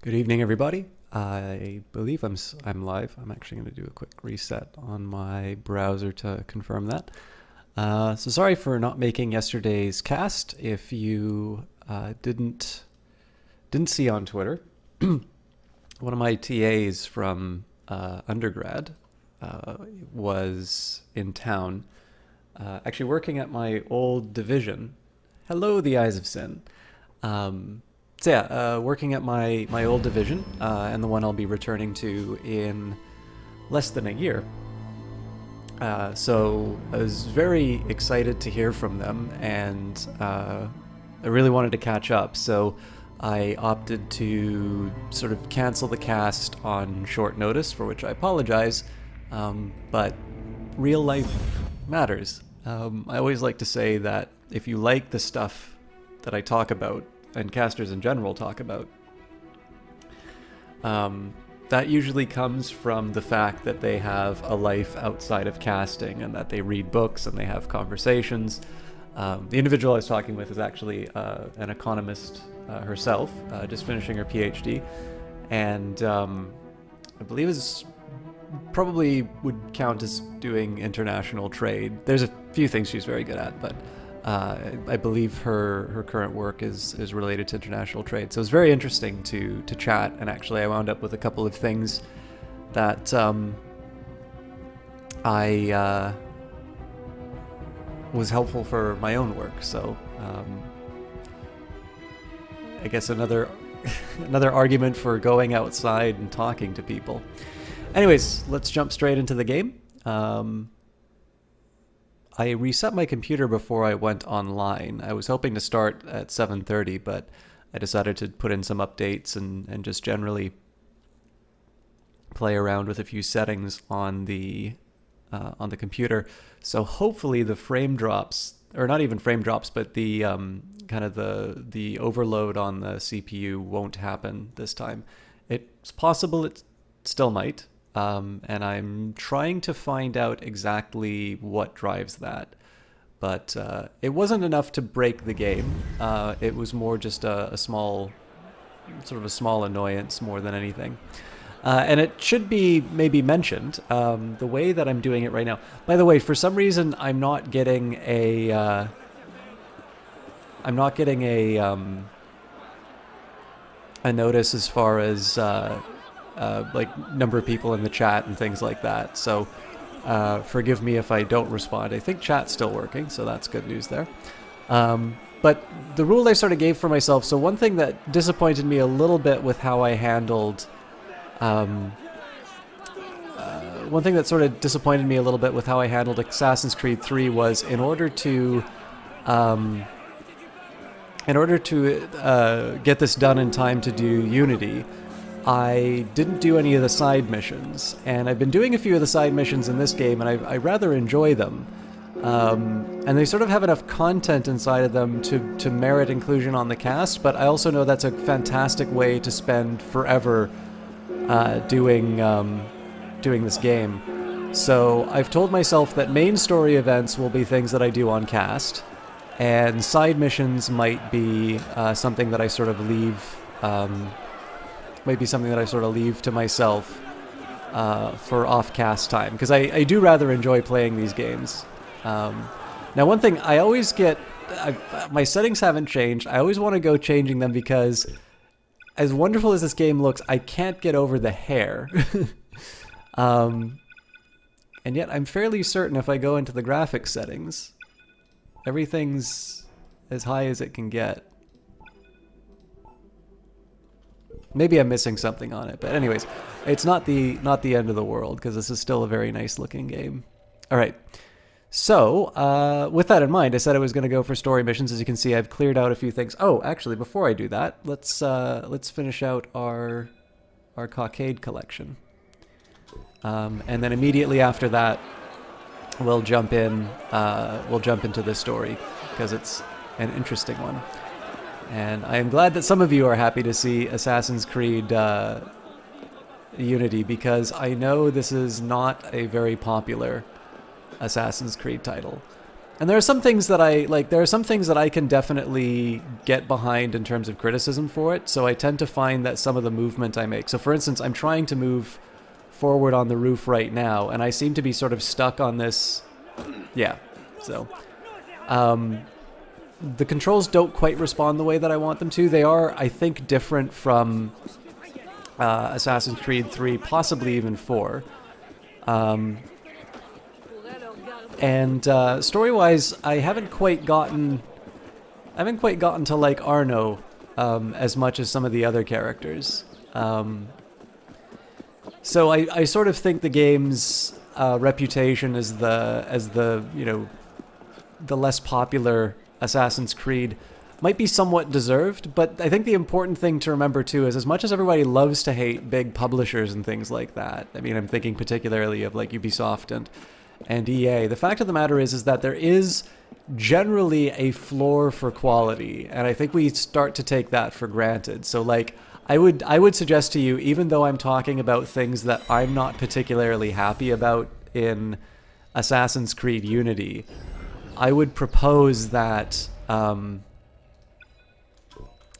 Good evening, everybody. I believe I'm live. I'm actually going to do a quick reset on my browser to confirm that. So sorry for not making yesterday's cast. If you didn't see on Twitter, one of my TAs from undergrad was in town, actually working at my old division. Hello, the Eyes of Sin. Working at my old division, and the one I'll be returning to in less than a year. So I was very excited to hear from them, and I really wanted to catch up. So I opted to sort of cancel the cast on short notice, for which I apologize. But real life matters. I always like to say that if you like the stuff that I talk about, and casters in general talk about, that usually comes from the fact that they have a life outside of casting and that they read books and they have conversations. The individual I was talking with is actually an economist herself, just finishing her PhD, and I believe is probably would count as doing international trade. There's a few things she's very good at, but I believe her current work is related to international trade. So it was very interesting to chat, and actually I wound up with a couple of things that I was helpful for my own work. So I guess another another argument for going outside and talking to people. Anyways, let's jump straight into the game. I reset my computer before I went online. I was hoping to start at 7:30, but I decided to put in some updates and just generally play around with a few settings on the computer. So hopefully the frame drops, or not even frame drops, but the kind of the overload on the CPU won't happen this time. It's possible it still might. And I'm trying to find out exactly what drives that. But it wasn't enough to break the game. It was more just a small annoyance more than anything. And it should be maybe mentioned, the way that I'm doing it right now. By the way, for some reason, I'm not getting a notice as far as like number of people in the chat and things like that. So forgive me if I don't respond. I think chat's still working, so that's good news there. But the rule I sort of gave for myself, so one thing that disappointed me a little bit with how I handled Assassin's Creed 3 was in order to get this done in time to do Unity, I didn't do any of the side missions, and I've been doing a few of the side missions in this game, and I rather enjoy them. And they sort of have enough content inside of them to merit inclusion on the cast, but I also know that's a fantastic way to spend forever doing this game. So I've told myself that main story events will be things that I do on cast, and side missions might be something that I sort of leave to myself for off-cast time, because I do rather enjoy playing these games. Now, one thing I always get, my settings haven't changed. I always want to go changing them because, as wonderful as this game looks, I can't get over the hair. And yet I'm fairly certain if I go into the graphics settings, everything's as high as it can get. Maybe I'm missing something on it, but anyways, it's not the end of the world, because this is still a very nice looking game. All right, so with that in mind, I said I was going to go for story missions. As you can see, I've cleared out a few things. Oh, actually, before I do that, let's finish out our cockade collection, and then immediately after that, we'll jump into this story, because it's an interesting one. And I am glad that some of you are happy to see Assassin's Creed Unity, because I know this is not a very popular Assassin's Creed title. And there are some things that I like. There are some things that I can definitely get behind in terms of criticism for it. So I tend to find that some of the movement I make. So for instance, I'm trying to move forward on the roof right now, and I seem to be sort of stuck on this. Yeah. So the controls don't quite respond the way that I want them to. They are, I think, different from Assassin's Creed 3, possibly even 4. And story-wise, I haven't quite gotten to like Arno as much as some of the other characters. So I sort of think the game's reputation as the the less popular Assassin's Creed might be somewhat deserved, but I think the important thing to remember too is as much as everybody loves to hate big publishers and things like that, I mean, I'm thinking particularly of like Ubisoft and EA, the fact of the matter is that there is generally a floor for quality, and I think we start to take that for granted. So like I would suggest to you, even though I'm talking about things that I'm not particularly happy about in Assassin's Creed Unity, I would propose that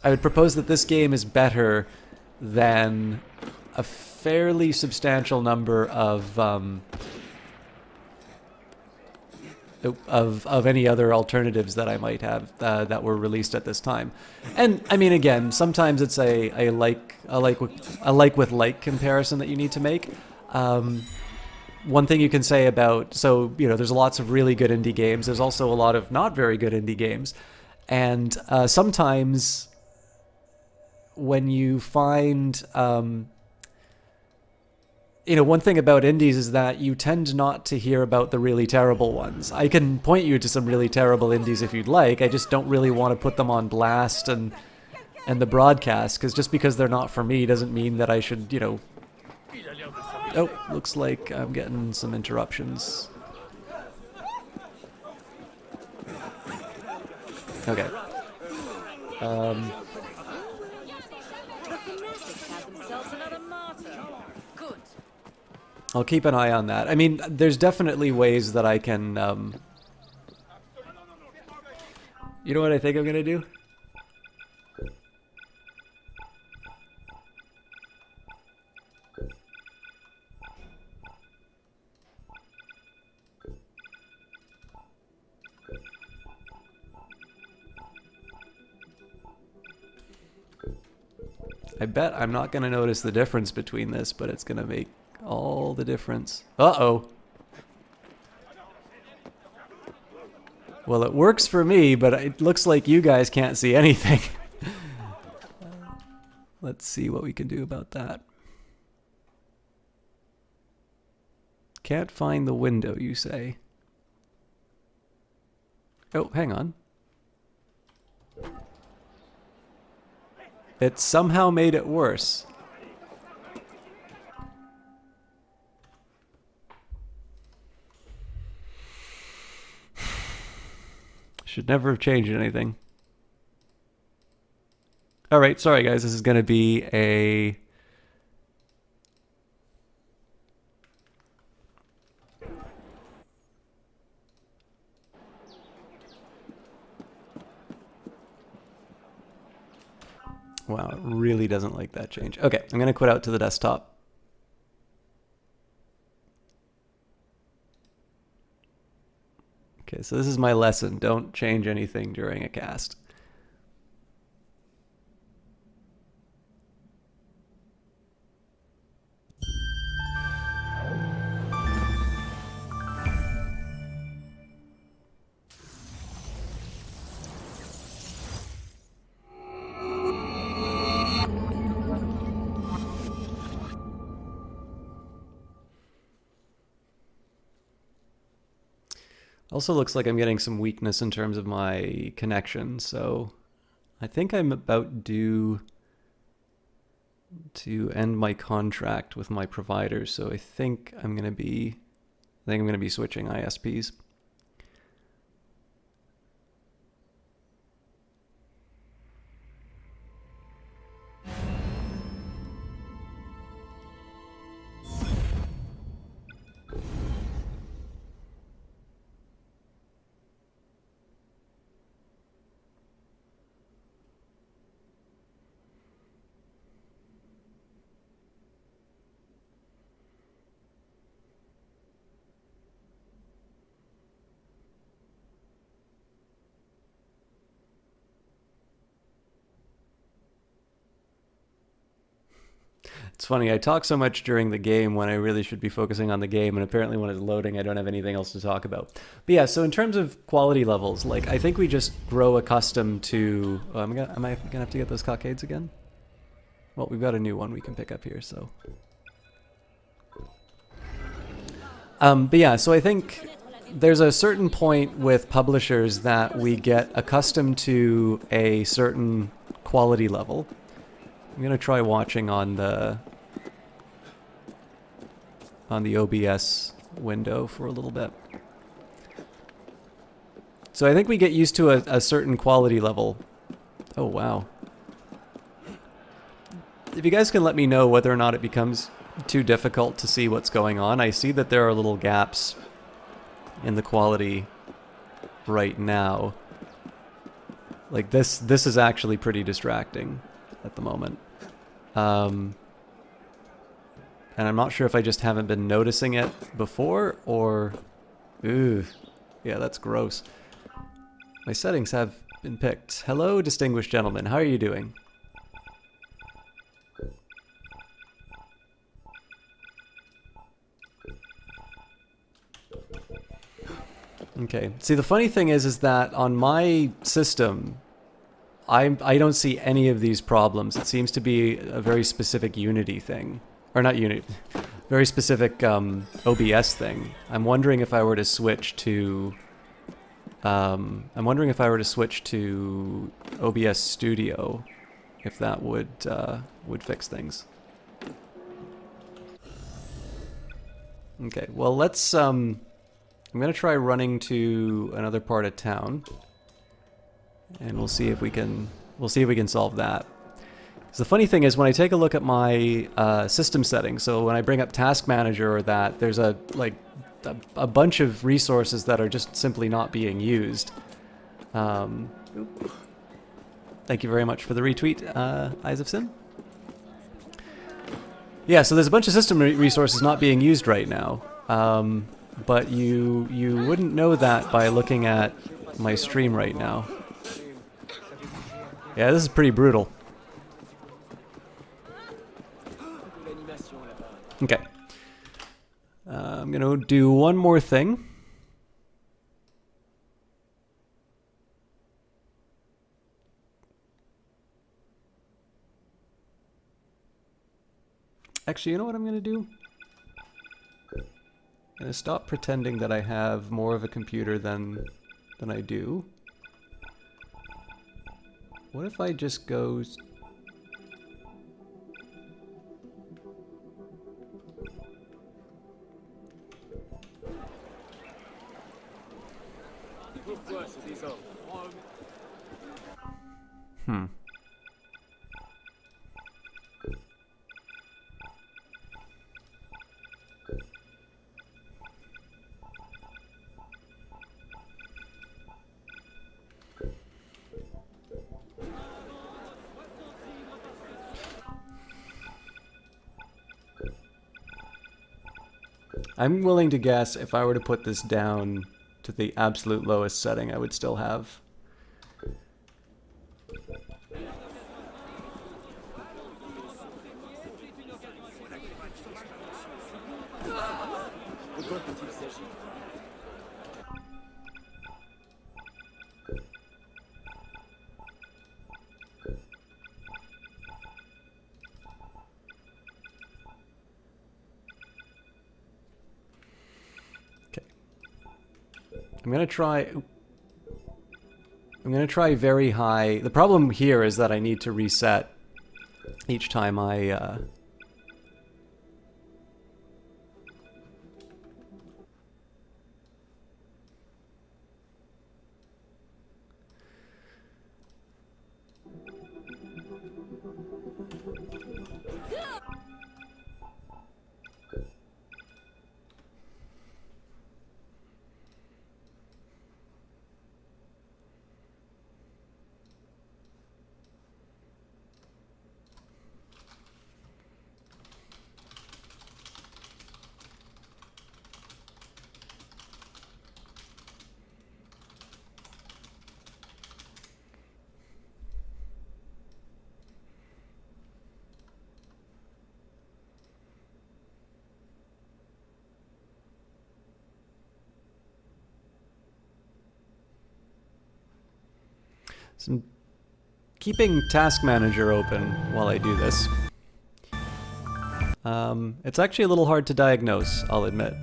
this game is better than a fairly substantial number of any other alternatives that I might have that were released at this time. And I mean, again, sometimes it's a like with like comparison that you need to make. One thing you can say about, so, there's lots of really good indie games. There's also a lot of not very good indie games. And sometimes when you find, one thing about indies is that you tend not to hear about the really terrible ones. I can point you to some really terrible indies if you'd like. I just don't really want to put them on blast and the broadcast, because just because they're not for me doesn't mean that I should, Oh, looks like I'm getting some interruptions. Okay. I'll keep an eye on that. I mean, there's definitely ways that I can, You know what I think I'm gonna do? I bet I'm not going to notice the difference between this, but it's going to make all the difference. Uh-oh. Well, it works for me, but it looks like you guys can't see anything. Let's see what we can do about that. Can't find the window, you say? Oh, hang on. It somehow made it worse. Should never have changed anything. Alright, sorry guys, this is going to be a... Wow, it really doesn't like that change. Okay, I'm going to quit out to the desktop. Okay, so this is my lesson. Don't change anything during a cast. Also looks like I'm getting some weakness in terms of my connection, so I think I'm about due to end my contract with my provider, so I think I'm going to be switching ISPs. It's funny, I talk so much during the game when I really should be focusing on the game, and apparently when it's loading, I don't have anything else to talk about. But yeah, so in terms of quality levels, like, I think we just grow accustomed to... Oh, am I gonna have to get those cockades again? Well, we've got a new one we can pick up here, so... but yeah, so I think there's a certain point with publishers that we get accustomed to a certain quality level. I'm gonna try watching on the OBS window for a little bit. So I think we get used to a certain quality level. Oh wow. If you guys can let me know whether or not it becomes too difficult to see what's going on. I see that there are little gaps in the quality right now. Like this is actually pretty distracting at the moment. And I'm not sure if I just haven't been noticing it before or... Ooh, yeah, that's gross. My settings have been picked. Hello, distinguished gentlemen. How are you doing? Okay. See, the funny thing is that on my system, I don't see any of these problems. It seems to be a very specific Unity thing. Or not Unity. Very specific OBS thing. I'm wondering if I were to switch to... I'm wondering if I were to switch to OBS Studio, if that would fix things. Okay, well let's... I'm gonna try running to another part of town, and we'll see if we can solve that. So the funny thing is, when I take a look at my system settings, so when I bring up Task Manager or that, there's a bunch of resources that are just simply not being used. Thank you very much for the retweet, Eyes of Sin. Yeah, so there's a bunch of system resources not being used right now. But you wouldn't know that by looking at my stream right now. Yeah, this is pretty brutal. Okay. I'm gonna do one more thing. Actually, you know what I'm gonna do? I'm gonna stop pretending that I have more of a computer than I do. What if I just go... I'm willing to guess if I were to put this down to the absolute lowest setting, I would still have... I'm gonna try very high. The problem here is that I need to reset each time I So I'm keeping Task Manager open while I do this. It's actually a little hard to diagnose, I'll admit.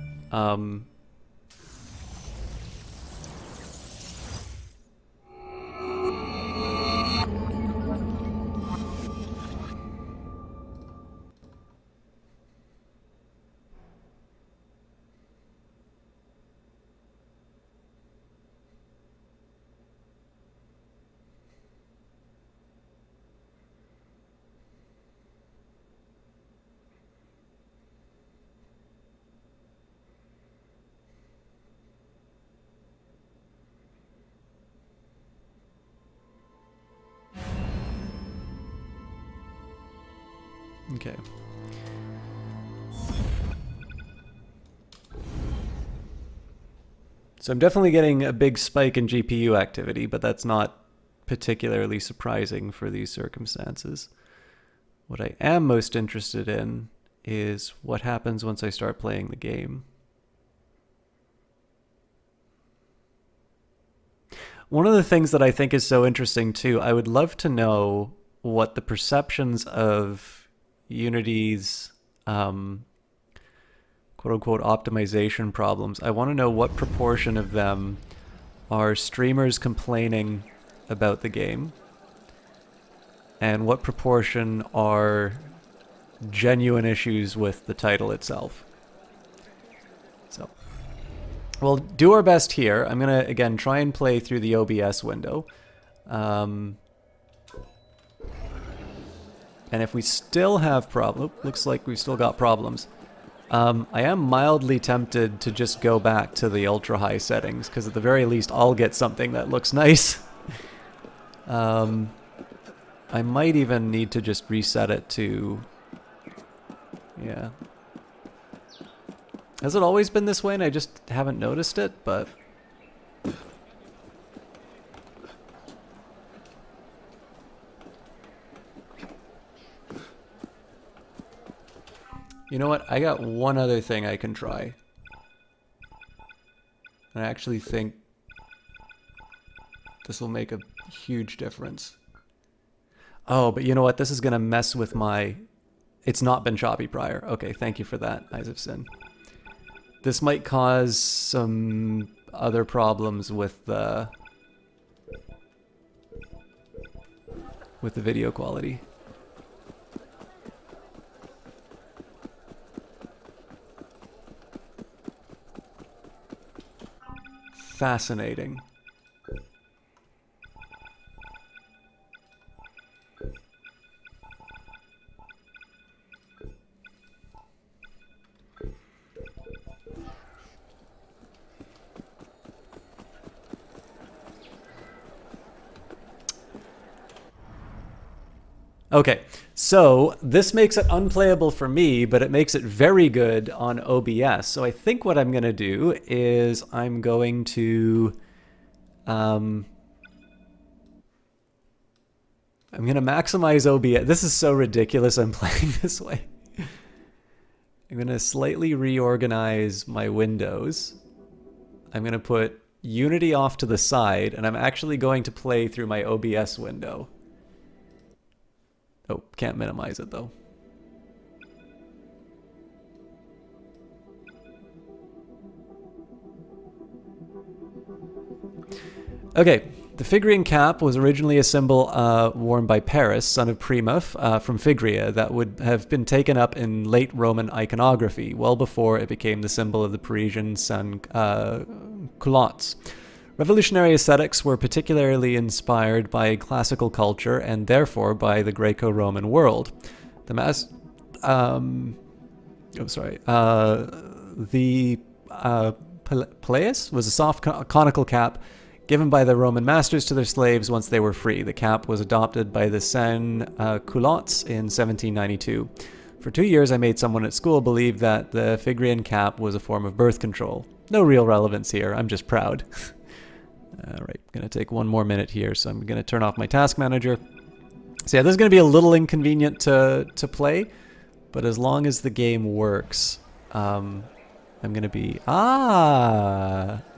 Okay. So I'm definitely getting a big spike in GPU activity, but that's not particularly surprising for these circumstances. What I am most interested in is what happens once I start playing the game. One of the things that I think is so interesting too, I would love to know what the perceptions of Unity's quote-unquote optimization problems. I want to know what proportion of them are streamers complaining about the game and what proportion are genuine issues with the title itself. So we'll do our best here. I'm going to, again, try and play through the OBS window. And if we still have problems, looks like we've still got problems. I am mildly tempted to just go back to the ultra high settings, because at the very least I'll get something that looks nice. I might even need to just reset it to... Yeah. Has it always been this way and I just haven't noticed it? But... You know what? I got one other thing I can try. And I actually think this will make a huge difference. Oh, but you know what? This is going to mess with my... It's not been choppy prior. Okay, thank you for that, Eyes of Sin. This might cause some other problems with the video quality. Fascinating. Okay, so this makes it unplayable for me, but it makes it very good on OBS. So I think what I'm going to do is I'm going to maximize OBS. This is so ridiculous I'm playing this way. I'm going to slightly reorganize my windows. I'm going to put Unity off to the side, and I'm actually going to play through my OBS window. Oh, can't minimize it though. Okay, the Phrygian cap was originally a symbol worn by Paris, son of Prima, from Phrygia, that would have been taken up in late Roman iconography, well before it became the symbol of the Parisian sans-culottes. Revolutionary aesthetics were particularly inspired by classical culture and therefore by the Greco-Roman world. The Palaeus was a soft conical cap given by the Roman masters to their slaves once they were free. The cap was adopted by the sans-culottes in 1792. For 2 years, I made someone at school believe that the Phrygian cap was a form of birth control. No real relevance here. I'm just proud. All right, going to take one more minute here, so I'm going to turn off my task manager. So yeah, this is going to be a little inconvenient to play, but as long as the game works, I'm going to be...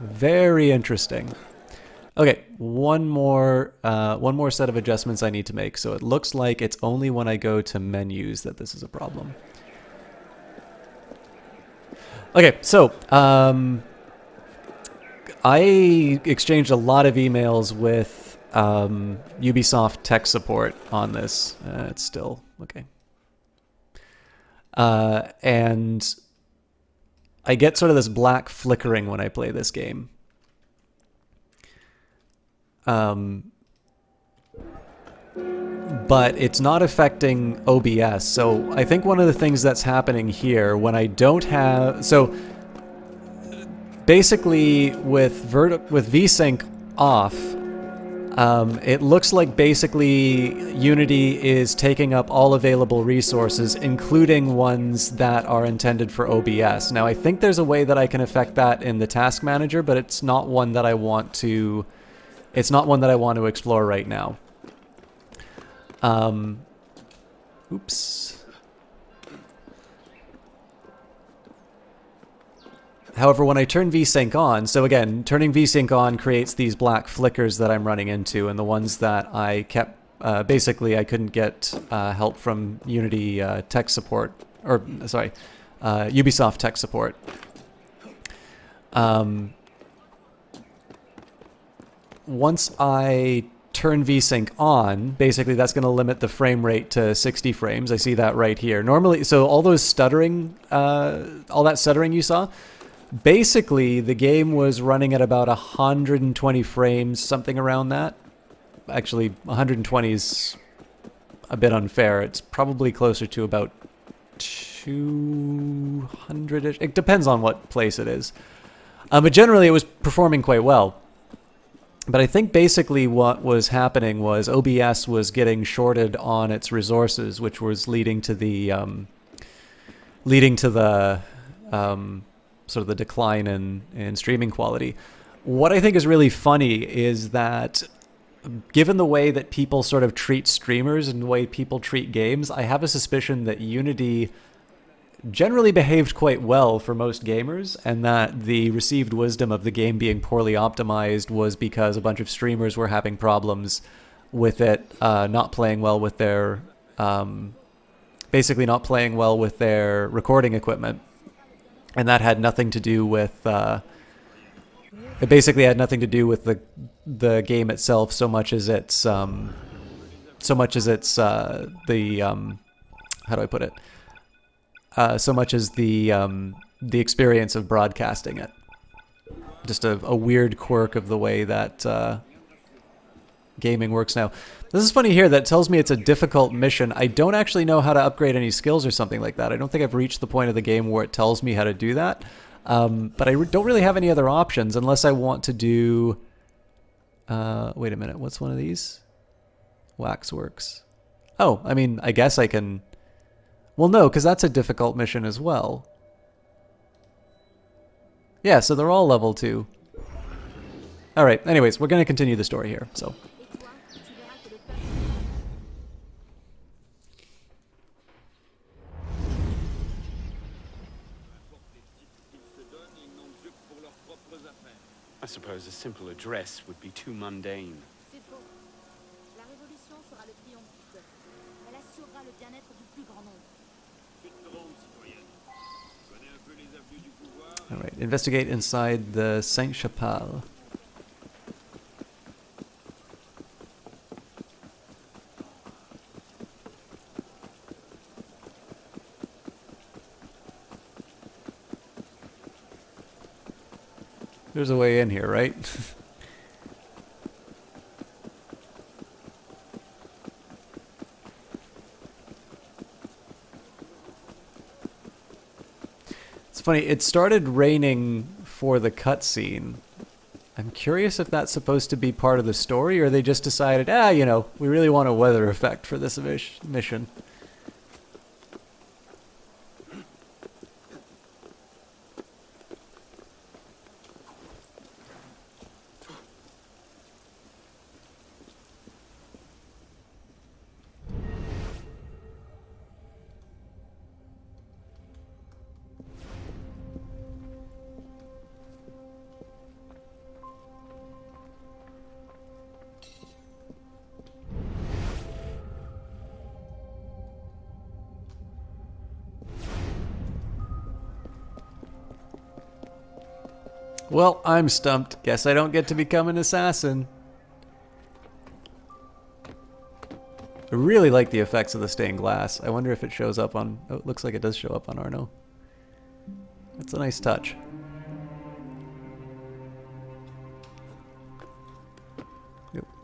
very interesting. Okay, one more set of adjustments I need to make. So it looks like it's only when I go to menus that this is a problem. Okay, so I exchanged a lot of emails with Ubisoft tech support on this. It's still okay. And I get sort of this black flickering when I play this game. But it's not affecting OBS. So I think one of the things that's happening here when I don't have... So basically with VSync off, it looks like basically Unity is taking up all available resources, including ones that are intended for OBS. Now, I think there's a way that I can affect that in the task manager, but it's not one that I want to... It's not one that I want to explore right now. Oops. However, when I turn VSync on, so again, turning VSync on creates these black flickers that I'm running into, and the ones that I kept, basically I couldn't get help from Unity tech support, or sorry, Ubisoft tech support. Once I turn VSync on, basically that's going to limit the frame rate to 60 frames. I see that right here. Normally, so all those stuttering, all that stuttering you saw, basically the game was running at about 120 frames, something around that. Actually, 120 is a bit unfair. It's probably closer to about 200-ish. It depends on what place it is. But generally it was performing quite well. But I think basically what was happening was OBS was getting shorted on its resources, which was leading to the sort of the decline in streaming quality. What I think is really funny is that given the way that people sort of treat streamers and the way people treat games, I have a suspicion that Unity generally behaved quite well for most gamers, and that the received wisdom of the game being poorly optimized was because a bunch of streamers were having problems with it not playing well with their basically not playing well with their recording equipment, and that had nothing to do with it basically had nothing to do with the game itself so much as it's the how do I put it? So much as the experience of broadcasting it. Just a weird quirk of the way that gaming works now. This is funny here. That tells me it's a difficult mission. I don't actually know how to upgrade any skills or something like that. I don't think I've reached the point of the game where it tells me how to do that. But I don't really have any other options unless I want to do... wait a minute. What's one of these? Waxworks. Oh, I mean, I guess I can... Well, no, because that's a difficult mission as well. Yeah, so they're all level 2. Alright, anyways, we're going to continue the story here, so... I suppose a simple address would be too mundane. C'est faux. La révolution sera le triomphe du peuple. Elle assurera le bien-être du plus grand nombre. Alright, investigate inside the Sainte-Chapelle. There's a way in here, right? It's funny, it started raining for the cutscene. I'm curious if that's supposed to be part of the story, or they just decided, you know, we really want a weather effect for this mission. Well, I'm stumped. Guess I don't get to become an assassin. I really like the effects of the stained glass. I wonder if it shows up on... Oh, it looks like it does show up on Arno. That's a nice touch.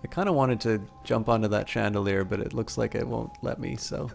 I kind of wanted to jump onto that chandelier, but it looks like it won't let me, so...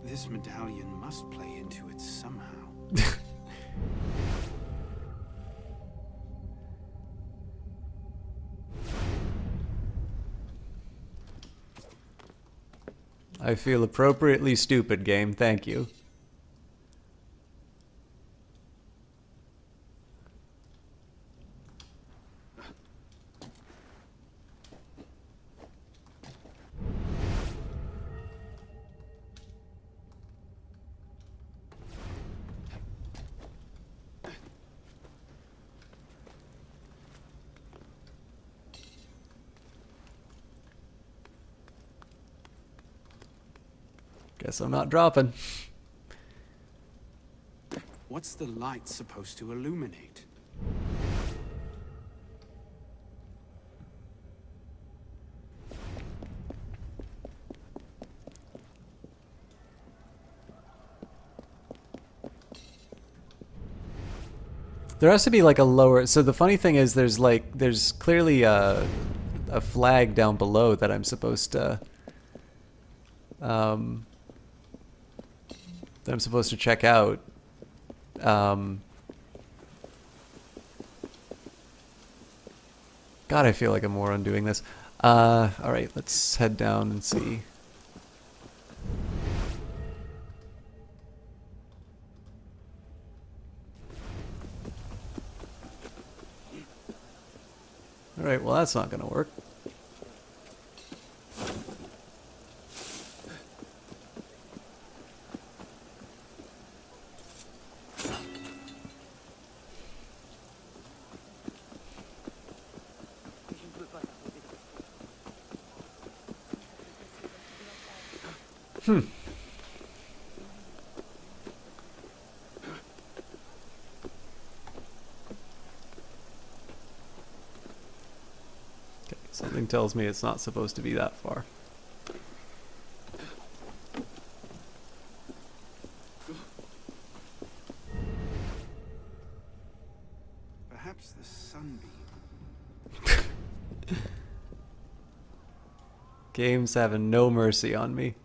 This medallion must play into it somehow. I feel appropriately stupid, game. Thank you. Guess I'm not dropping. What's the light supposed to illuminate? There has to be like a lower... So the funny thing is there's clearly a flag down below that I'm supposed to... that I'm supposed to check out. God, I feel like a moron doing this. Alright, let's head down and see. Alright, well that's not gonna work. Okay, something tells me it's not supposed to be that far. Perhaps the sunbeam. Game's having no mercy on me.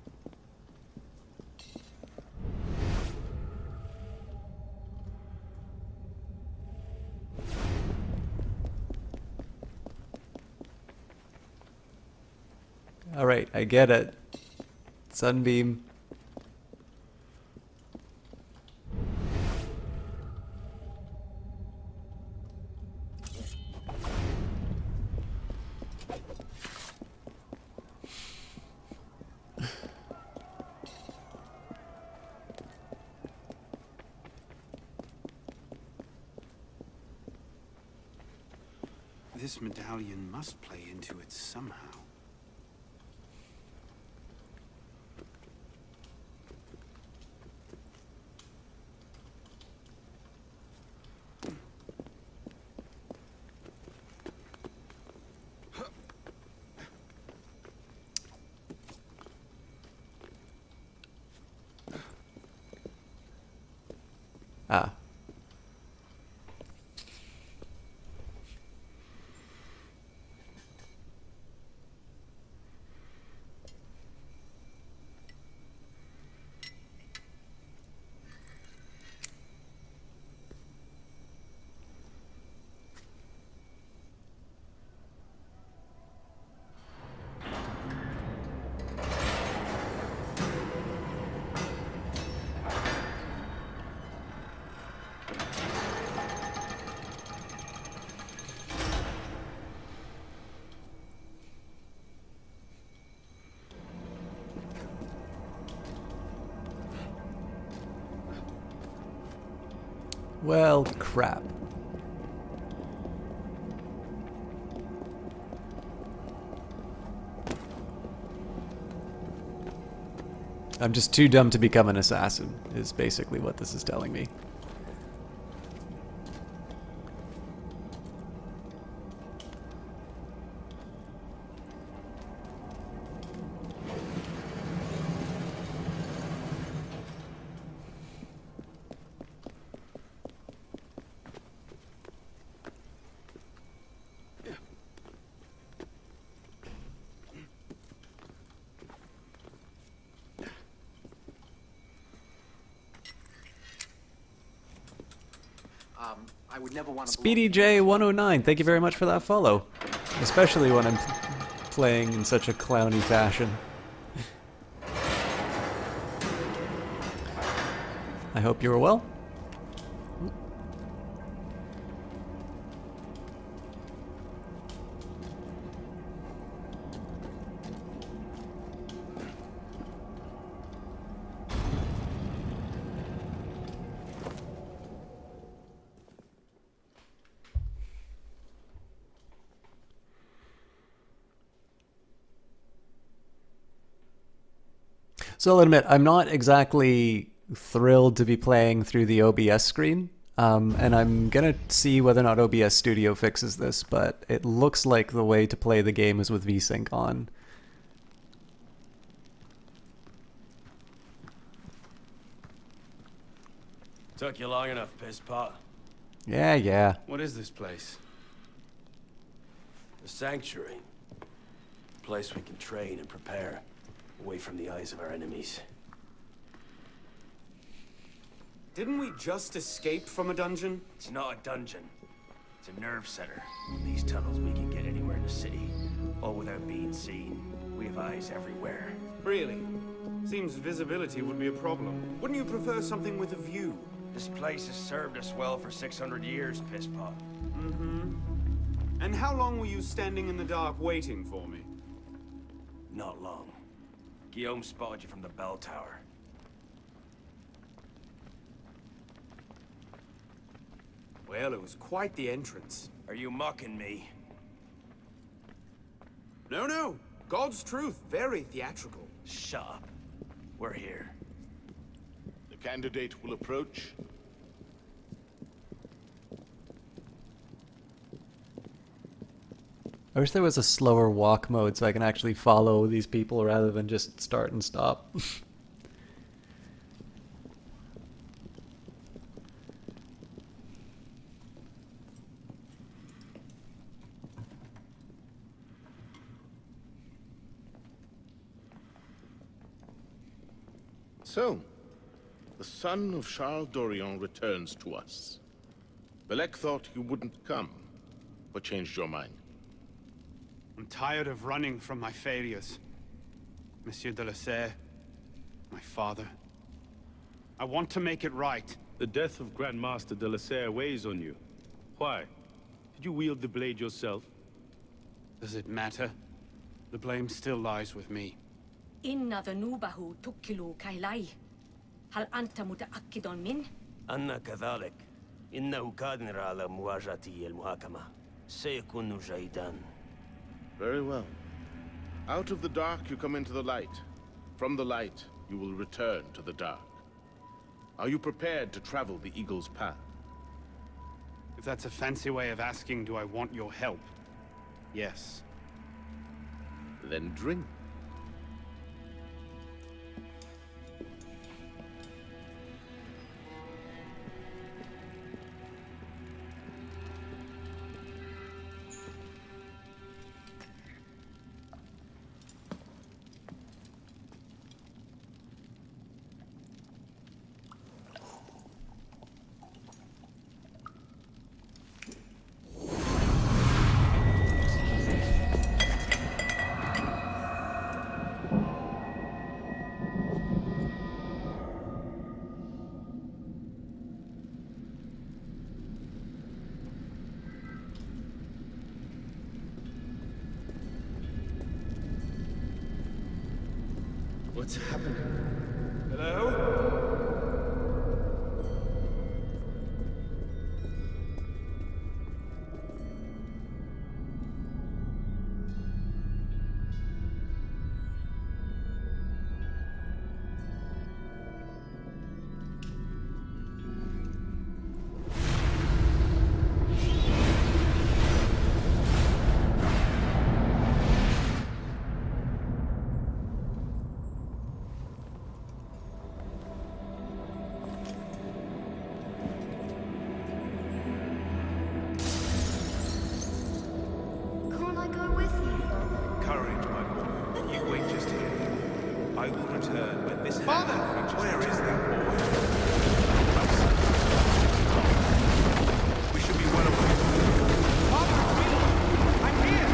Alright, I get it. Sunbeam. This medallion must play into it somehow. Ah. Well, crap. I'm just too dumb to become an assassin, is basically what this is telling me. I would never want to. Speedy J109, thank you very much for that follow. Especially when I'm playing in such a clowny fashion. I hope you are well. So I'll admit, I'm not exactly thrilled to be playing through the OBS screen, and I'm gonna see whether or not OBS Studio fixes this, but it looks like the way to play the game is with VSync on. Took you long enough, piss pot. Yeah. What is this place? The sanctuary. A place we can train and prepare, away from the eyes of our enemies. Didn't we just escape from a dungeon? It's not a dungeon. It's a nerve center. In these tunnels, we can get anywhere in the city, all without being seen. We have eyes everywhere. Really? Seems visibility would be a problem. Wouldn't you prefer something with a view? This place has served us well for 600 years, piss pot. Mm-hmm. And how long were you standing in the dark waiting for me? Not long. Guillaume spotted you from the bell tower. Well, it was quite the entrance. Are you mocking me? No. God's truth. Very theatrical. Shut up. We're here. The candidate will approach. I wish there was a slower walk mode so I can actually follow these people rather than just start and stop. So, the son of Charles Dorion returns to us. Belek thought you wouldn't come, but changed your mind. I'm tired of running from my failures. Monsieur de la Serre, my father. I want to make it right. The death of Grand Master de la Serre weighs on you. Why? Did you wield the blade yourself? Does it matter? The blame still lies with me. إن ذنوبه تكل كيلاي. هل أنت متأكد منه؟ أنا كذلك. إنه قادر على مواجهة المحاكمة. سيكون جيدا. Very well. Out of the dark you come into the light. From the light you will return to the dark. Are you prepared to travel the Eagle's path? If that's a fancy way of asking, do I want your help? Yes. Then drink. What's happening? Hello? return when this Father! Where is that boy? We should be well away. Father, it's me! I'm here!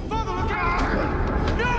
Father, look out! No!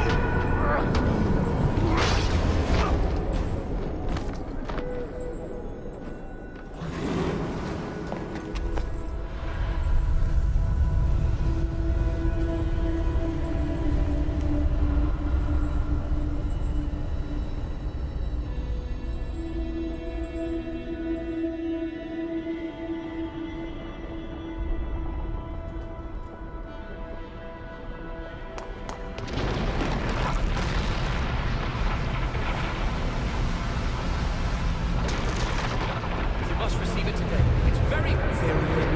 You must receive it today. It's very, very good.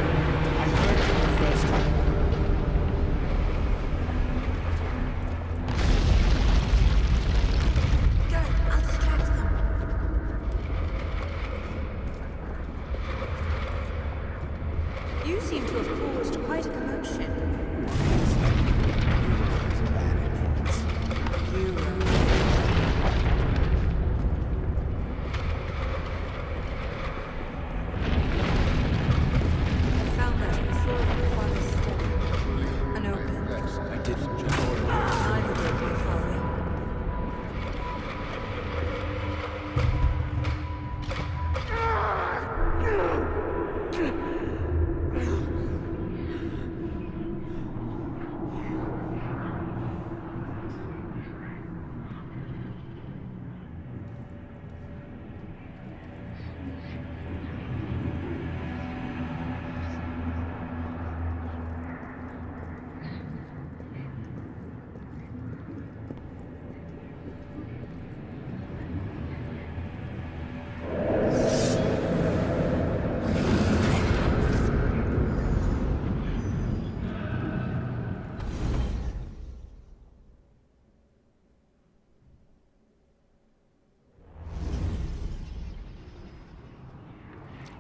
I heard you the first time. Go, I'll distract them. You seem to have caused quite a commotion. You I found that on the floor of my father's study. Unopened. I didn't just Neither did my father.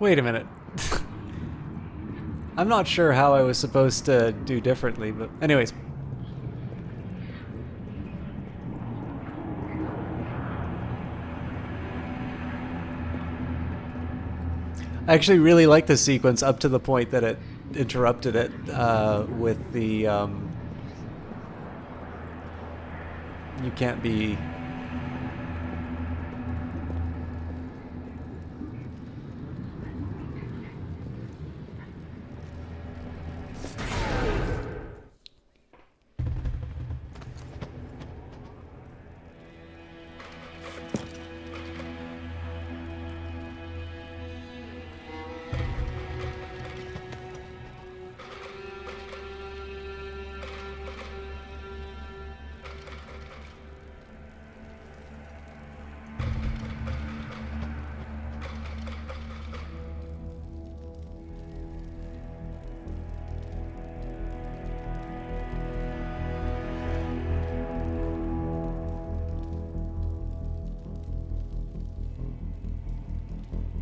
Wait a minute. I'm not sure how I was supposed to do differently, but anyways. I actually really like this sequence up to the point that it interrupted it with the you can't be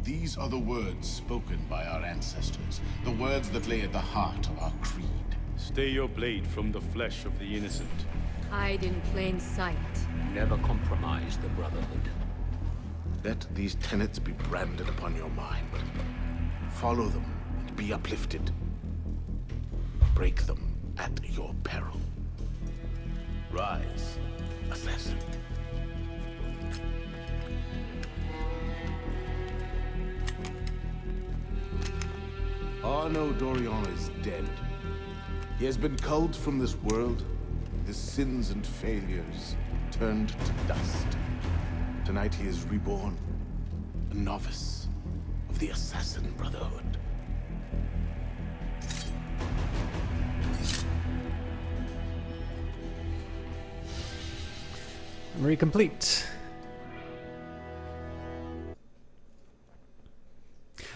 These are the words spoken by our ancestors, the words that lay at the heart of our creed. Stay your blade from the flesh of the innocent. Hide in plain sight. Never compromise the Brotherhood. Let these tenets be branded upon your mind. Follow them and be uplifted. Break them at your peril. Rise, assassin. Arno Dorion is dead. He has been culled from this world, his sins and failures turned to dust. Tonight he is reborn, a novice of the Assassin Brotherhood. Memory complete.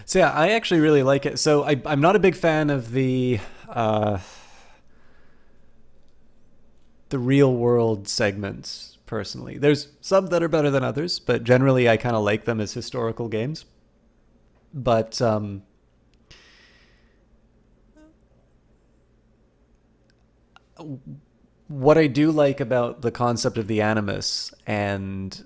So yeah, I actually really like it. So I'm not a big fan of the real world segments, personally. There's some that are better than others, but generally I kind of like them as historical games. But what I do like about the concept of the Animus and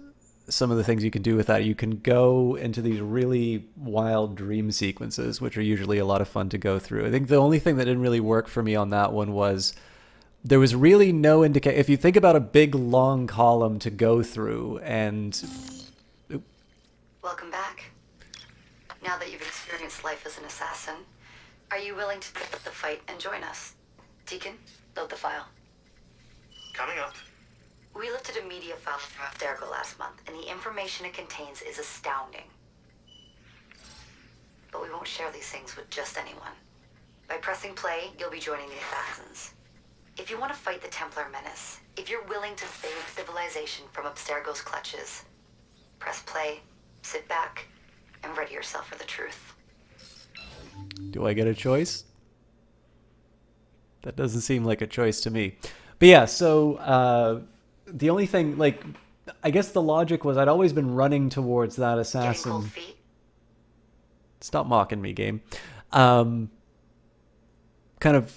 some of the things you can do with that, you can go into these really wild dream sequences, which are usually a lot of fun to go through. I think the only thing that didn't really work for me on that one was there was really no indication. If you think about a big long column to go through and... Welcome back. Now that you've experienced life as an assassin, are you willing to pick up the fight and join us? Deacon, load the file. Coming up. We lifted a media file from Abstergo last month, and the information it contains is astounding. But we won't share these things with just anyone. By pressing play, you'll be joining the assassins. If you want to fight the Templar menace, if you're willing to save civilization from Abstergo's clutches, press play, sit back, and ready yourself for the truth. Do I get a choice? That doesn't seem like a choice to me. But yeah, so the only thing, like, I guess the logic was I'd always been running towards that Getting assassin. cold feet? Stop mocking me, game. Kind of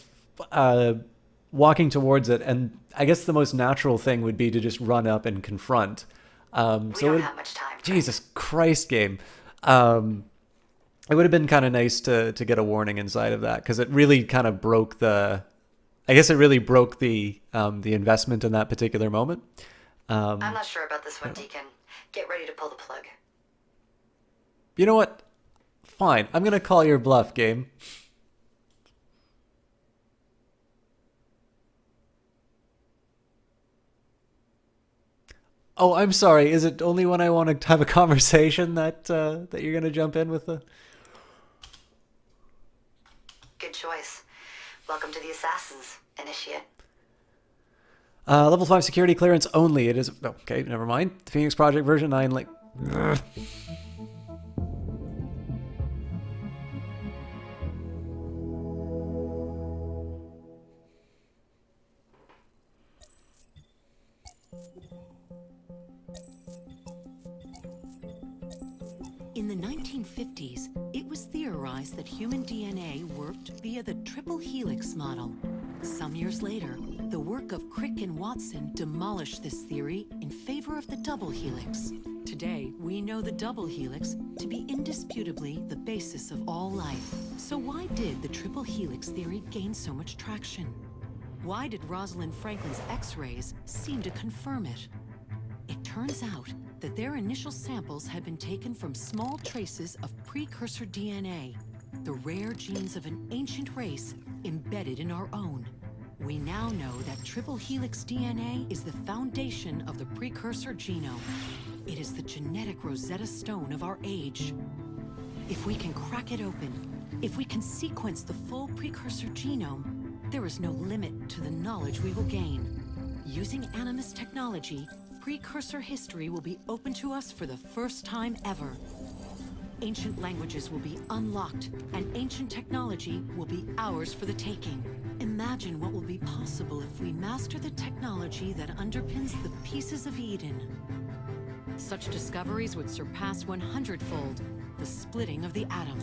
walking towards it, and I guess the most natural thing would be to just run up and confront. We don't have much time. Jesus Christ, game. It would have been kind of nice to get a warning inside of that, because it really kind of broke the... I guess it really broke the investment in that particular moment. I'm not sure about this one, Deacon. Get ready to pull the plug. You know what? Fine. I'm going to call your bluff, game. Oh, I'm sorry. Is it only when I want to have a conversation that that you're going to jump in with the... Good choice. Welcome to the Assassins, Initiate. Level 5 security clearance only. It is... Okay, never mind. The Phoenix Project version 9... like. In the 1950s, it was theorized that human DNA worked via the triple helix model. Some years later, the work of Crick and Watson demolished this theory in favor of the double helix. Today, we know the double helix to be indisputably the basis of all life. So why did the triple helix theory gain so much traction? Why did Rosalind Franklin's X-rays seem to confirm it? It turns out that their initial samples had been taken from small traces of precursor DNA, the rare genes of an ancient race embedded in our own. We now know that triple helix DNA is the foundation of the precursor genome. It is the genetic Rosetta Stone of our age. If we can crack it open, if we can sequence the full precursor genome, there is no limit to the knowledge we will gain. Using Animus technology, precursor history will be open to us for the first time ever. Ancient languages will be unlocked, and ancient technology will be ours for the taking. Imagine what will be possible if we master the technology that underpins the pieces of Eden. Such discoveries would surpass 100-fold the splitting of the atom.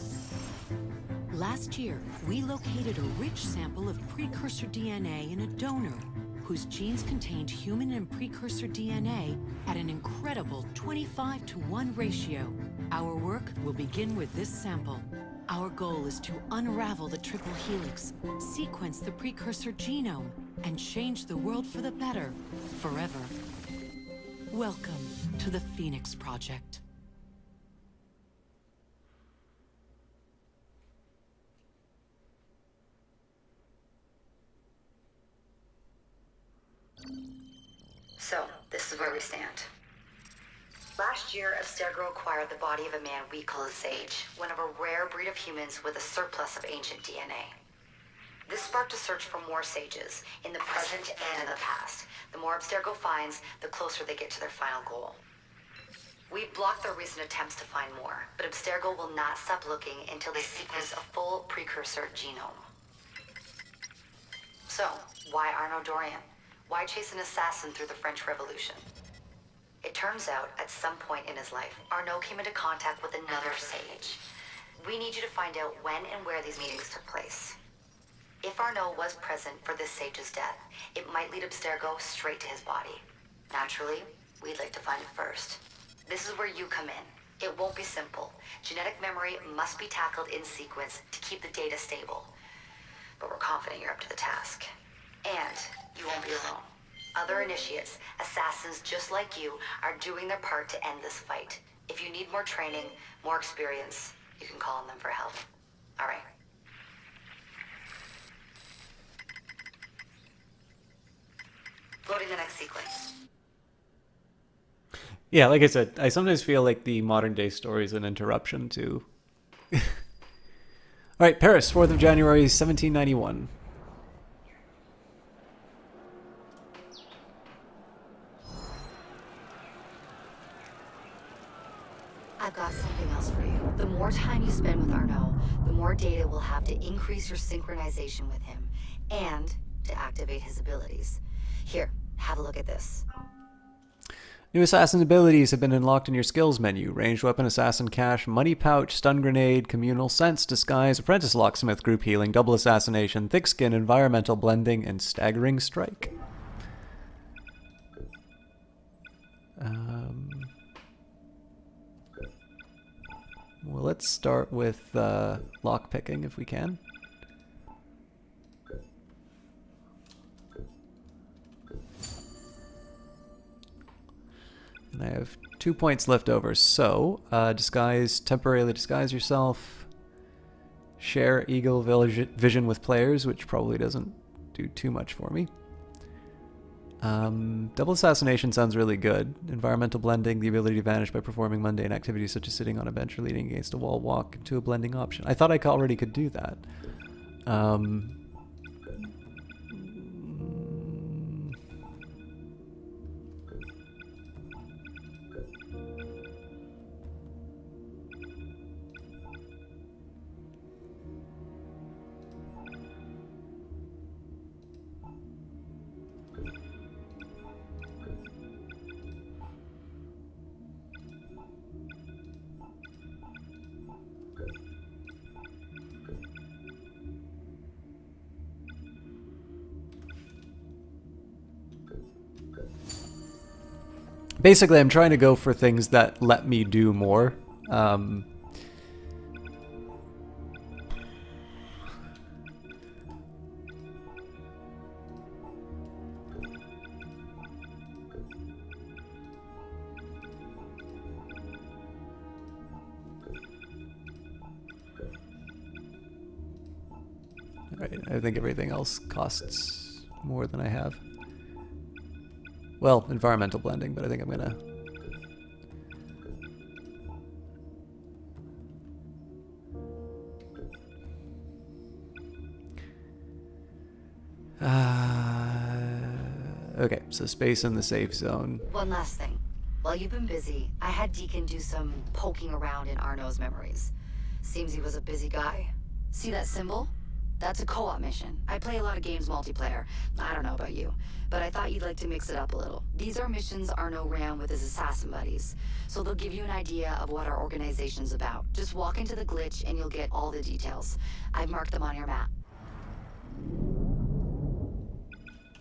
Last year, we located a rich sample of precursor DNA in a donor whose genes contained human and precursor DNA at an incredible 25-to-1 ratio. Our work will begin with this sample. Our goal is to unravel the triple helix, sequence the precursor genome, and change the world for the better, forever. Welcome to the Phoenix Project. So, this is where we stand. Last year, Abstergo acquired the body of a man we call a Sage, one of a rare breed of humans with a surplus of ancient DNA. This sparked a search for more sages, in the present and in the past. The more Abstergo finds, the closer they get to their final goal. We've blocked their recent attempts to find more, but Abstergo will not stop looking until they sequence a full precursor genome. So, why Arnaud Dorian? Why chase an assassin through the French Revolution? It turns out, at some point in his life, Arnaud came into contact with another sage. We need you to find out when and where these meetings took place. If Arnaud was present for this sage's death, it might lead Abstergo straight to his body. Naturally, we'd like to find it first. This is where you come in. It won't be simple. Genetic memory must be tackled in sequence to keep the data stable. But we're confident you're up to the task. And you won't be alone. Other initiates, assassins just like you, are doing their part to end this fight. If you need more training, more experience, you can call on them for help. All right. Loading the next sequence. Yeah, like I said, I sometimes feel like the modern day story is an interruption to. All right, Paris, 4th of January, 1791. I've got something else for you. The more time you spend with Arnaud, the more data we'll have to increase your synchronization with him and to activate his abilities. Here, have a look at this. New assassin abilities have been unlocked in your skills menu. Ranged weapon, assassin cache, money pouch, stun grenade, communal sense, disguise, apprentice locksmith, group healing, double assassination, thick skin, environmental blending, and staggering strike. Well, let's start with lock picking if we can. And I have 2 points left over. So, temporarily disguise yourself. Share eagle vision with players, which probably doesn't do too much for me. Double assassination sounds really good. Environmental blending, the ability to vanish by performing mundane activities such as sitting on a bench or leaning against a wall, walk to a blending option. I thought I already could do that. Basically, I'm trying to go for things that let me do more. Right, I think everything else costs more than I have. Well, environmental blending, but I think I'm gonna... Okay, so space in the safe zone. One last thing. While you've been busy, I had Deacon do some poking around in Arnaud's memories. Seems he was a busy guy. See that symbol? That's a co-op mission. I play a lot of games multiplayer. I don't know about you, but I thought you'd like to mix it up a little. These are missions Arnaud ran with his assassin buddies, so they'll give you an idea of what our organization's about. Just walk into the glitch and you'll get all the details. I've marked them on your map.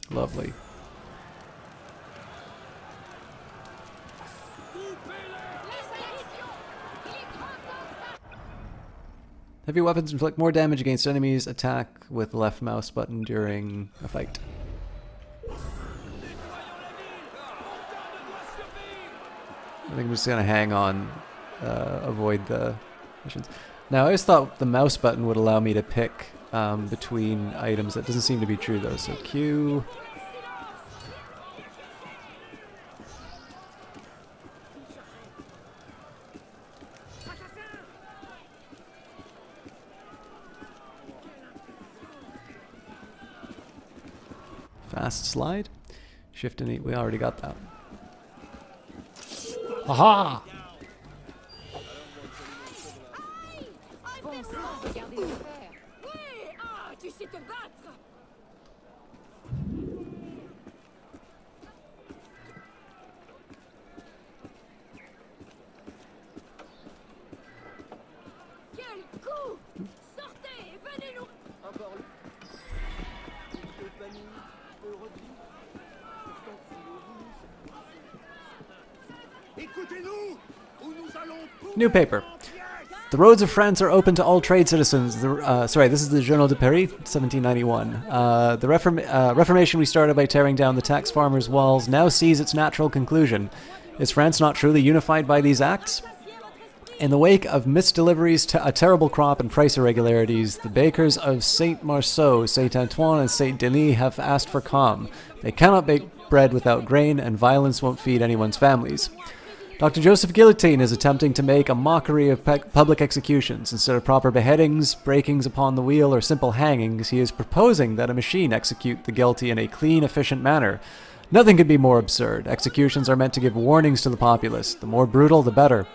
Lovely. Heavy weapons inflict more damage against enemies. Attack with left mouse button during a fight. I think I'm just gonna hang on, avoid the missions. Now, I always thought the mouse button would allow me to pick between items. That doesn't seem to be true though. So Q. Fast slide. Shift and E. We already got that. Aha! Bon sang, regardez le faire. Oui, ah, tu sais te battre. Quel coup! Sortez, venez nous... Encore lui. Peu de panique, peu repli. Pourtant, si vous voulez, Écoutez-nous, ou nous allons tout New paper. The roads of France are open to all trade citizens. Sorry, this is the Journal de Paris, 1791. The Reformation we started by tearing down the tax farmers' walls now sees its natural conclusion. Is France not truly unified by these acts? In the wake of misdeliveries, a terrible crop, and price irregularities, the bakers of Saint-Marceau, Saint-Antoine, and Saint-Denis have asked for calm. They cannot bake bread without grain, and violence won't feed anyone's families. Dr. Joseph Guillotine is attempting to make a mockery of public executions. Instead of proper beheadings, breakings upon the wheel, or simple hangings, he is proposing that a machine execute the guilty in a clean, efficient manner. Nothing could be more absurd. Executions are meant to give warnings to the populace. The more brutal, the better.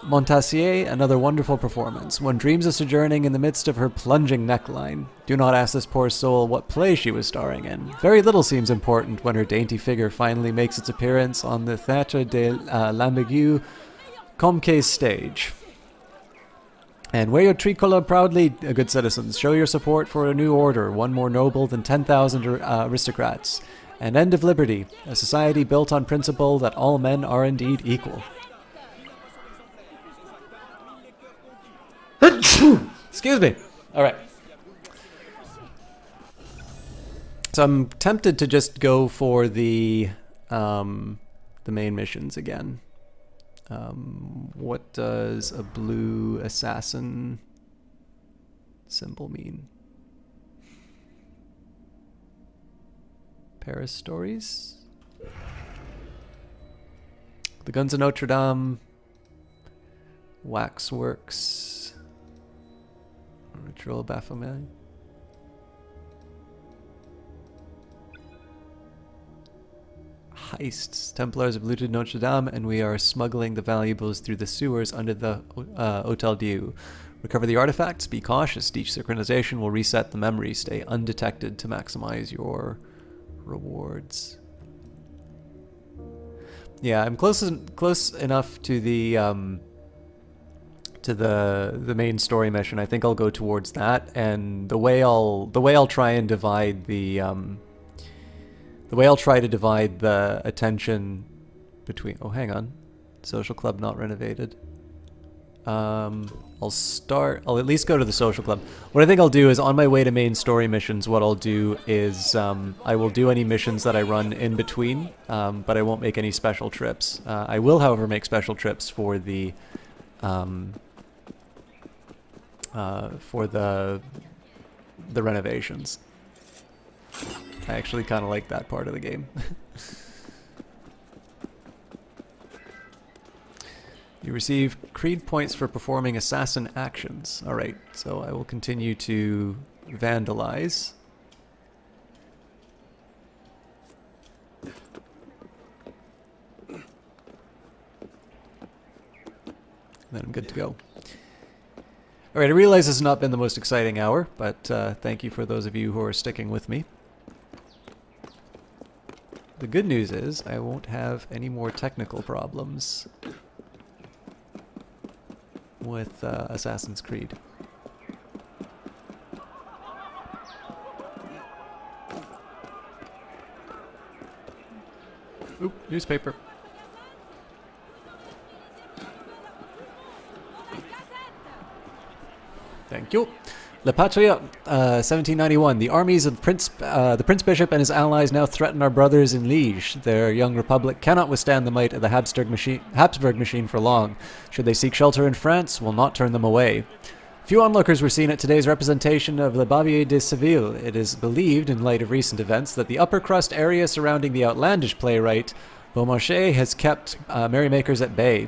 Montassier, another wonderful performance. One dreams of sojourning in the midst of her plunging neckline. Do not ask this poor soul what play she was starring in. Very little seems important when her dainty figure finally makes its appearance on the Théâtre de l'Ambigu Comque's stage. And wear your tricolor proudly, good citizens. Show your support for a new order, one more noble than 10,000 aristocrats. An end of liberty, a society built on principle that all men are indeed equal. Excuse me. All right. So I'm tempted to just go for the main missions again. What does a blue assassin symbol mean? Paris stories? The Guns of Notre Dame. Waxworks. Ritual Baphomet. Heists. Templars have looted Notre Dame, and we are smuggling the valuables through the sewers under the Hotel Dieu. Recover the artifacts. Be cautious. Each synchronization will reset the memory. Stay undetected to maximize your rewards. Yeah, I'm close enough to the main story mission. I think I'll go towards that, and the way I'll try and divide the attention between. Oh, hang on, social club not renovated. I'll at least go to the social club. What I think I'll do is, on my way to main story missions, what I'll do is I will do any missions that I run in between, but I won't make any special trips. I will, however, make special trips for the renovations. I actually kind of like that part of the game. You receive creed points for performing assassin actions. Alright, so I will continue to vandalize. Then I'm good to go. Alright, I realize this has not been the most exciting hour, but thank you for those of you who are sticking with me. The good news is I won't have any more technical problems with Assassin's Creed. Oop, newspaper. Thank you. Le Patriote, 1791. The armies of the Prince Bishop and his allies now threaten our brothers in Liege. Their young republic cannot withstand the might of the Habsburg machine for long. Should they seek shelter in France, we'll not turn them away. Few onlookers were seen at today's representation of Le Bavier de Seville. It is believed, in light of recent events, that the upper crust area surrounding the outlandish playwright Beaumarchais has kept merrymakers at bay.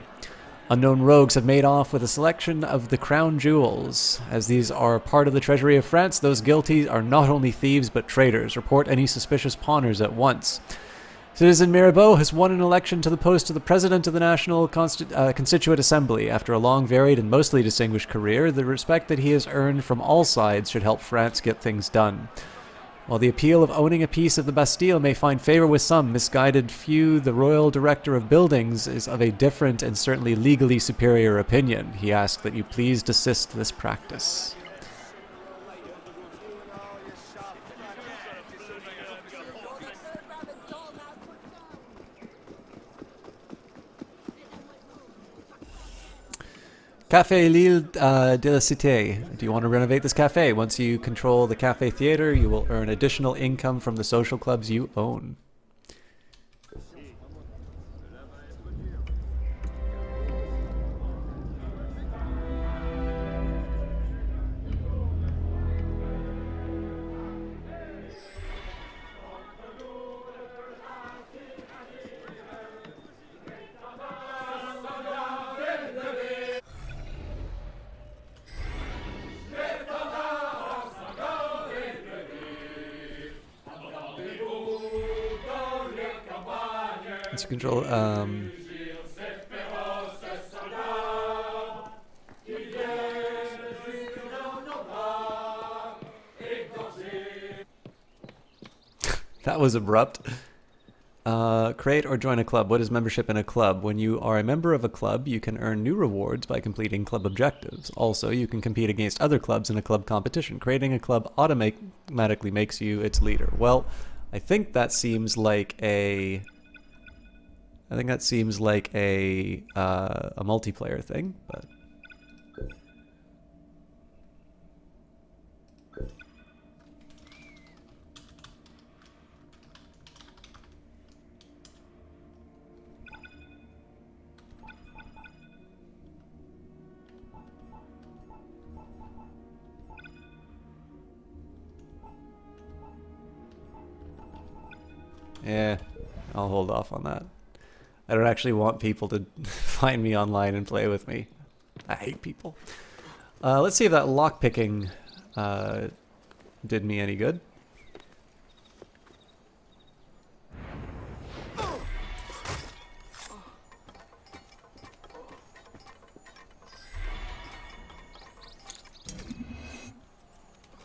Unknown rogues have made off with a selection of the crown jewels. As these are part of the treasury of France, those guilty are not only thieves but traitors. Report any suspicious pawners at once. Citizen Mirabeau has won an election to the post of the President of the National Constituent Assembly. After a long, varied, and mostly distinguished career, the respect that he has earned from all sides should help France get things done. While the appeal of owning a piece of the Bastille may find favor with some misguided few, the Royal Director of Buildings is of a different and certainly legally superior opinion. He asks that you please desist this practice. Café L'Île de la Cité. Do you want to renovate this cafe? Once you control the cafe theater, you will earn additional income from the social clubs you own. Let's control. That was abrupt. Create or join a club. What is membership in a club? When you are a member of a club, you can earn new rewards by completing club objectives. Also, you can compete against other clubs in a club competition. Creating a club automatically makes you its leader. Well, I think that seems like a multiplayer thing, but yeah, I'll hold off on that. I don't actually want people to find me online and play with me. I hate people. Let's see if that lockpicking did me any good.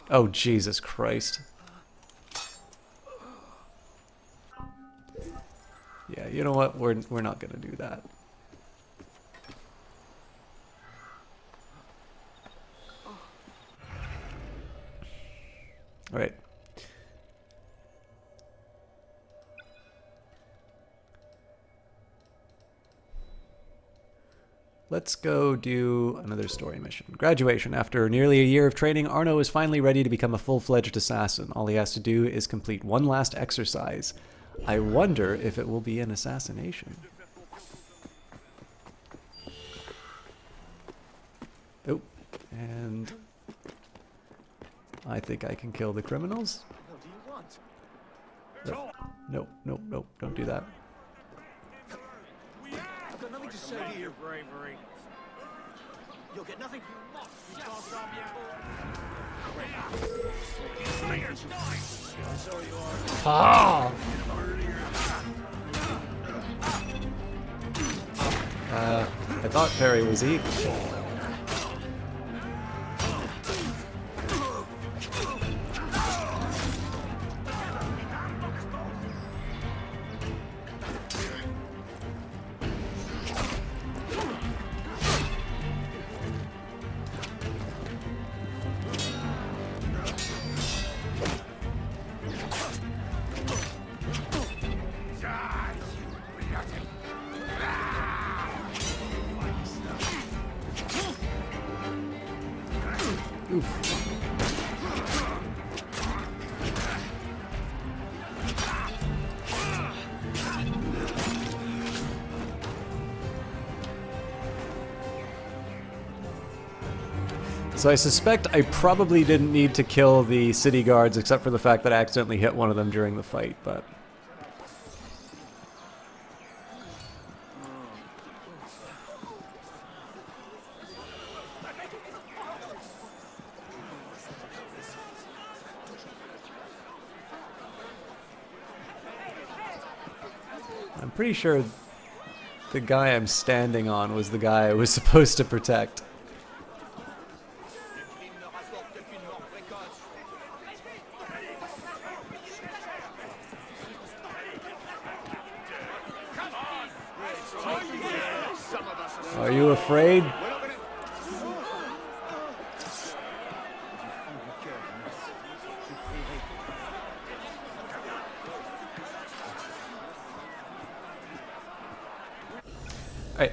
Oh, Jesus Christ. Yeah, you know what? We're not gonna do that. All right. Let's go do another story mission. Graduation. After nearly a year of training, Arno is finally ready to become a full-fledged assassin. All he has to do is complete one last exercise. I wonder if it will be an assassination. Oh, and I think I can kill the criminals. No, don't do that. I've got nothing to say to your bravery. You'll get nothing. Ah! I thought Perry was eating. So I suspect I probably didn't need to kill the city guards except for the fact that I accidentally hit one of them during the fight, but... I'm pretty sure the guy I'm standing on was the guy I was supposed to protect. Are you afraid? Alright.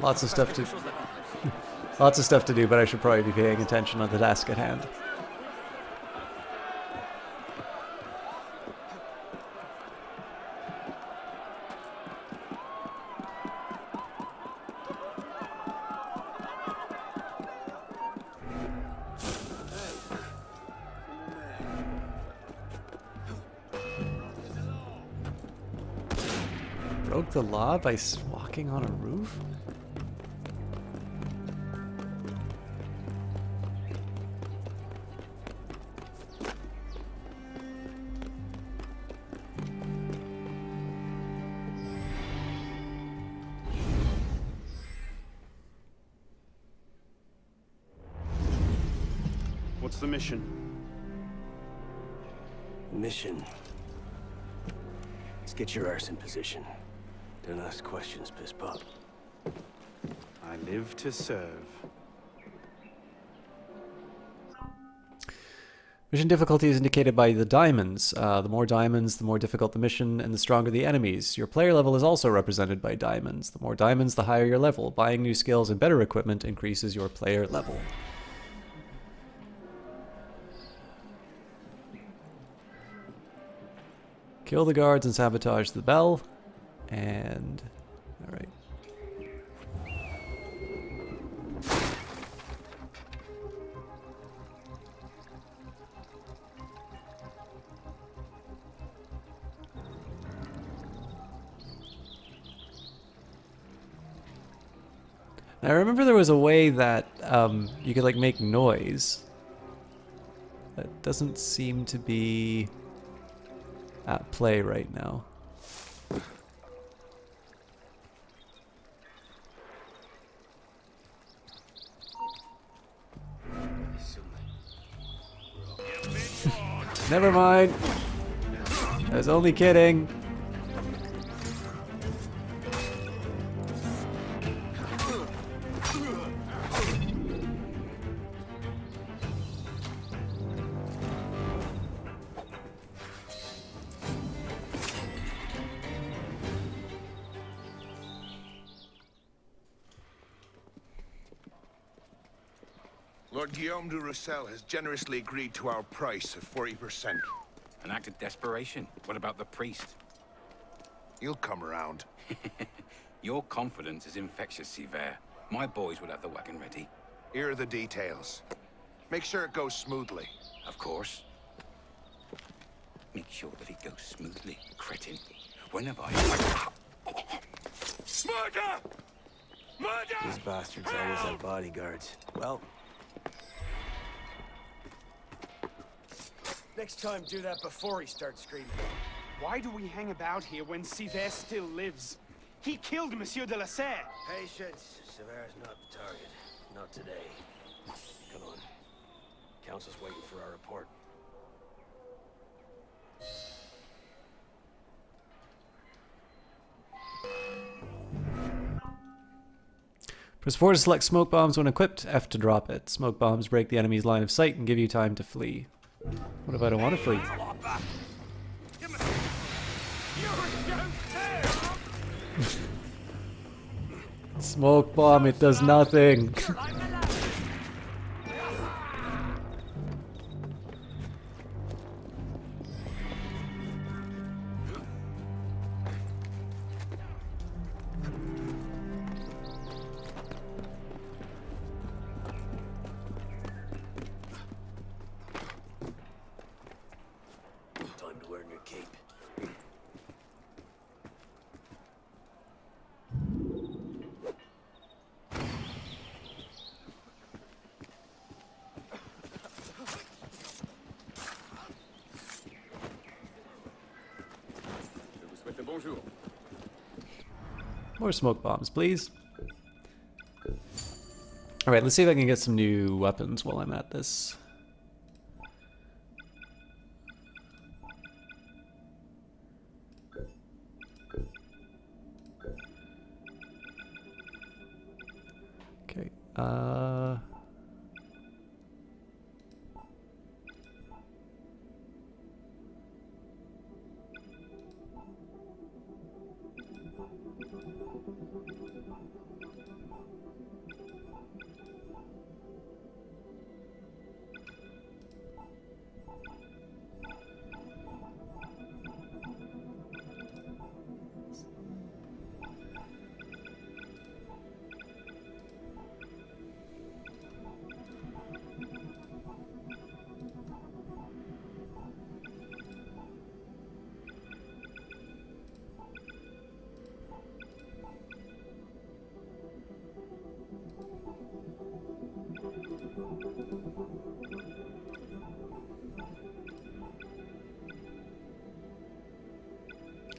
Lots of stuff to lots of stuff to do, but I should probably be paying attention on the task at hand. Broke the law by walking on a roof? What's the mission? Mission. Let's get your arse in position. Don't ask questions, piss pop. I live to serve. Mission difficulty is indicated by the diamonds. The more diamonds, the more difficult the mission, and the stronger the enemies. Your player level is also represented by diamonds. The more diamonds, the higher your level. Buying new skills and better equipment increases your player level. Kill the guards and sabotage the bell. And... alright. Now, I remember there was a way that you could like make noise. That doesn't seem to be at play right now. Never mind. I was only kidding. Lord Guillaume de Roussel has generously agreed to our price of 40%. An act of desperation. What about the priest? He'll come around. Your confidence is infectious, Sever. My boys will have the wagon ready. Here are the details. Make sure it goes smoothly. Of course. Make sure that it goes smoothly, cretin. When have I... Murder! Murder! These bastards always have bodyguards. Well... next time, do that before he starts screaming. Why do we hang about here when Sever still lives? He killed Monsieur de la Serre. Patience. Sever's not the target. Not today. Come on. Council's waiting for our report. Press 4 to select smoke bombs when equipped, F to drop it. Smoke bombs break the enemy's line of sight and give you time to flee. What if I don't want to flee? Smoke bomb, it does nothing. Time to earn your keep. More smoke bombs, please. Alright, let's see if I can get some new weapons while I'm at this. Okay,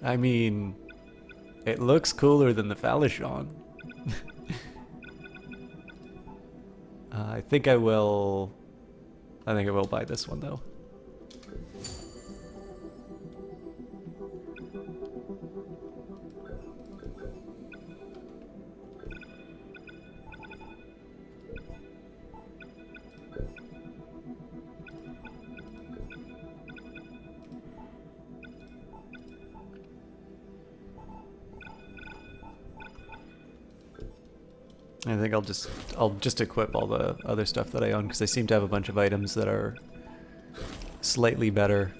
I mean, it looks cooler than the Falchion. I think I will buy this one though. I think I'll just equip all the other stuff that I own because I seem to have a bunch of items that are slightly better.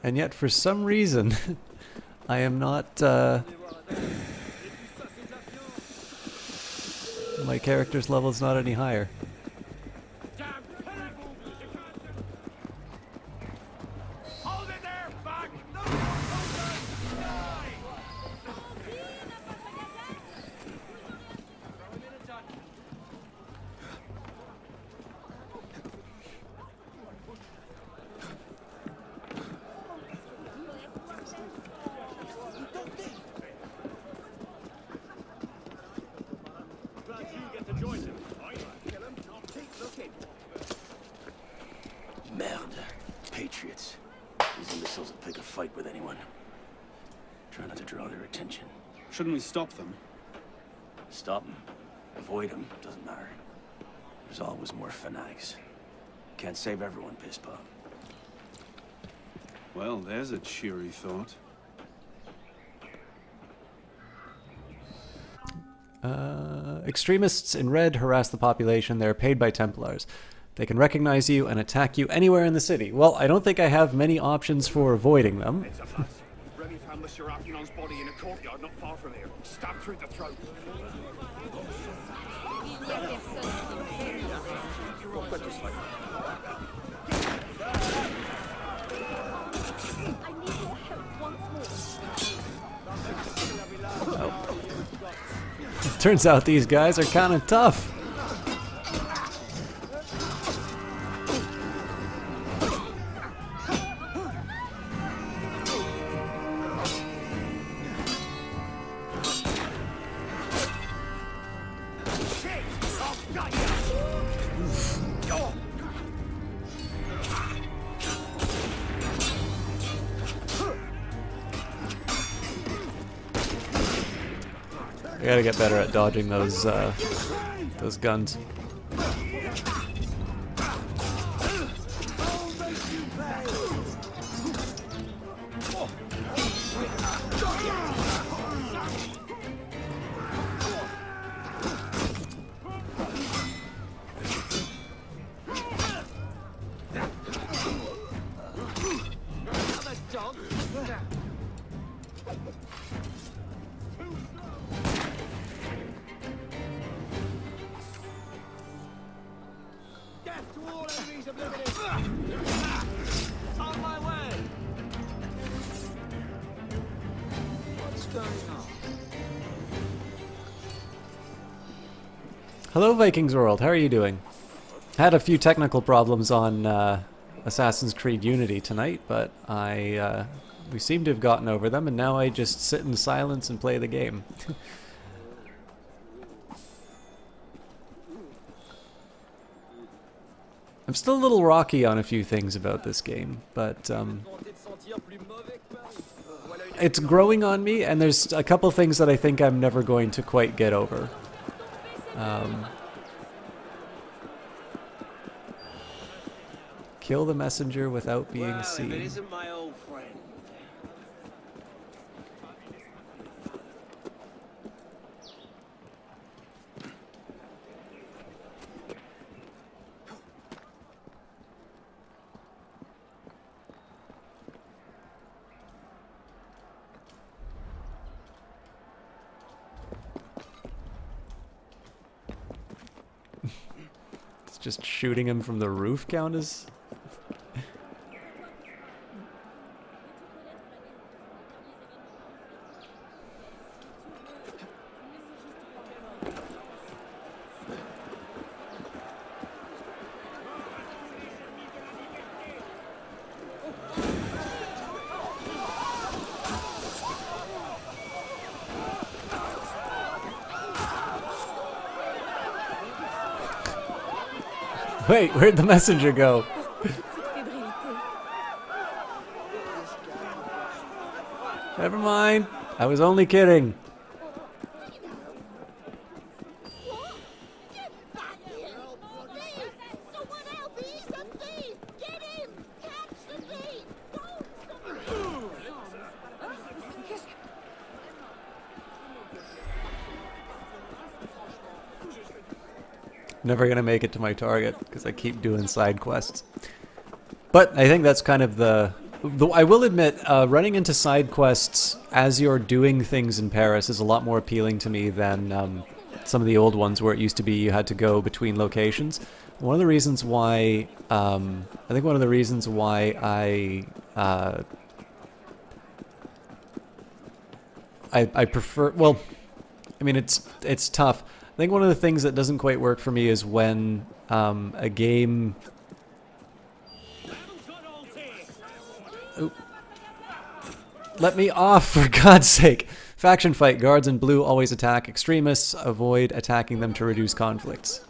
And yet, for some reason, I am not, my character's level is not any higher. Merde. Patriots. These imbeciles will pick a fight with anyone. Try not to draw their attention. Shouldn't we stop them? Stop them. Avoid them. Doesn't matter. There's always more fanatics. Can't save everyone, piss pop. Well, there's a cheery thought. Extremists in red harass the population. They're paid by Templars. They can recognize you and attack you anywhere in the city. Well, I don't think I have many options for avoiding them. It's a bus. Remy found Monsieur Arcunon's body in a courtyard not far from here. Stabbed through the throat. Turns out these guys are kind of tough. I gotta get better at dodging those guns. all enemies oblivious. On my way. What's going on? Hello, Vikings World. How are you doing? Had a few technical problems on Assassin's Creed Unity tonight, but we seem to have gotten over them, and now I just sit in silence and play the game. I'm still a little rocky on a few things about this game, but it's growing on me, and there's a couple things that I think I'm never going to quite get over. Kill the messenger without being seen. If it isn't my old friend. It's just shooting him from the roof count as... Wait, where'd the messenger go? Never mind. I was only kidding. Never gonna make it to my target because I keep doing side quests. But I think that's kind of the I will admit, running into side quests as you're doing things in Paris is a lot more appealing to me than some of the old ones where it used to be you had to go between locations. One of the reasons why I think one of the reasons why I prefer, well, I mean it's tough. I think one of the things that doesn't quite work for me is when a game... Oop. Let me off, for God's sake! Faction fight. Guards in blue always attack extremists. Avoid attacking them to reduce conflicts.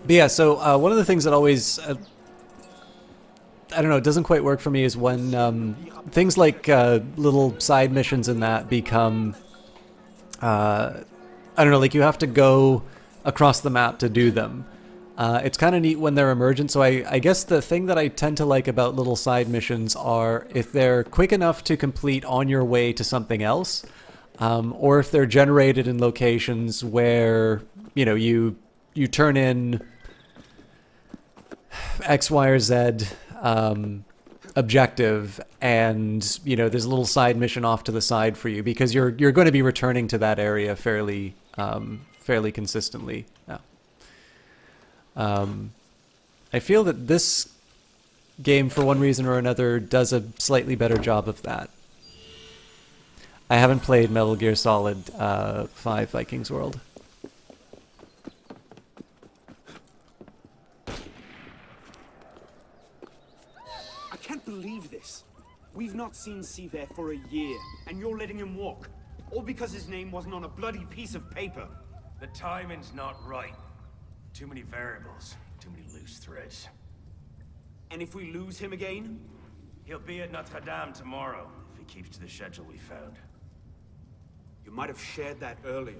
But yeah, so one of the things that always, I don't know, it doesn't quite work for me is when things like little side missions and that become, I don't know, like you have to go across the map to do them. It's kind of neat when they're emergent, so I guess the thing that I tend to like about little side missions are if they're quick enough to complete on your way to something else, or if they're generated in locations where, you know, you turn in X, Y, or Z objective, and you know there's a little side mission off to the side for you because you're going to be returning to that area fairly consistently. Now, I feel that this game, for one reason or another, does a slightly better job of that. I haven't played Metal Gear Solid 5 Vikings World. I can't believe this. We've not seen Seaver for a year, and you're letting him walk. All because his name wasn't on a bloody piece of paper. The timing's not right. Too many variables, too many loose threads. And if we lose him again? He'll be at Notre Dame tomorrow, if he keeps to the schedule we found. You might have shared that earlier.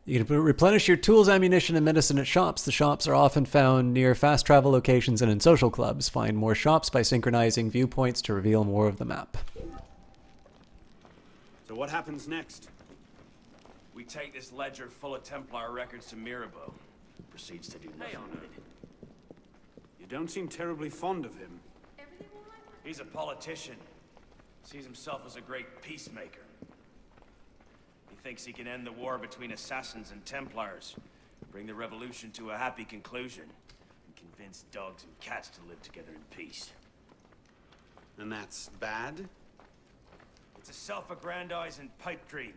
You can replenish your tools, ammunition, and medicine at shops. The shops are often found near fast travel locations and in social clubs. Find more shops by synchronizing viewpoints to reveal more of the map. So what happens next? We take this ledger full of Templar records to Mirabeau. Proceeds to do nothing with it. You don't seem terribly fond of him. He's a politician. Sees himself as a great peacemaker. He thinks he can end the war between assassins and Templars, bring the revolution to a happy conclusion, and convince dogs and cats to live together in peace. And that's bad? It's a self-aggrandizing pipe dream.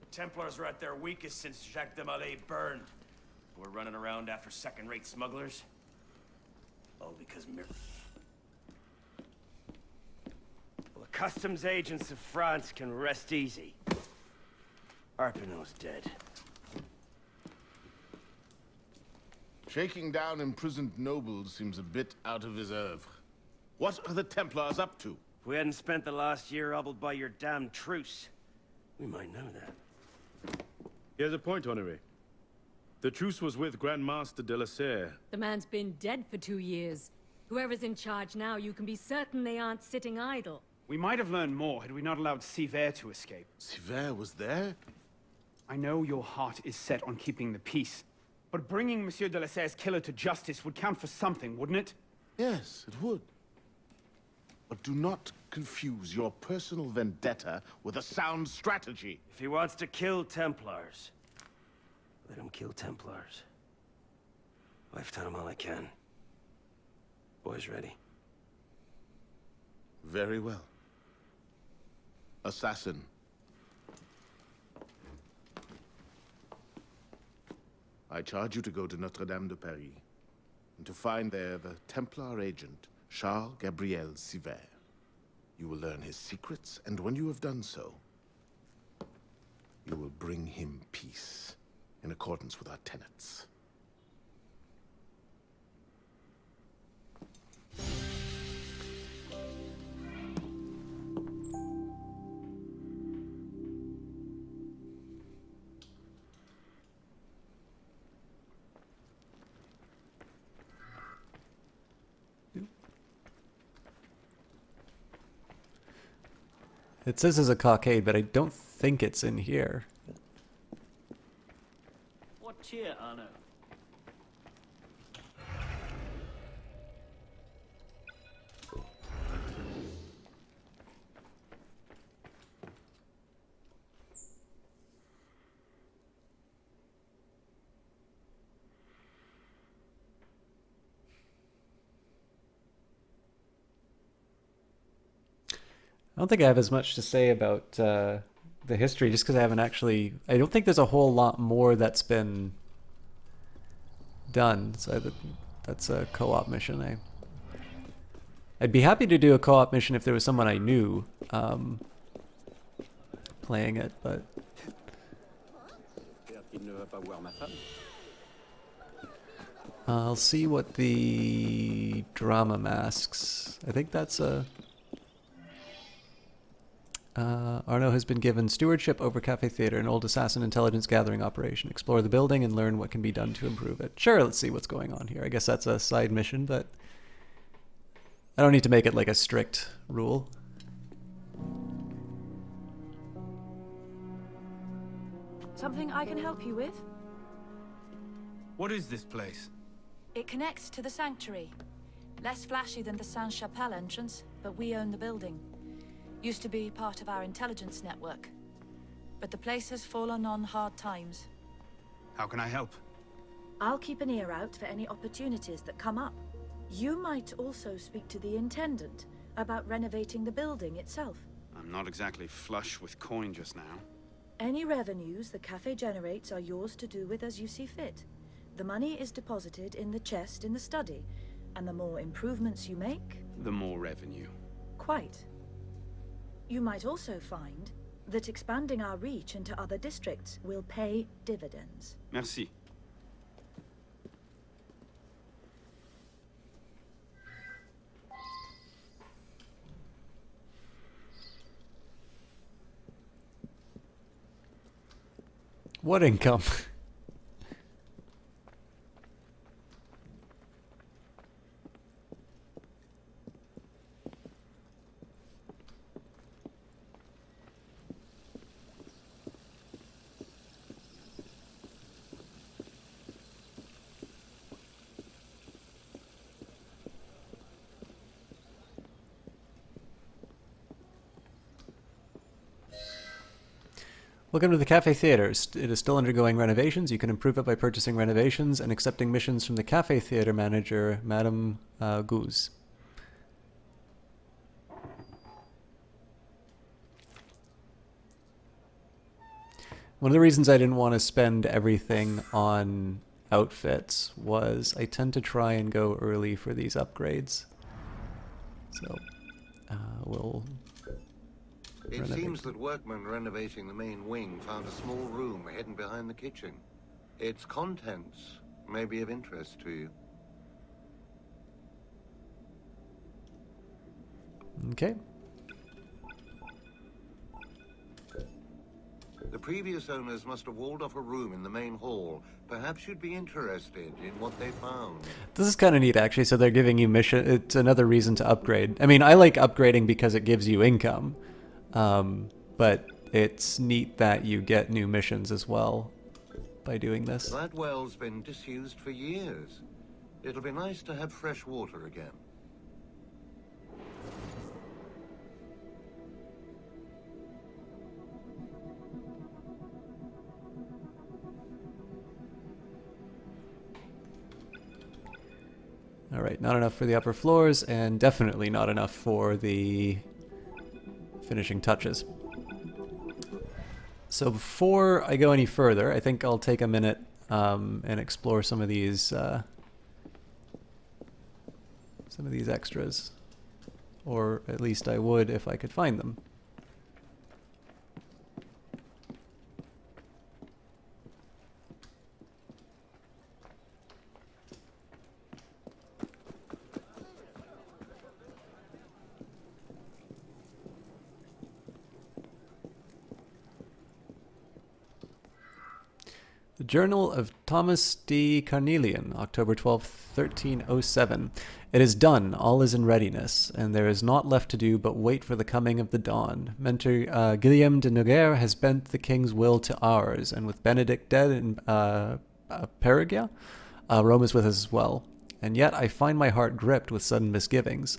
The Templars are at their weakest since Jacques de Molay burned. We're running around after second-rate smugglers. All because Well, the customs agents of France can rest easy. Arpinot's dead. Shaking down imprisoned nobles seems a bit out of his oeuvre. What are the Templars up to? If we hadn't spent the last year hobbled by your damn truce, we might know that. He has a point, Honoré. The truce was with Grand Master de la Serre. The man's been dead for 2 years. Whoever's in charge now, you can be certain they aren't sitting idle. We might have learned more had we not allowed Sivert to escape. Sivert was there? I know your heart is set on keeping the peace, but bringing Monsieur de la Serre's killer to justice would count for something, wouldn't it? Yes, it would. But do not confuse your personal vendetta with a sound strategy. If he wants to kill Templars, let him kill Templars. I've done him all I can. Boys ready? Very well. Assassin. I charge you to go to Notre-Dame de Paris, and to find there the Templar agent, Charles Gabriel Sivert. You will learn his secrets, and when you have done so, you will bring him peace, in accordance with our tenets. It says there's a cockade, but I don't think it's in here. What cheer, Arno? I don't think I have as much to say about the history, just because I haven't actually... I don't think there's a whole lot more that's been done. So that's a co-op mission. I'd be happy to do a co-op mission if there was someone I knew playing it, but... I'll see what the drama masks... I think that's a... Arno has been given stewardship over Cafe Theater, an old assassin intelligence gathering operation. Explore the building and learn what can be done to improve it. Sure, let's see what's going on here. I guess that's a side mission, but I don't need to make it like a strict rule. Something I can help you with? What is this place? It connects to the sanctuary. Less flashy than the Sainte-Chapelle entrance, but we own the building. Used to be part of our intelligence network. But the place has fallen on hard times. How can I help? I'll keep an ear out for any opportunities that come up. You might also speak to the Intendant about renovating the building itself. I'm not exactly flush with coin just now. Any revenues the cafe generates are yours to do with as you see fit. The money is deposited in the chest in the study, and the more improvements you make... The more revenue. Quite. You might also find that expanding our reach into other districts will pay dividends. Merci. What income? Welcome to the Cafe Theater. It is still undergoing renovations. You can improve it by purchasing renovations and accepting missions from the Cafe Theater manager, Madame Gouze. One of the reasons I didn't want to spend everything on outfits was I tend to try and go early for these upgrades. So, we'll... It seems that workmen renovating the main wing found a small room hidden behind the kitchen. Its contents may be of interest to you. Okay. The previous owners must have walled off a room in the main hall. Perhaps you'd be interested in what they found. This is kind of neat, actually. So they're giving you mission. It's another reason to upgrade. I mean, I like upgrading because it gives you income. But it's neat that you get new missions as well by doing this. That well's been disused for years. It'll be nice to have fresh water again. All right, not enough for the upper floors, and definitely not enough for the finishing touches. So before I go any further, I think I'll take a minute and explore some of these extras, or at least I would if I could find them. The Journal of Thomas D. Carnelian, October 12, 1307. It is done, all is in readiness, and there is naught left to do but wait for the coming of the dawn. Mentor Guillaume de Noguer has bent the king's will to ours, and with Benedict dead in Perugia, Rome is with us as well. And yet I find my heart gripped with sudden misgivings.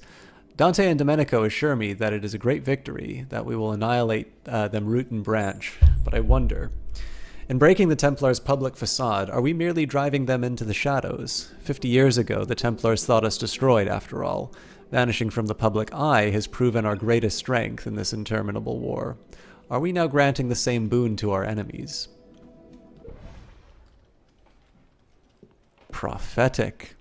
Dante and Domenico assure me that it is a great victory, that we will annihilate them root and branch, but I wonder... In breaking the Templars' public facade, are we merely driving them into the shadows? 50 years ago, the Templars thought us destroyed, after all. Vanishing from the public eye has proven our greatest strength in this interminable war. Are we now granting the same boon to our enemies? Prophetic.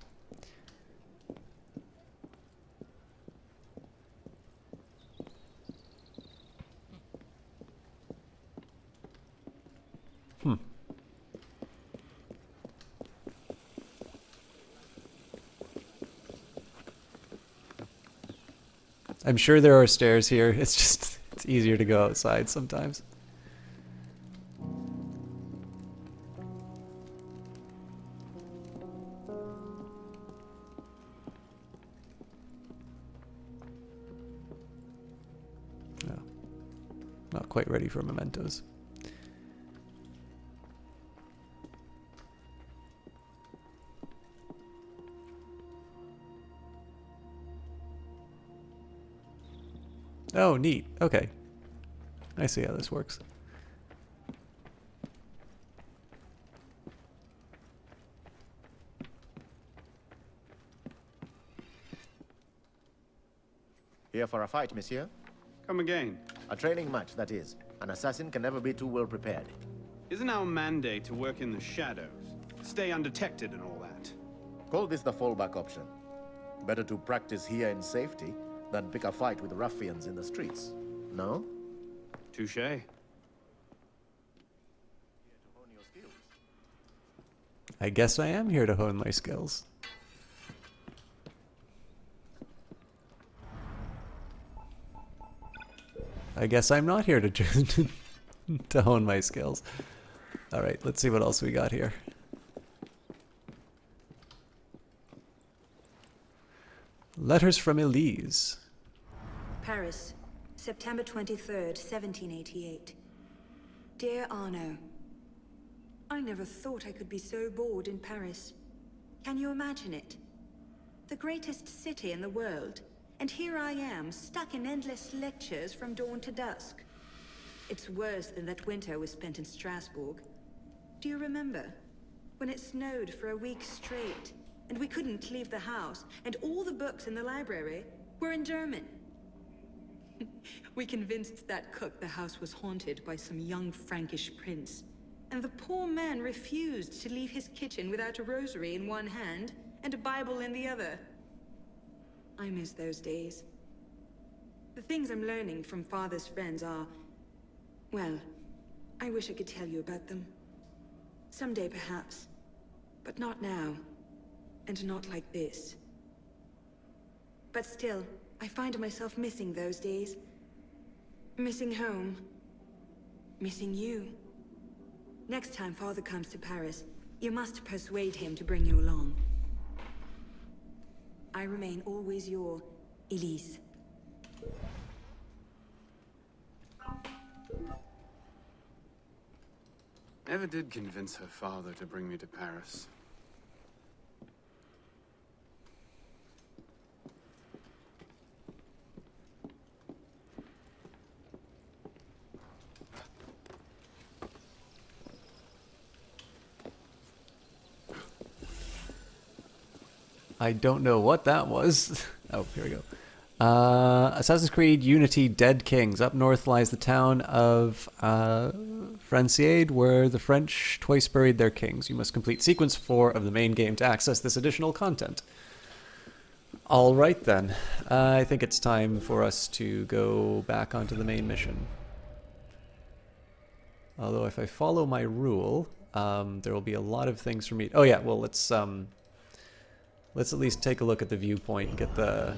I'm sure there are stairs here. It's just, it's easier to go outside sometimes. No. Not quite ready for mementos. Oh, neat. Okay. I see how this works. Here for a fight, monsieur? Come again. A training match, that is. An assassin can never be too well prepared. Isn't our mandate to work in the shadows? Stay undetected and all that? Call this the fallback option. Better to practice here in safety than pick a fight with ruffians in the streets. No? Touché. I guess I am here to hone my skills. I guess I'm not here to to hone my skills. Alright, let's see what else we got here. Letters from Elise. Paris, September 23rd, 1788. Dear Arno, I never thought I could be so bored in Paris. Can you imagine it? The greatest city in the world, and here I am, stuck in endless lectures from dawn to dusk. It's worse than that winter we spent in Strasbourg. Do you remember? When it snowed for a week straight, and we couldn't leave the house, and all the books in the library were in German. We convinced that cook the house was haunted by some young Frankish prince, and the poor man refused to leave his kitchen without a rosary in one hand and a Bible in the other. I miss those days. The things I'm learning from Father's friends are... well, I wish I could tell you about them. Someday, perhaps. But not now. And not like this. But still, I find myself missing those days. Missing home. Missing you. Next time Father comes to Paris, you must persuade him to bring you along. I remain always your Elise. Never did convince her father to bring me to Paris. I don't know what that was. Oh, here we go. Assassin's Creed Unity Dead Kings. Up north lies the town of Franciade, where the French twice buried their kings. You must complete sequence 4 of the main game to access this additional content. Alright then. I think it's time for us to go back onto the main mission. Although if I follow my rule, there will be a lot of things for me... Oh yeah, well let's at least take a look at the viewpoint and get the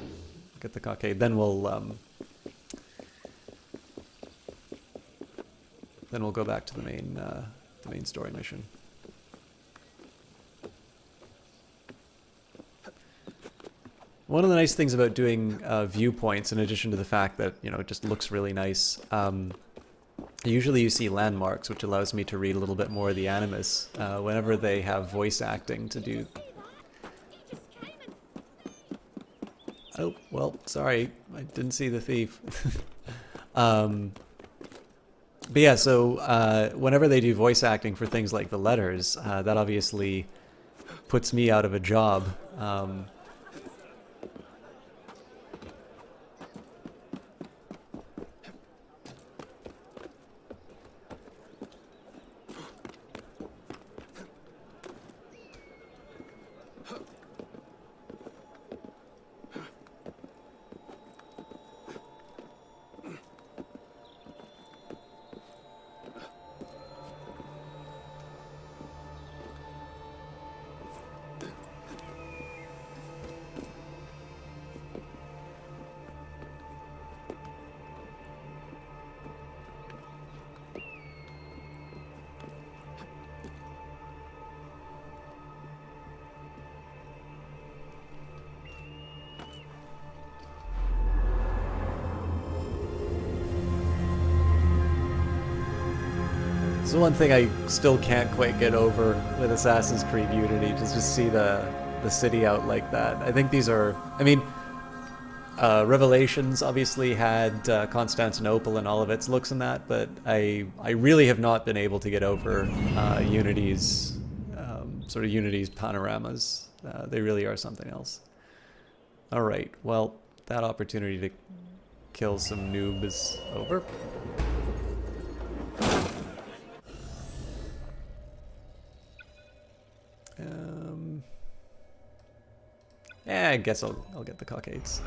cockade. Then we'll go back to the main story mission. One of the nice things about doing viewpoints, in addition to the fact that it just looks really nice, usually you see landmarks, which allows me to read a little bit more of the animus whenever they have voice acting to do. Oh, well, sorry, I didn't see the thief. But yeah, so whenever they do voice acting for things like the letters, that obviously puts me out of a job. This is one thing I still can't quite get over with Assassin's Creed Unity, just see the city out like that. I think these are, I mean, Revelations obviously had Constantinople and all of its looks in that, but I really have not been able to get over Unity's Unity's panoramas. They really are something else. All right, well, that opportunity to kill some noob is over. Yeah, I guess I'll get the cockades.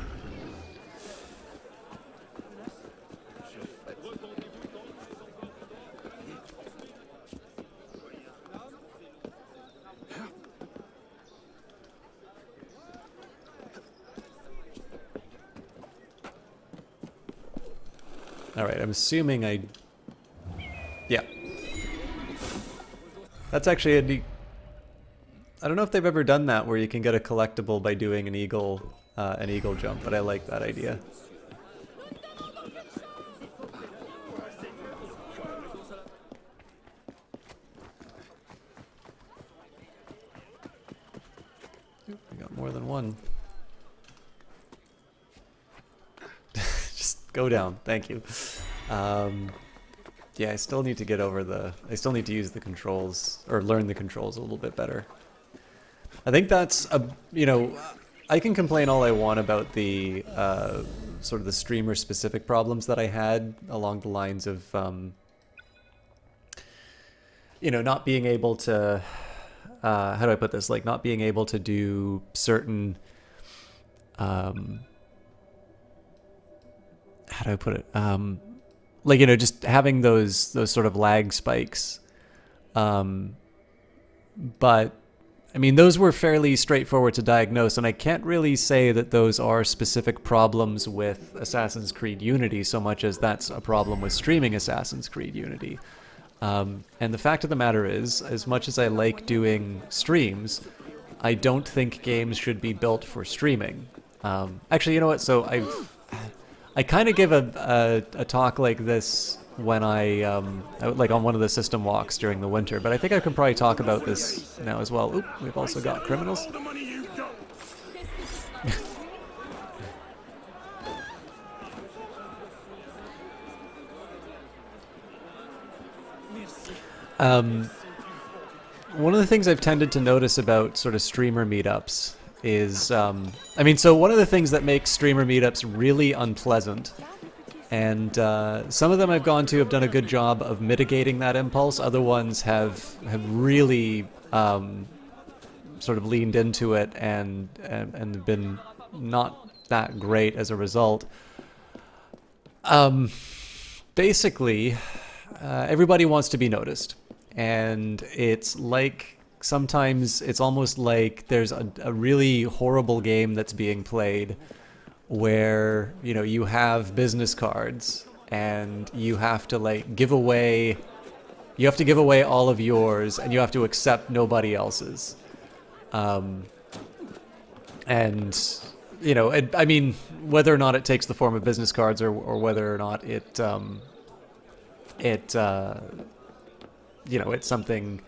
All right, I'm assuming yeah. That's actually a neat... I don't know if they've ever done that where you can get a collectible by doing an eagle jump, but I like that idea. We got more than one. Just go down, thank you. Yeah, I still need to get over the... I still need to use the controls, or learn the controls a little bit better. I think that's a... You know, I can complain all I want about the sort of the streamer-specific problems that I had along the lines of, you know, not being able to... how do I put this? Like, not being able to do certain... how do I put it? Like, you know, just having those sort of lag spikes. But, I mean, those were fairly straightforward to diagnose, and I can't really say that those are specific problems with Assassin's Creed Unity so much as that's a problem with streaming Assassin's Creed Unity. And the fact of the matter is, as much as I like doing streams, I don't think games should be built for streaming. Actually, you know what? So I kind of give a talk like this when like on one of the system walks during the winter, but I think I can probably talk about this now as well. Oop, we've also got criminals. One of the things I've tended to notice about sort of streamer meetups is, I mean, so one of the things that makes streamer meetups really unpleasant, and some of them I've gone to have done a good job of mitigating that impulse. Other ones have really sort of leaned into it and been not that great as a result. Basically, everybody wants to be noticed, and it's like sometimes it's almost like there's a really horrible game that's being played where, you know, you have business cards and you have to like give away all of yours, and you have to accept nobody else's. And, you know, I mean, whether or not it takes the form of business cards or whether or not it you know, it's something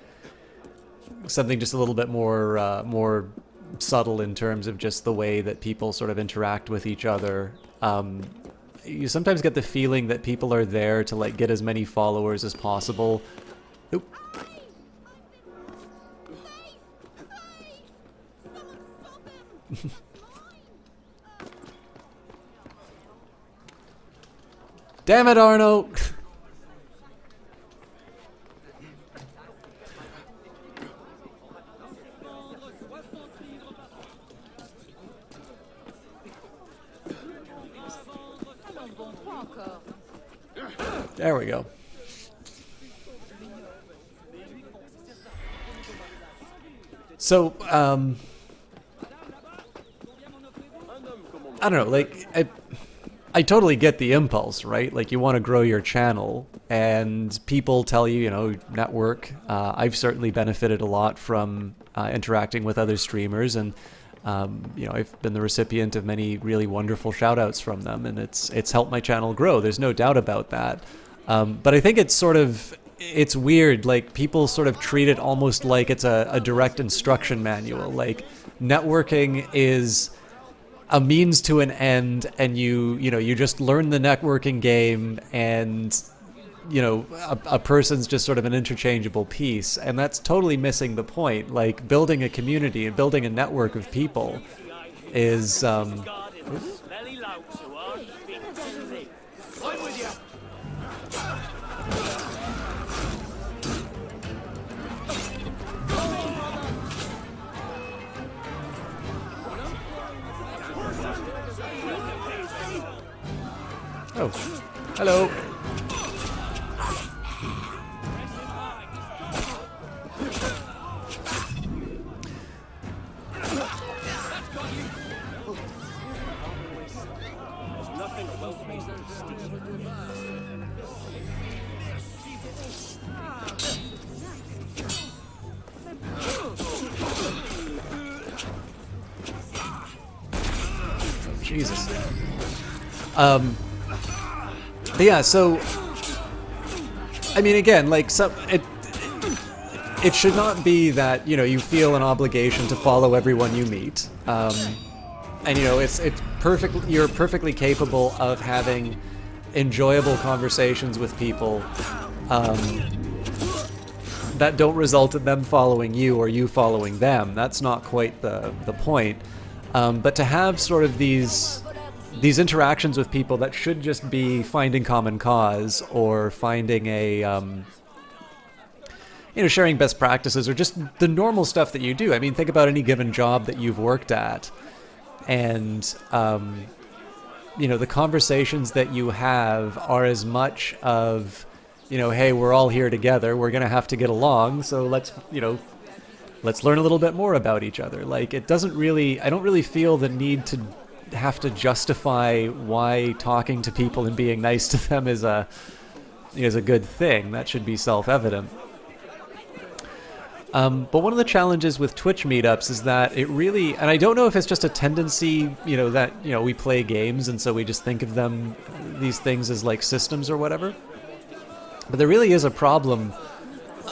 just a little bit more subtle in terms of just the way that people sort of interact with each other. You sometimes get the feeling that people are there to like get as many followers as possible. Oop. Damn it, Arno! There we go. So, I don't know, like, I totally get the impulse, right? Like, you want to grow your channel, and people tell you, you know, network. I've certainly benefited a lot from interacting with other streamers, and you know, I've been the recipient of many really wonderful shout-outs from them, and it's helped my channel grow. There's no doubt about that. But I think it's weird, like, people sort of treat it almost like it's a direct instruction manual. Like, networking is a means to an end, and you just learn the networking game, and, you know, a person's just sort of an interchangeable piece, and that's totally missing the point. Like, building a community and building a network of people is, oh, hello. Jesus. But yeah, so I mean, again, like it should not be that, you know, you feel an obligation to follow everyone you meet. And you know, you're perfectly capable of having enjoyable conversations with people that don't result in them following you or you following them. That's not quite the point. But to have sort of these interactions with people that should just be finding common cause or finding a you know, sharing best practices or just the normal stuff that you do. I mean, think about any given job that you've worked at, and you know, the conversations that you have are as much of, you know, hey, we're all here together, we're gonna have to get along, so let's learn a little bit more about each other. Like, I don't really feel the need to have to justify why talking to people and being nice to them is a good thing. That should be self-evident. But one of the challenges with Twitch meetups is that it really, and I don't know if it's just a tendency, you know, that, you know, we play games and so we just think of these things as like systems or whatever. But there really is a problem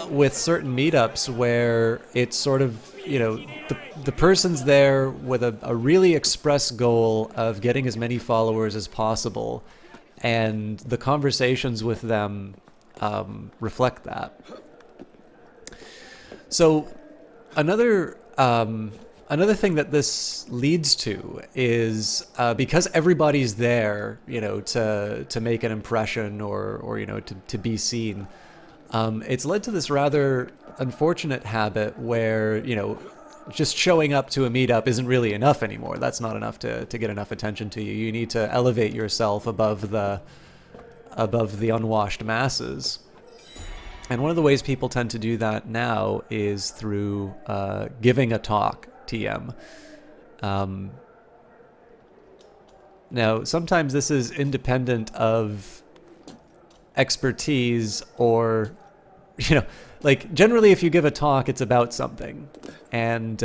with certain meetups where it's sort of, you know, the person's there with a really express goal of getting as many followers as possible, and the conversations with them reflect that. So another thing that this leads to is because everybody's there, you know, to make an impression or you know, to be seen. It's led to this rather unfortunate habit where, you know, just showing up to a meetup isn't really enough anymore. That's not enough to get enough attention to you. You need to elevate yourself above the unwashed masses. And one of the ways people tend to do that now is through giving a talk, TM. Now, sometimes this is independent of expertise or, you know, like generally if you give a talk, it's about something. And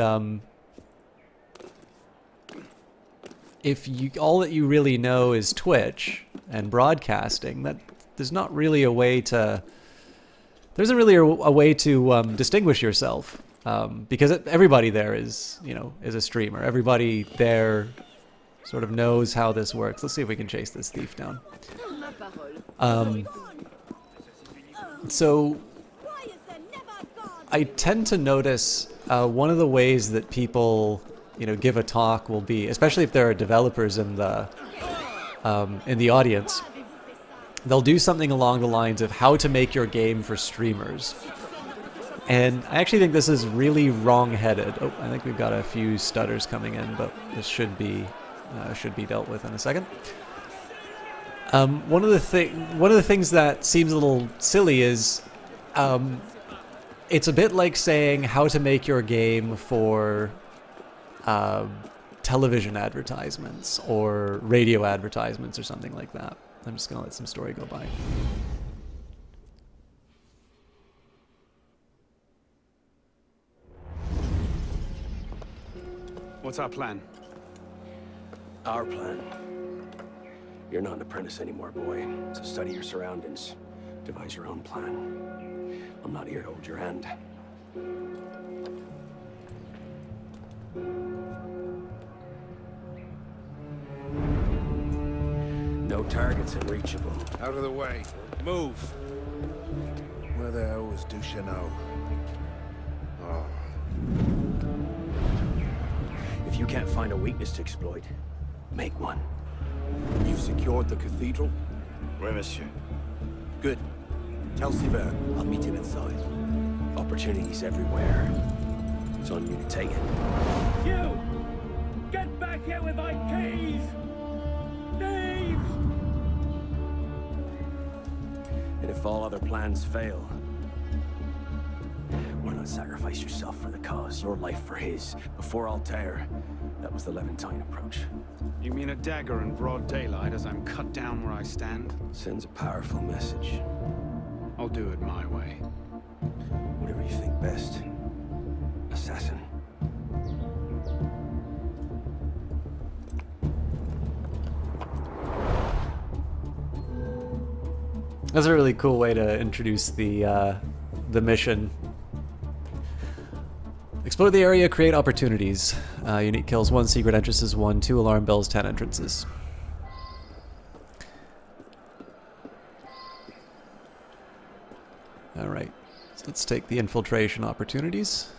if all that you really know is Twitch and broadcasting, that there's not really a way to... There isn't really a way to distinguish yourself, because everybody there is, you know, is a streamer. Everybody there sort of knows how this works. Let's see if we can chase this thief down. So I tend to notice one of the ways that people, you know, give a talk will be, especially if there are developers in the audience. They'll do something along the lines of how to make your game for streamers. And I actually think this is really wrong-headed. Oh, I think we've got a few stutters coming in, but this should be dealt with in a second. One of the things that seems a little silly is it's a bit like saying how to make your game for television advertisements or radio advertisements or something like that. I'm just going to let some story go by. What's our plan? Our plan? You're not an apprentice anymore, boy. So study your surroundings. Devise your own plan. I'm not here to hold your hand. No targets unreachable. Out of the way. Move. Where the hell was Duchesneau? Oh. If you can't find a weakness to exploit, make one. You've secured the cathedral? Oui, monsieur. Good. Tell Siver I'll meet him inside. Opportunities everywhere. It's on you to take it. You! Get back here with my keys! Thieves! And if all other plans fail, why not sacrifice yourself for the cause, your life for his? Before Altair, that was the Levantine approach. You mean a dagger in broad daylight as I'm cut down where I stand? Sends a powerful message. I'll do it my way. Whatever you think best, assassin. That's a really cool way to introduce the mission. Explore the area, create opportunities. Unique kills 1, secret entrances 1, 2 alarm bells, 10 entrances. Alright, so let's take the infiltration opportunities.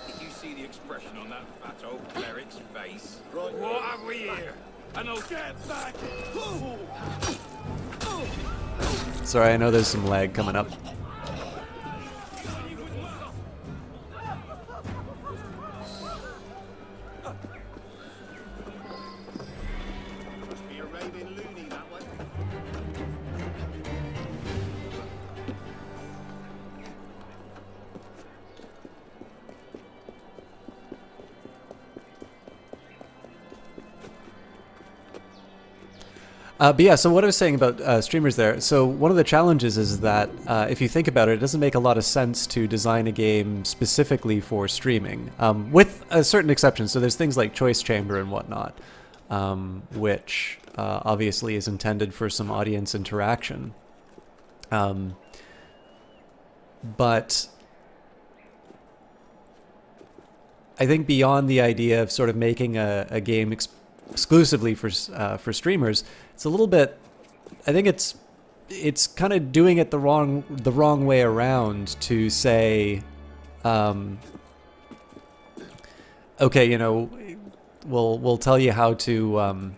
Did you see the expression on that fat old cleric's face? Right. What have we here? And I'll get back! Sorry, I know there's some lag coming up. Be a raving loony, that one. But yeah, so what I was saying about streamers there, so one of the challenges is that if you think about it, it doesn't make a lot of sense to design a game specifically for streaming, with a certain exception. So there's things like Choice Chamber and whatnot, which obviously is intended for some audience interaction. But I think beyond the idea of sort of making a game exclusively for streamers, it's a little bit. I think it's kind of doing it the wrong way around to say, okay, you know, we'll tell you how to.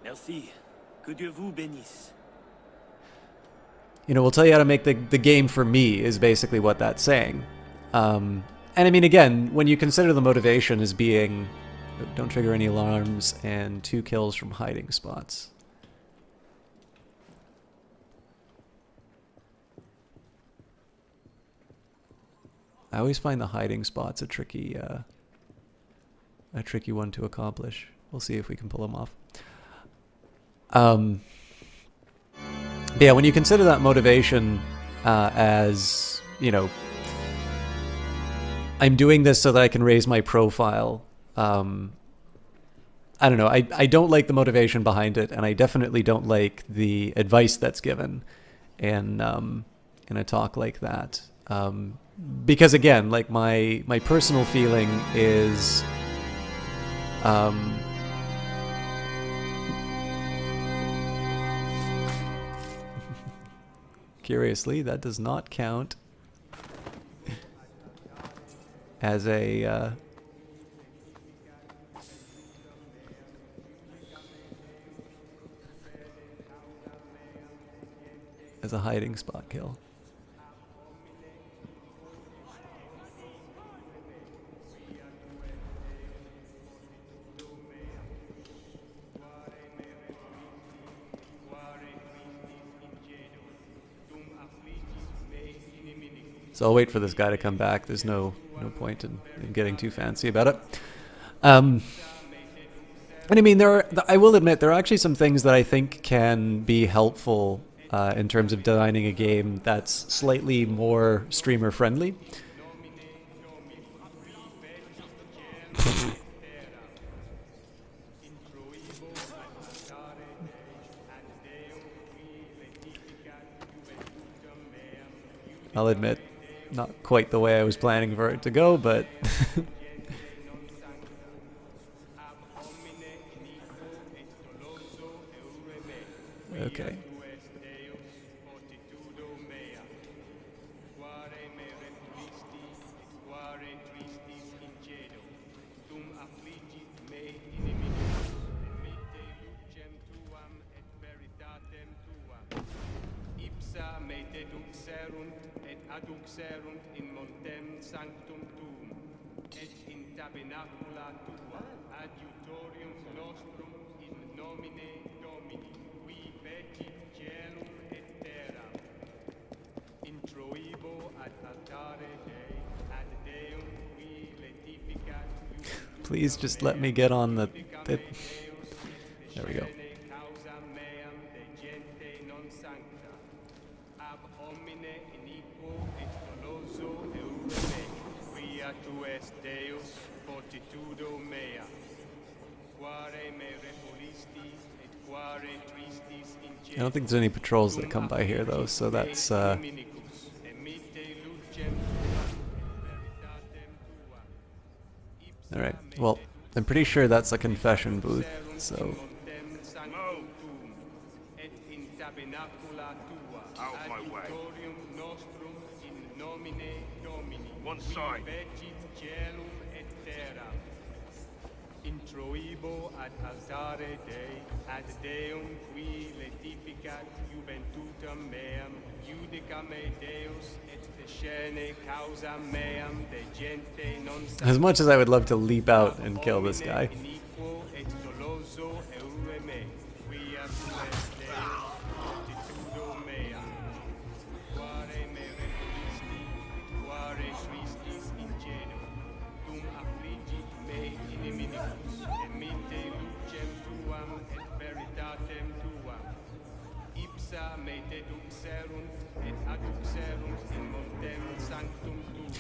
Merci. Que Dieu vous bénisse. You know, we'll tell you how to make the game for me is basically what that's saying. And I mean, again, when you consider the motivation as being don't trigger any alarms and 2 kills from hiding spots. I always find the hiding spots a tricky one to accomplish. We'll see if we can pull them off. But yeah, when you consider that motivation as, you know, I'm doing this so that I can raise my profile, I don't know, I don't like the motivation behind it, and I definitely don't like the advice that's given in a talk like that. Because again, like my personal feeling is curiously, that does not count as a hiding spot kill. So I'll wait for this guy to come back. There's no point in getting too fancy about it. And I mean, I will admit, there are actually some things that I think can be helpful in terms of designing a game that's slightly more streamer friendly. I'll admit, not quite the way I was planning for it to go, but okay. Aduxerunt in montem sanctum tuum, et in tabernacula tua, adiutorium nostrum in nomine Domini, qui fecit caelum et terram. Please just let me get on the... There we go. I don't think there's any patrols that come by here though, so that's alright, well, I'm pretty sure that's a confession booth, so... Out of my way. One side. Introibo ad altare Dei, ad Deum qui letificat juventutem meam, judicam me Deus et descene causa meam de gente non As much as I would love to leap out and kill this guy. iniquo et doloso eure me, quia tu es Deus fortitudo mea, quare me repulisti, et quare tristis ingenuo, dum affligit me inimicus, emite lucem tuam et veritatem tuam, ipsa me deduxerunt et adduxerunt in montem sanctum tuum,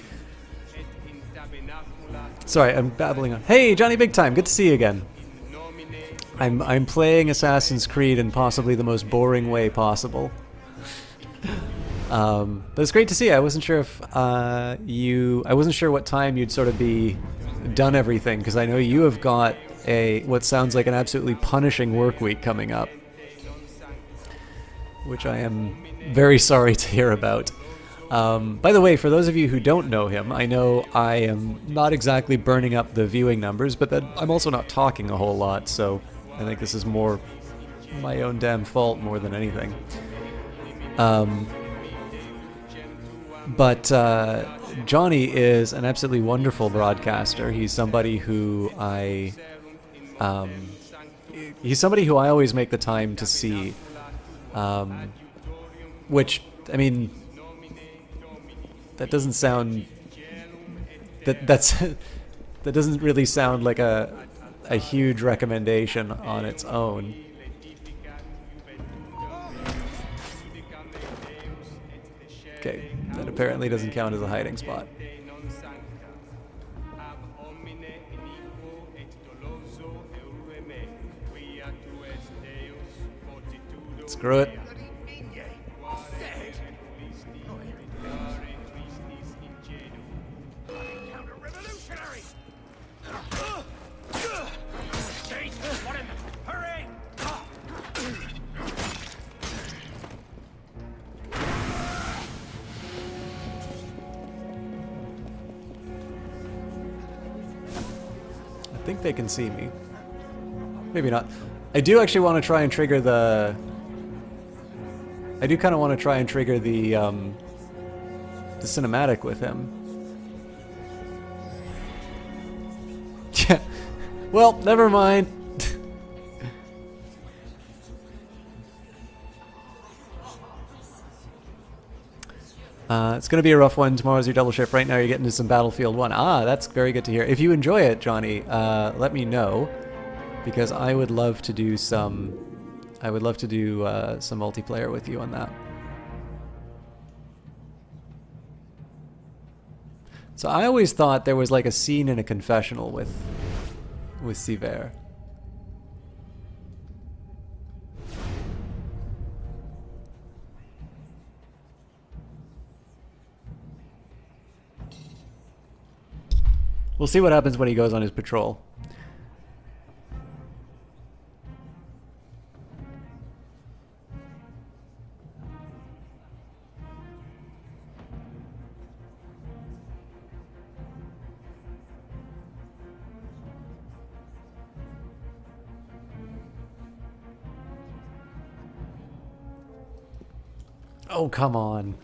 et in tabernacula. Sorry, I'm babbling on. Hey, Johnny Big Time, good to see you again. I'm playing Assassin's Creed in possibly the most boring way possible. But it's great to see you. I wasn't sure if I wasn't sure what time you'd sort of be done everything, because I know you have got what sounds like an absolutely punishing work week coming up, which I am very sorry to hear about. By the way, for those of you who don't know him, I know I am not exactly burning up the viewing numbers, but that I'm also not talking a whole lot, so I think this is more my own damn fault more than anything. But Johnny is an absolutely wonderful broadcaster. He's somebody who he's somebody who I always make the time to see, which, I mean, that doesn't sound, that doesn't really sound like a huge recommendation on its own. Okay, that apparently doesn't count as a hiding spot. Screw it. I think they can see me. Maybe not. I do actually want to try and trigger the... I do kind of want to try and trigger the cinematic with him. Yeah. Well, never mind. It's going to be a rough one. Tomorrow's your double shift. Right now you're getting to some Battlefield 1. Ah, that's very good to hear. If you enjoy it, Johnny, let me know, because I would love to do some... some multiplayer with you on that. So I always thought there was like a scene in a confessional with Sivert. We'll see what happens when he goes on his patrol. Oh, come on.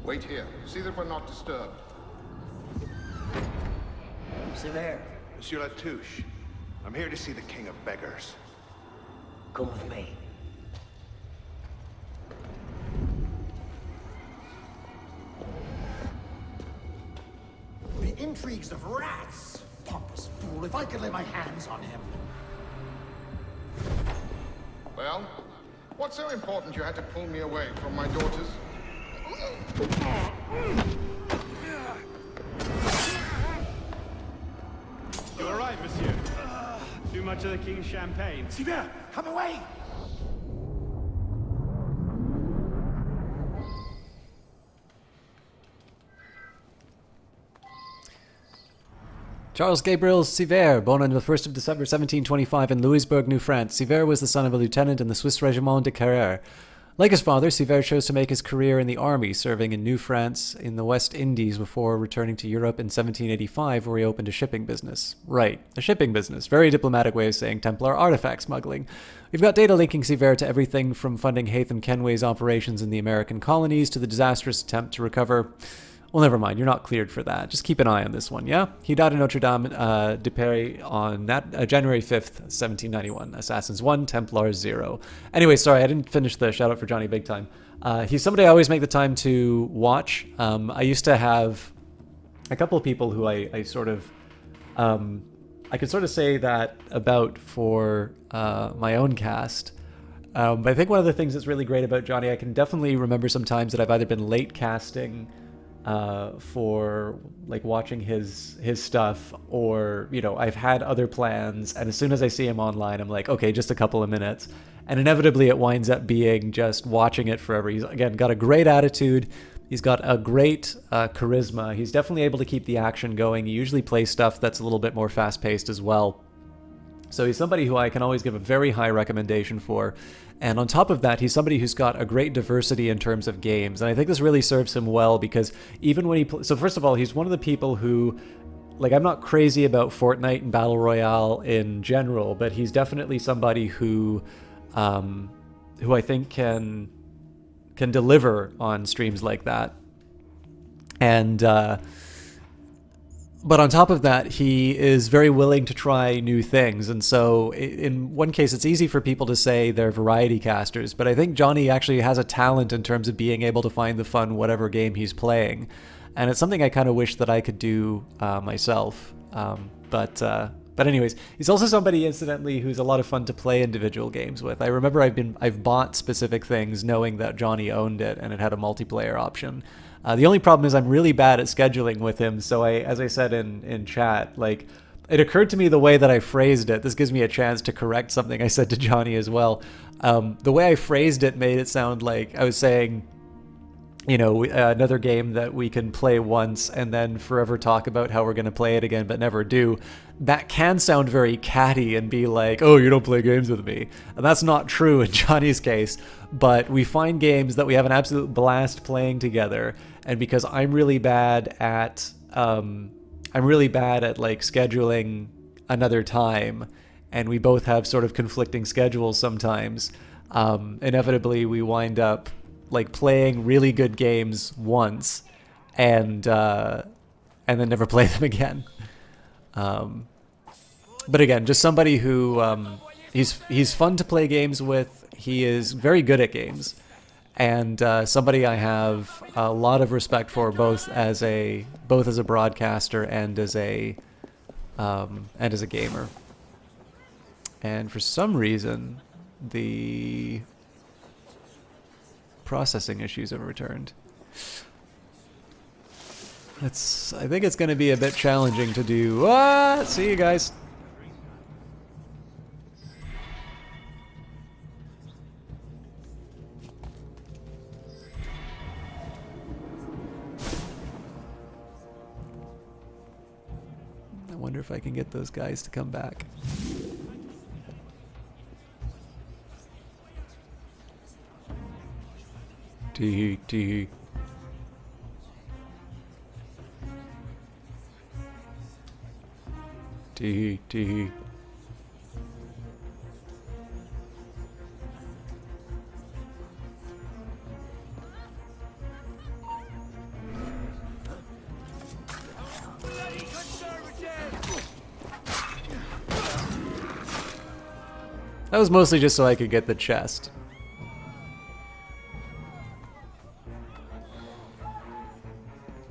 Wait here. See that we're not disturbed. Sivert. Monsieur Latouche, I'm here to see the King of Beggars. Come with me. intrigues of rats. Pompous fool, if I could lay my hands on him. Well, what's so important you had to pull me away from my daughters? You all right, monsieur? Too much of the king's champagne? Sivert, come away! Charles Gabriel Sivert, born on the 1st of December 1725 in Louisbourg, New France. Sivert was the son of a lieutenant in the Swiss Regiment de Carrère. Like his father, Sivert chose to make his career in the army, serving in New France in the West Indies before returning to Europe in 1785, where he opened a shipping business. Right, a shipping business. Very diplomatic way of saying Templar artifact smuggling. We've got data linking Sivert to everything from funding Haytham Kenway's operations in the American colonies to the disastrous attempt to recover... Well, never mind. You're not cleared for that. Just keep an eye on this one, yeah? He died in Notre Dame de Paris on January 5th, 1791. Assassins 1, Templars 0. Anyway, sorry, I didn't finish the shout-out for Johnny Big Time. He's somebody I always make the time to watch. I used to have a couple of people who I sort of... I could sort of say that about for my own cast. But I think one of the things that's really great about Johnny, I can definitely remember some times that I've either been late casting... for like watching his stuff, or I've had other plans, and as soon as I see him online I'm like, okay, just a couple of minutes, and inevitably it winds up being just watching it forever. He's again got a great attitude, he's got a great charisma, he's definitely able to keep the action going. He usually plays stuff that's a little bit more fast-paced as well, so he's somebody who I can always give a very high recommendation for. And on top of that, he's somebody who's got a great diversity in terms of games. And I think this really serves him well, because even when he... So first of all, he's one of the people who... Like, I'm not crazy about Fortnite and Battle Royale in general, but he's definitely somebody who I think can deliver on streams like that. And... But on top of that, he is very willing to try new things. And so in one case, it's easy for people to say they're variety casters, but I think Johnny actually has a talent in terms of being able to find the fun whatever game he's playing. And it's something I kind of wish that I could do myself. But anyways, he's also somebody, incidentally, who's a lot of fun to play individual games with. I remember I've bought specific things knowing that Johnny owned it and it had a multiplayer option. The only problem is I'm really bad at scheduling with him, so as I said in chat, like, it occurred to me the way that I phrased it. This gives me a chance to correct something I said to Johnny as well. The way I phrased it made it sound like I was saying, another game that we can play once and then forever talk about how we're going to play it again but never do. That can sound very catty and be like, oh, you don't play games with me. And that's not true in Johnny's case, but we find games that we have an absolute blast playing together. And because I'm really bad at like scheduling another time, and we both have sort of conflicting schedules sometimes, inevitably we wind up like playing really good games once and then never play them again. But again, just somebody who he's fun to play games with. He is very good at games, and somebody I have a lot of respect for, both as a broadcaster and as a gamer. And for some reason, the processing issues have returned. I think it's going to be a bit challenging to do. See you guys. I wonder if I can get those guys to come back. Tee tee. Tee tee. That was mostly just so I could get the chest.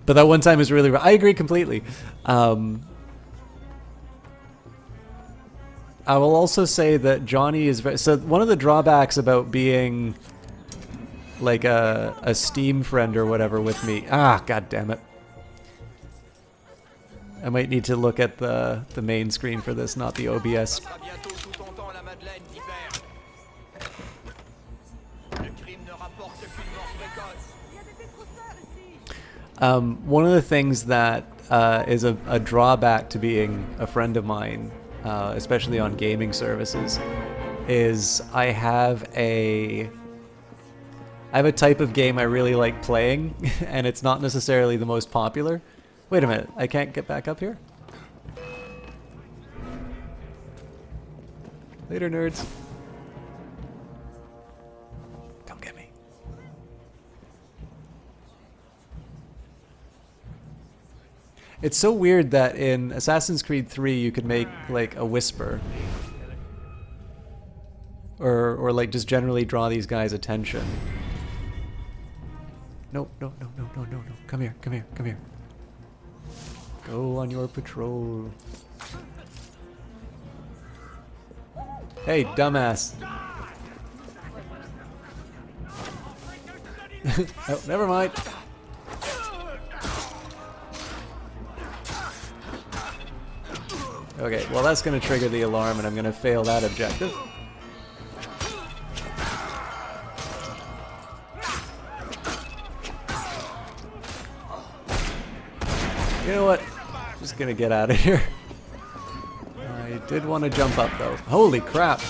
But that one time was really rough. I agree completely. I will also say that Johnny is very... So one of the drawbacks about being like a Steam friend or whatever with me... Ah, god damn it. I might need to look at the main screen for this, not the OBS. One of the things that is a drawback to being a friend of mine, especially on gaming services, is I have a type of game I really like playing, and it's not necessarily the most popular. Wait a minute, I can't get back up here? Later, nerds. Come get me. It's so weird that in Assassin's Creed 3 you could make like a whisper. Or like just generally draw these guys' attention. No, no, no, no, no, no, no. Come here, come here, come here. Go on your patrol. Hey, dumbass. Oh, never mind. Okay, well that's going to trigger the alarm and I'm going to fail that objective. You know what? Just gonna get out of here. I did want to jump up though. Holy crap!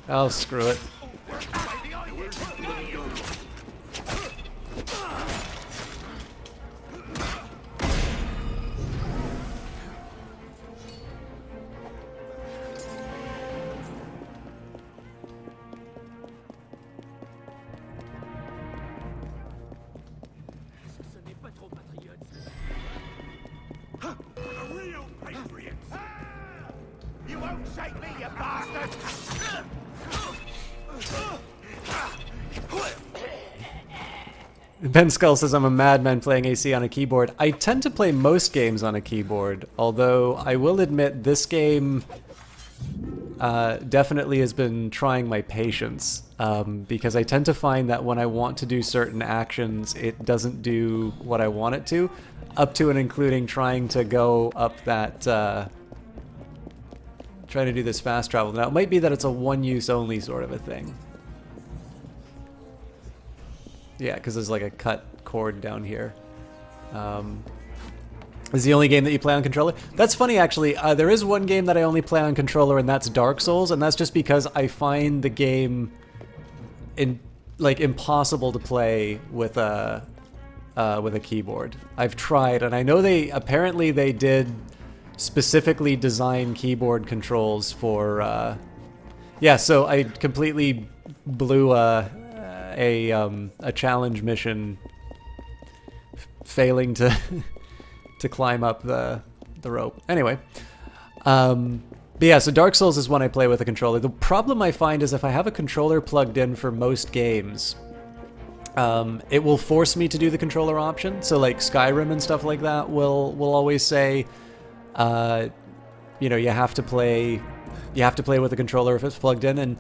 Oh, screw it. You won't shake me, you bastard! Ben Skull says I'm a madman playing AC on a keyboard. I tend to play most games on a keyboard, although I will admit this game definitely has been trying my patience, because I tend to find that when I want to do certain actions, it doesn't do what I want it to, up to and including trying to go up that, trying to do this fast travel. Now, it might be that it's a one-use only sort of a thing. Yeah, because there's like a cut cord down here. Is the only game that you play on controller? That's funny, actually. There is one game that I only play on controller, and that's Dark Souls, and that's just because I find the game impossible to play with a keyboard. I've tried, and I know apparently they did specifically design keyboard controls for. Yeah, so I completely blew a challenge mission, failing to to climb up the rope. Anyway, but yeah, so Dark Souls is one I play with a controller. The problem I find is if I have a controller plugged in for most games, it will force me to do the controller option. So like Skyrim and stuff like that will always say, you know, you have to play with a controller if it's plugged in, and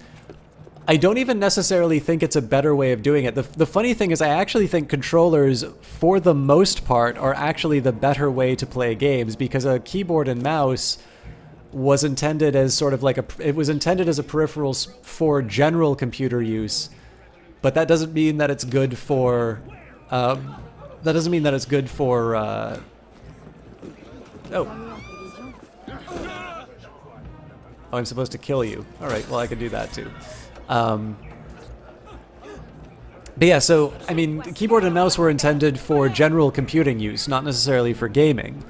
I don't even necessarily think it's a better way of doing it. The funny thing is I actually think controllers, for the most part, are actually the better way to play games, because a keyboard and mouse was intended as sort of like it was intended as a peripheral for general computer use, but that doesn't mean that it's good for, oh. Oh, I'm supposed to kill you. Alright, well I could do that too. But yeah, so, I mean, keyboard and mouse were intended for general computing use, not necessarily for gaming.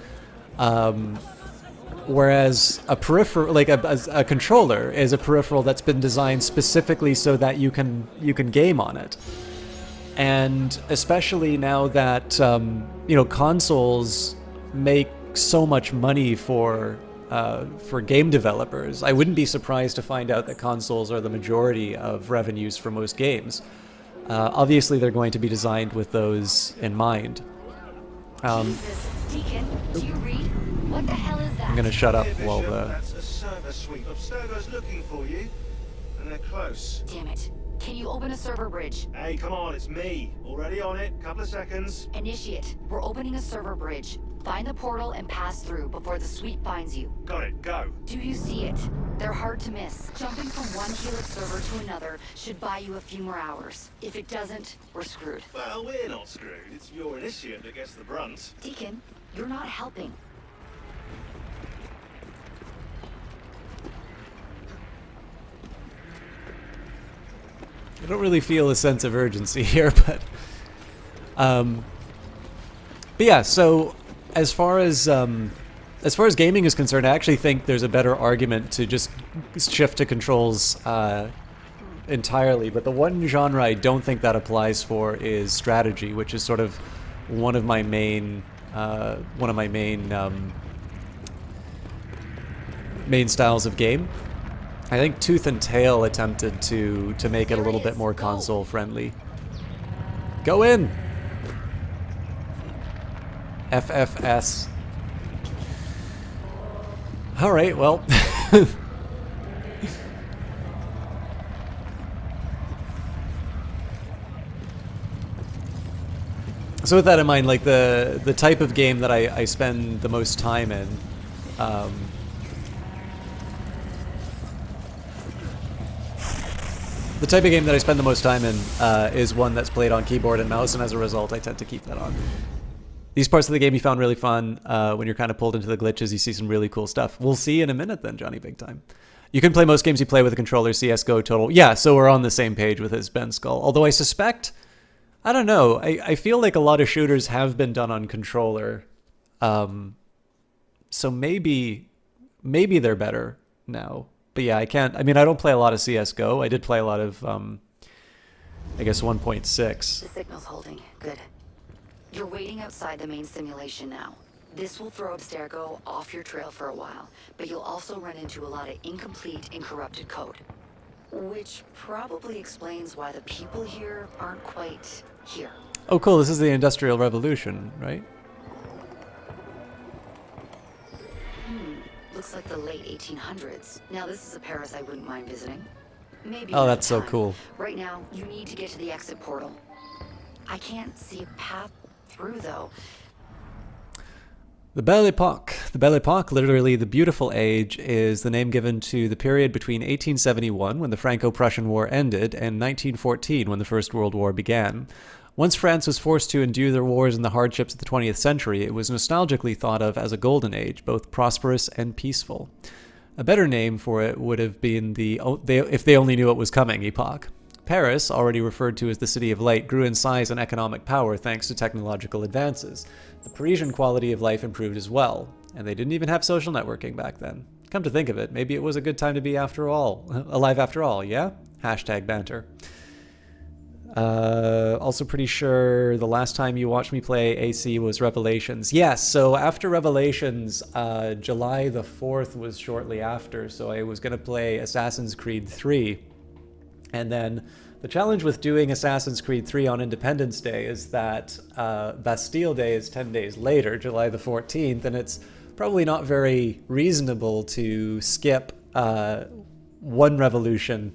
Whereas a peripheral, like a controller, is a peripheral that's been designed specifically so that you can game on it. And especially now that, you know, consoles make so much money for for game developers. I wouldn't be surprised to find out that consoles are the majority of revenues for most games. Obviously, they're going to be designed with those in mind. Jesus, Deacon, do you read? What the hell is that? I'm going to shut up Here, while Bishop, the... That's a server sweep. Abstergo's looking for you, and they're close. Damn it. Can you open a server bridge? Hey, come on, it's me. Already on it. Couple of seconds. Initiate. We're opening a server bridge. Find the portal and pass through before the sweep finds you. Got it. Go. Do you see it? They're hard to miss. Jumping from one Helix server to another should buy you a few more hours. If it doesn't, we're screwed. Well, we're not screwed. It's your initiate that gets the brunt. Deacon, you're not helping. I don't really feel a sense of urgency here, but yeah. So as far as gaming is concerned, I actually think there's a better argument to just shift to controls entirely. But the one genre I don't think that applies for is strategy, which is sort of one of my main main styles of game. I think Tooth and Tail attempted to make it a little bit more console friendly. Go in! FFS. Alright, well. So with that in mind, like the type of game that I spend the most time in, the type of game that I spend the most time in is one that's played on keyboard and mouse, and as a result, I tend to keep that on. These parts of the game you found really fun. When you're kind of pulled into the glitches, you see some really cool stuff. We'll see in a minute then, Johnny Big Time. You can play most games you play with a controller, CSGO, total. Yeah, so we're on the same page with his Ben Skull. Although I suspect, I don't know, I feel like a lot of shooters have been done on controller. So maybe they're better now. But yeah, I don't play a lot of CSGO. I did play a lot of, I guess 1.6. The signal's holding. Good. You're waiting outside the main simulation now. This will throw Abstergo off your trail for a while, but you'll also run into a lot of incomplete and corrupted code. Which probably explains why the people here aren't quite here. Oh cool, this is the Industrial Revolution, right? Looks like the late 1800s. Now this is a Paris I wouldn't mind visiting. Maybe. Oh, that's so cool. Right now, you need to get to the exit portal. I can't see a path through though. The Belle Epoque. The Belle Epoque, literally the beautiful age, is the name given to the period between 1871, when the Franco-Prussian War ended, and 1914, when the First World War began. Once France was forced to endure the wars and the hardships of the 20th century, it was nostalgically thought of as a golden age, both prosperous and peaceful. A better name for it would have been the if they only knew what was coming epoch. Paris, already referred to as the City of Light, grew in size and economic power thanks to technological advances. The Parisian quality of life improved as well, and they didn't even have social networking back then. Come to think of it, maybe it was a good time to be alive after all, yeah? Hashtag banter. Also pretty sure the last time you watched me play AC was Revelations. Yes, so after Revelations, July the 4th was shortly after, so I was going to play Assassin's Creed 3. And then the challenge with doing Assassin's Creed 3 on Independence Day is that Bastille Day is 10 days later, July the 14th, and it's probably not very reasonable to skip one revolution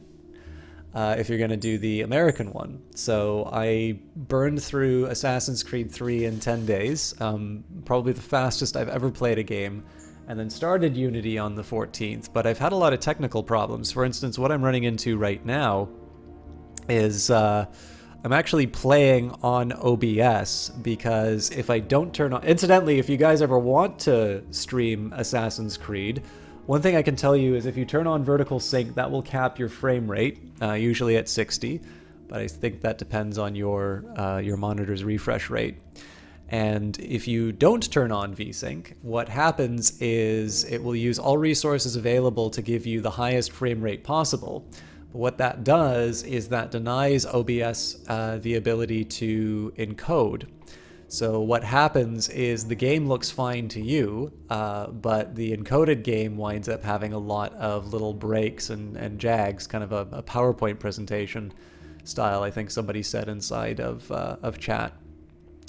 if you're going to do the American one. So I burned through Assassin's Creed 3 in 10 days, probably the fastest I've ever played a game, and then started Unity on the 14th. But I've had a lot of technical problems. For instance, what I'm running into right now is I'm actually playing on OBS, because if I don't turn on... Incidentally, if you guys ever want to stream Assassin's Creed, one thing I can tell you is if you turn on vertical sync, that will cap your frame rate, usually at 60, but I think that depends on your monitor's refresh rate. And if you don't turn on VSync, what happens is it will use all resources available to give you the highest frame rate possible. But what that does is that denies OBS the ability to encode. So what happens is the game looks fine to you, but the encoded game winds up having a lot of little breaks and jags, kind of a PowerPoint presentation style, I think somebody said inside of chat.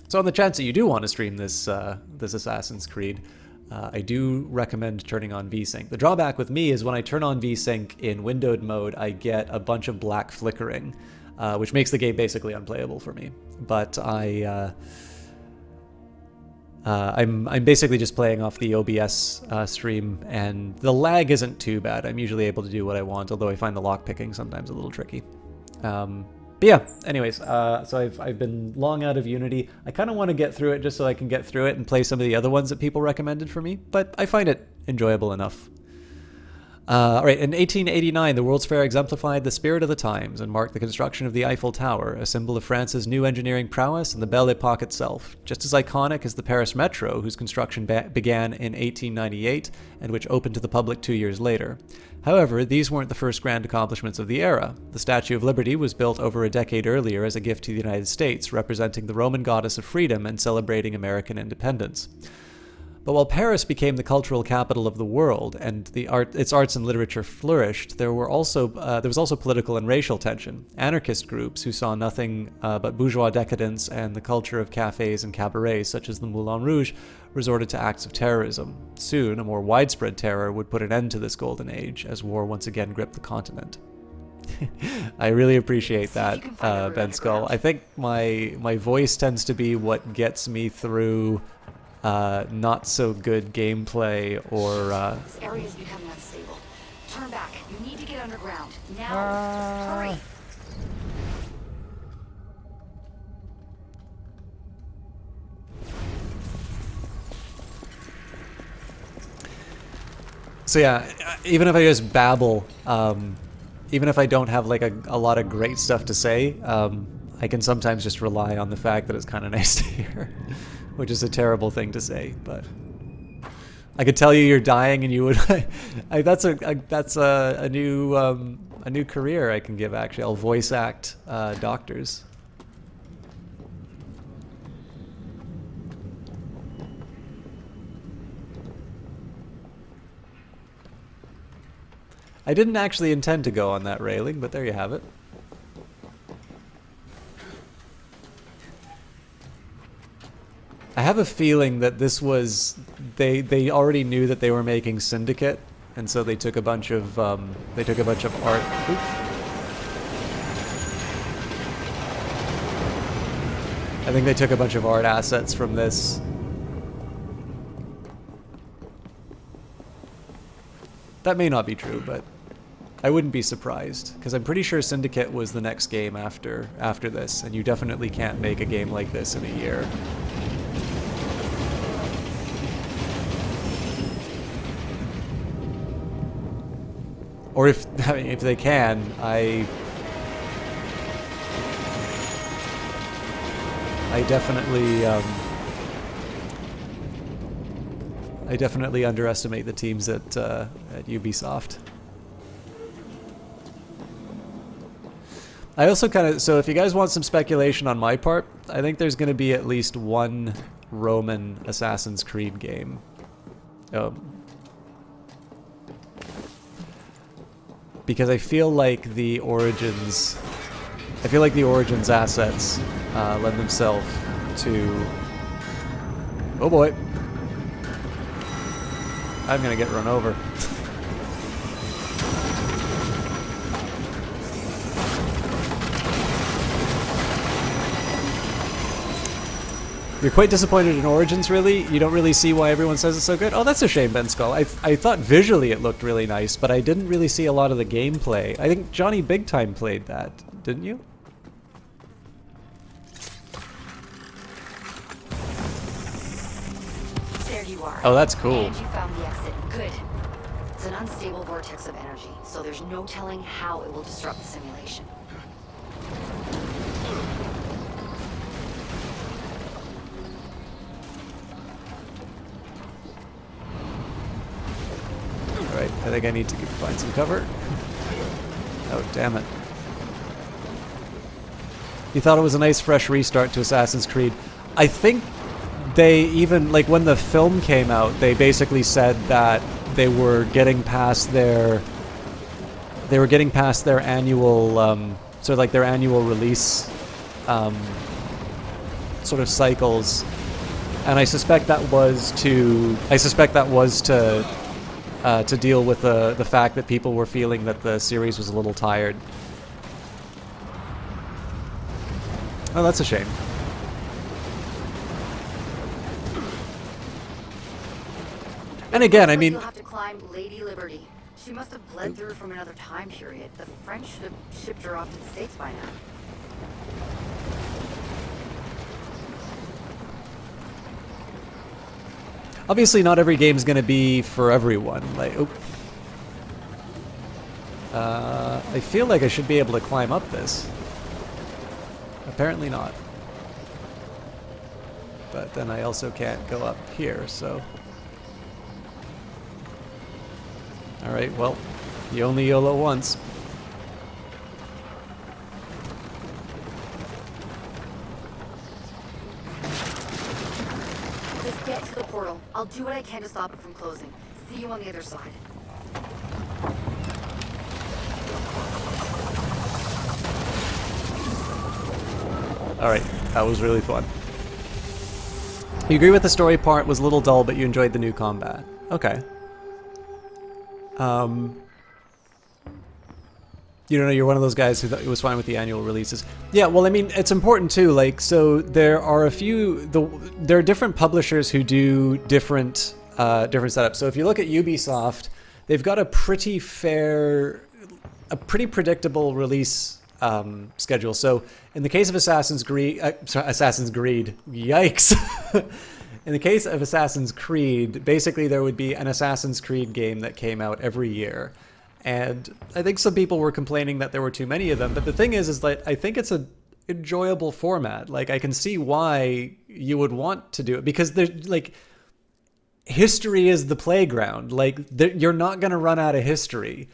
So on the chance that you do want to stream this this Assassin's Creed, I do recommend turning on VSync. The drawback with me is when I turn on VSync in windowed mode, I get a bunch of black flickering, which makes the game basically unplayable for me. But I'm basically just playing off the OBS stream, and the lag isn't too bad. I'm usually able to do what I want, although I find the lockpicking sometimes a little tricky. But yeah, anyways, so I've been long out of Unity. I kind of want to get through it just so I can get through it and play some of the other ones that people recommended for me, but I find it enjoyable enough. All right, in 1889, the World's Fair exemplified the spirit of the times and marked the construction of the Eiffel Tower, a symbol of France's new engineering prowess and the Belle Époque itself, just as iconic as the Paris Metro, whose construction began in 1898 and which opened to the public 2 years later. However, these weren't the first grand accomplishments of the era. The Statue of Liberty was built over a decade earlier as a gift to the United States, representing the Roman goddess of freedom and celebrating American independence. But while Paris became the cultural capital of the world and its arts and literature flourished, there was also political and racial tension. Anarchist groups who saw nothing but bourgeois decadence and the culture of cafes and cabarets such as the Moulin Rouge resorted to acts of terrorism. Soon, a more widespread terror would put an end to this golden age as war once again gripped the continent. I really appreciate that, Ben Skull. I think my voice tends to be what gets me through not so good gameplay or This area is becoming unstable. Turn back. You need to get underground. Now. Hurry. So yeah, even if I just babble, even if I don't have like a lot of great stuff to say, I can sometimes just rely on the fact that it's kind of nice to hear, which is a terrible thing to say, but I could tell you you're dying and you would. That's a new career I can give. Actually, I'll voice act doctors. I didn't actually intend to go on that railing, but there you have it. I have a feeling that this was they already knew that they were making Syndicate, and so they took a bunch of art. Oops. I think they took a bunch of art assets from this. That may not be true, but I wouldn't be surprised, because I'm pretty sure Syndicate was the next game after this, and you definitely can't make a game like this in a year. Or if they can, I definitely underestimate the teams at Ubisoft. I also so if you guys want some speculation on my part, I think there's going to be at least one Roman Assassin's Creed game. Because I feel like the Origins assets lend themselves to. Oh boy. I'm gonna get run over. You're quite disappointed in Origins, really? You don't really see why everyone says it's so good? Oh, that's a shame, Ben Skull. I thought visually it looked really nice, but I didn't really see a lot of the gameplay. I think Johnny Big Time played that, didn't you? There you are. Oh, that's cool. And you found the exit. Good. It's an unstable vortex of energy, so there's no telling how it will disrupt the simulation. Alright, I think I need to find some cover. Oh, damn it. You thought it was a nice fresh restart to Assassin's Creed. I think they even, like, when the film came out, they basically said that they were getting past their annual sort of like their annual release sort of cycles, and I suspect that was to deal with the fact that people were feeling that the series was a little tired. Oh, that's a shame. And again, I mean, You'll have to climb Lady Liberty. She must have bled through from another time period. The French should have shipped her off to the States by now. obviously not every game's gonna be for everyone. Like, I feel like I should be able to climb up this. Apparently not. But then I also can't go up here, so... Alright, well, you only YOLO once. Just get to the portal. I'll do what I can to stop it from closing. See you on the other side. Alright, that was really fun. You agree with the story part was a little dull, but you enjoyed the new combat. Okay. You don't know, you're one of those guys who thought it was fine with the annual releases. Yeah, well, I mean, it's important too. Like, so there are a few, there are different publishers who do different setups. So if you look at Ubisoft, they've got a pretty predictable release schedule. So in the case of Assassin's Creed, yikes. In the case of Assassin's Creed, basically there would be an Assassin's Creed game that came out every year. And I think some people were complaining that there were too many of them. But the thing is that I think it's an enjoyable format. Like, I can see why you would want to do it. Because there's, like, history is the playground. Like, you're not going to run out of history.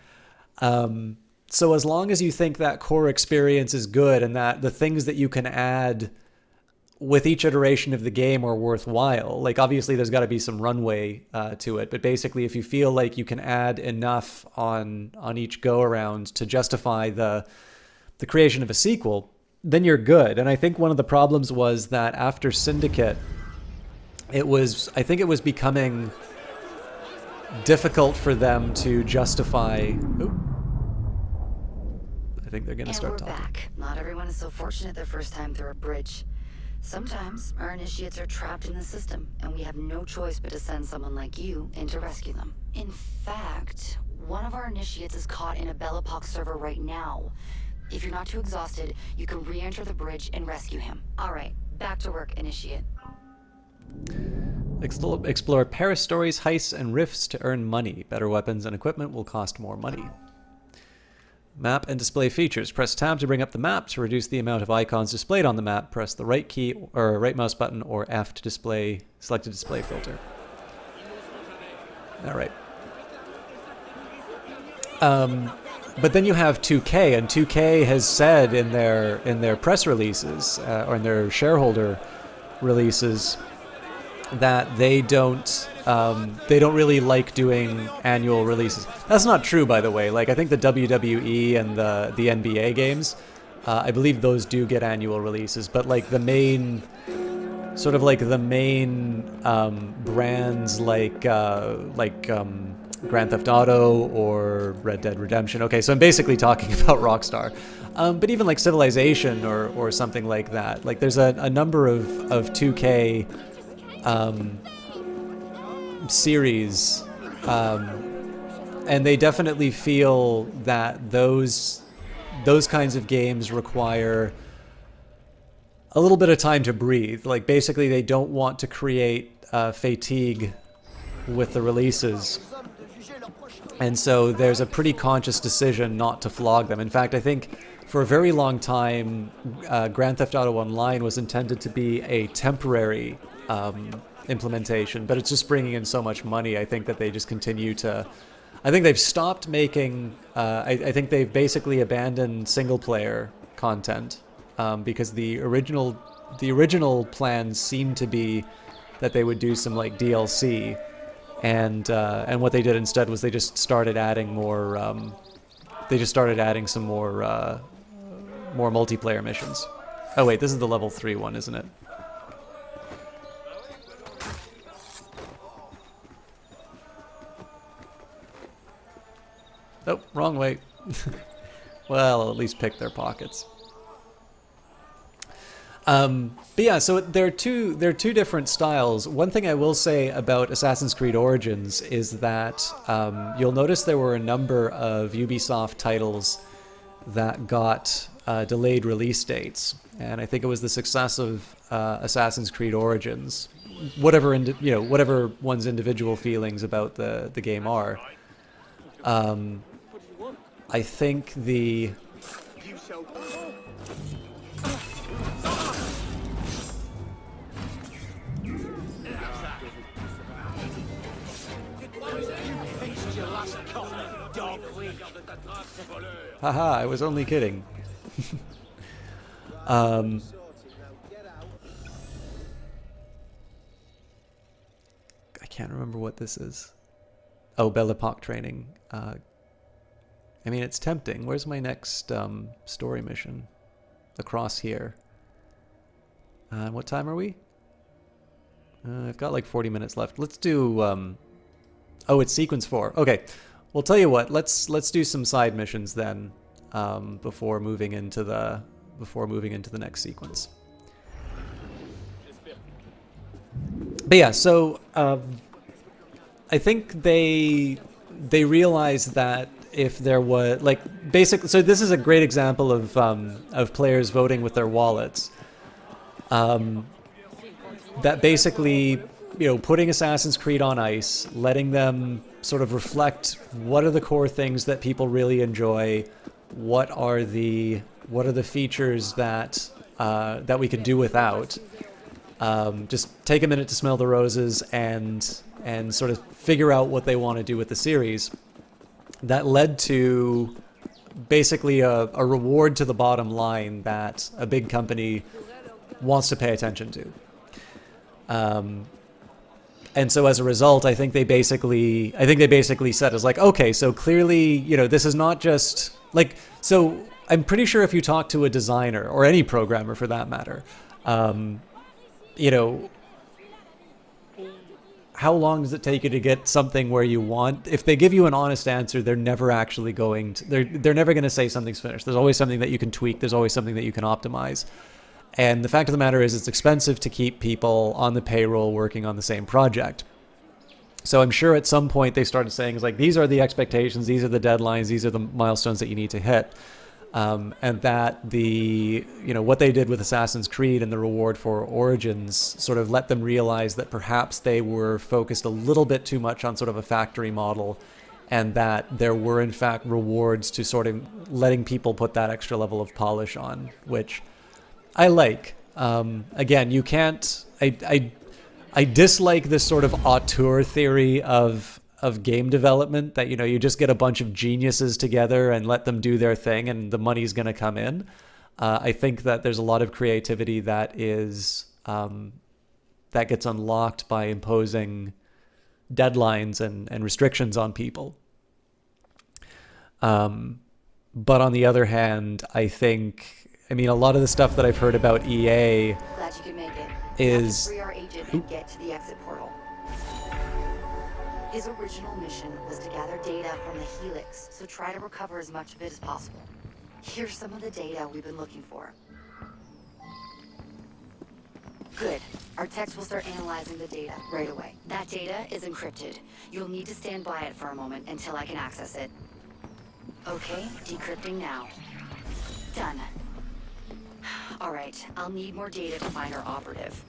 So as long as you think that core experience is good and that the things that you can add with each iteration of the game are worthwhile. Like, obviously there's got to be some runway to it, but basically if you feel like you can add enough on each go around to justify the creation of a sequel, then you're good. And I think one of the problems was that after Syndicate, I think it was becoming difficult for them to justify. I think they're going to start talking. Back. Not everyone is so fortunate their first time through a bridge. Sometimes our initiates are trapped in the system, and we have no choice but to send someone like you in to rescue them. In fact, one of our initiates is caught in a Bellapox server right now. If you're not too exhausted, you can re-enter the bridge and rescue him. Alright, back to work, initiate. Explore Paris stories, heists, and rifts to earn money. Better weapons and equipment will cost more money. Map and display features. Press tab to bring up the map. To reduce the amount of icons displayed on the map, press the right key or right mouse button or F to select a display filter. All right. But then you have 2K, and 2K has said in their press releases or in their shareholder releases that they don't really like doing annual releases. That's not true, by the way. Like, I think the WWE and the NBA games, I believe those do get annual releases, but like the main brands like Grand Theft Auto or Red Dead Redemption. Okay, so I'm basically talking about Rockstar. But even like Civilization or something like that. Like, there's a number of 2K series, and they definitely feel that those kinds of games require a little bit of time to breathe. Like, basically they don't want to create fatigue with the releases, and so there's a pretty conscious decision not to flog them. In fact, I think for a very long time Grand Theft Auto Online was intended to be a temporary implementation, but it's just bringing in so much money. I think that they just continue to... I think they've stopped making... I think they've basically abandoned single-player content because the original the original plans seemed to be that they would do some like DLC, and what they did instead was they just started adding more. They just started adding some more multiplayer missions. Oh wait, this is the level 3 one, isn't it? Oh, wrong way. Well, I'll at least pick their pockets. But yeah, so there are two different styles. One thing I will say about Assassin's Creed Origins is that you'll notice there were a number of Ubisoft titles that got delayed release dates, and I think it was the success of Assassin's Creed Origins, whatever whatever one's individual feelings about the game are. I think the haha, I was only kidding. I can't remember what this is. Oh, Belle Epoque training. I mean, it's tempting. Where's my next story mission? Across here. What time are we? I've got like 40 minutes left. Let's do... oh, it's sequence 4. Okay. Well, tell you what. Let's do some side missions then before moving into the next sequence. But yeah, so I think they realized that if there was basically, so this is a great example of players voting with their wallets. That basically, putting Assassin's Creed on ice, letting them sort of reflect what are the core things that people really enjoy, what are the features that that we could do without. Just take a minute to smell the roses and sort of figure out what they want to do with the series. That led to basically a reward to the bottom line that a big company wants to pay attention to. And so as a result, I think they basically said, is like, okay, so clearly, this is not just like, so I'm pretty sure if you talk to a designer or any programmer for that matter, how long does it take you to get something where you want? If they give you an honest answer, they're never actually going to, they're never going to say something's finished. There's always something that you can tweak. There's always something that you can optimize. And the fact of the matter is it's expensive to keep people on the payroll working on the same project. So I'm sure at some point they started saying, like, these are the expectations, these are the deadlines, these are the milestones that you need to hit. And that what they did with Assassin's Creed and the reward for Origins sort of let them realize that perhaps they were focused a little bit too much on sort of a factory model, and that there were in fact rewards to sort of letting people put that extra level of polish on, which I like. Again, you can't... I dislike this sort of auteur theory of game development that, you just get a bunch of geniuses together and let them do their thing and the money's going to come in. I think that there's a lot of creativity that is that gets unlocked by imposing deadlines and restrictions on people. But on the other hand, I mean, a lot of the stuff that I've heard about EA Glad you could make it. is... Free our agent and get to the exit portal. His original mission was to gather data from the Helix, so try to recover as much of it as possible. Here's some of the data we've been looking for. Good. Our techs will start analyzing the data right away. That data is encrypted. You'll need to stand by it for a moment until I can access it. Okay, decrypting now. Done. All right, I'll need more data to find our operative.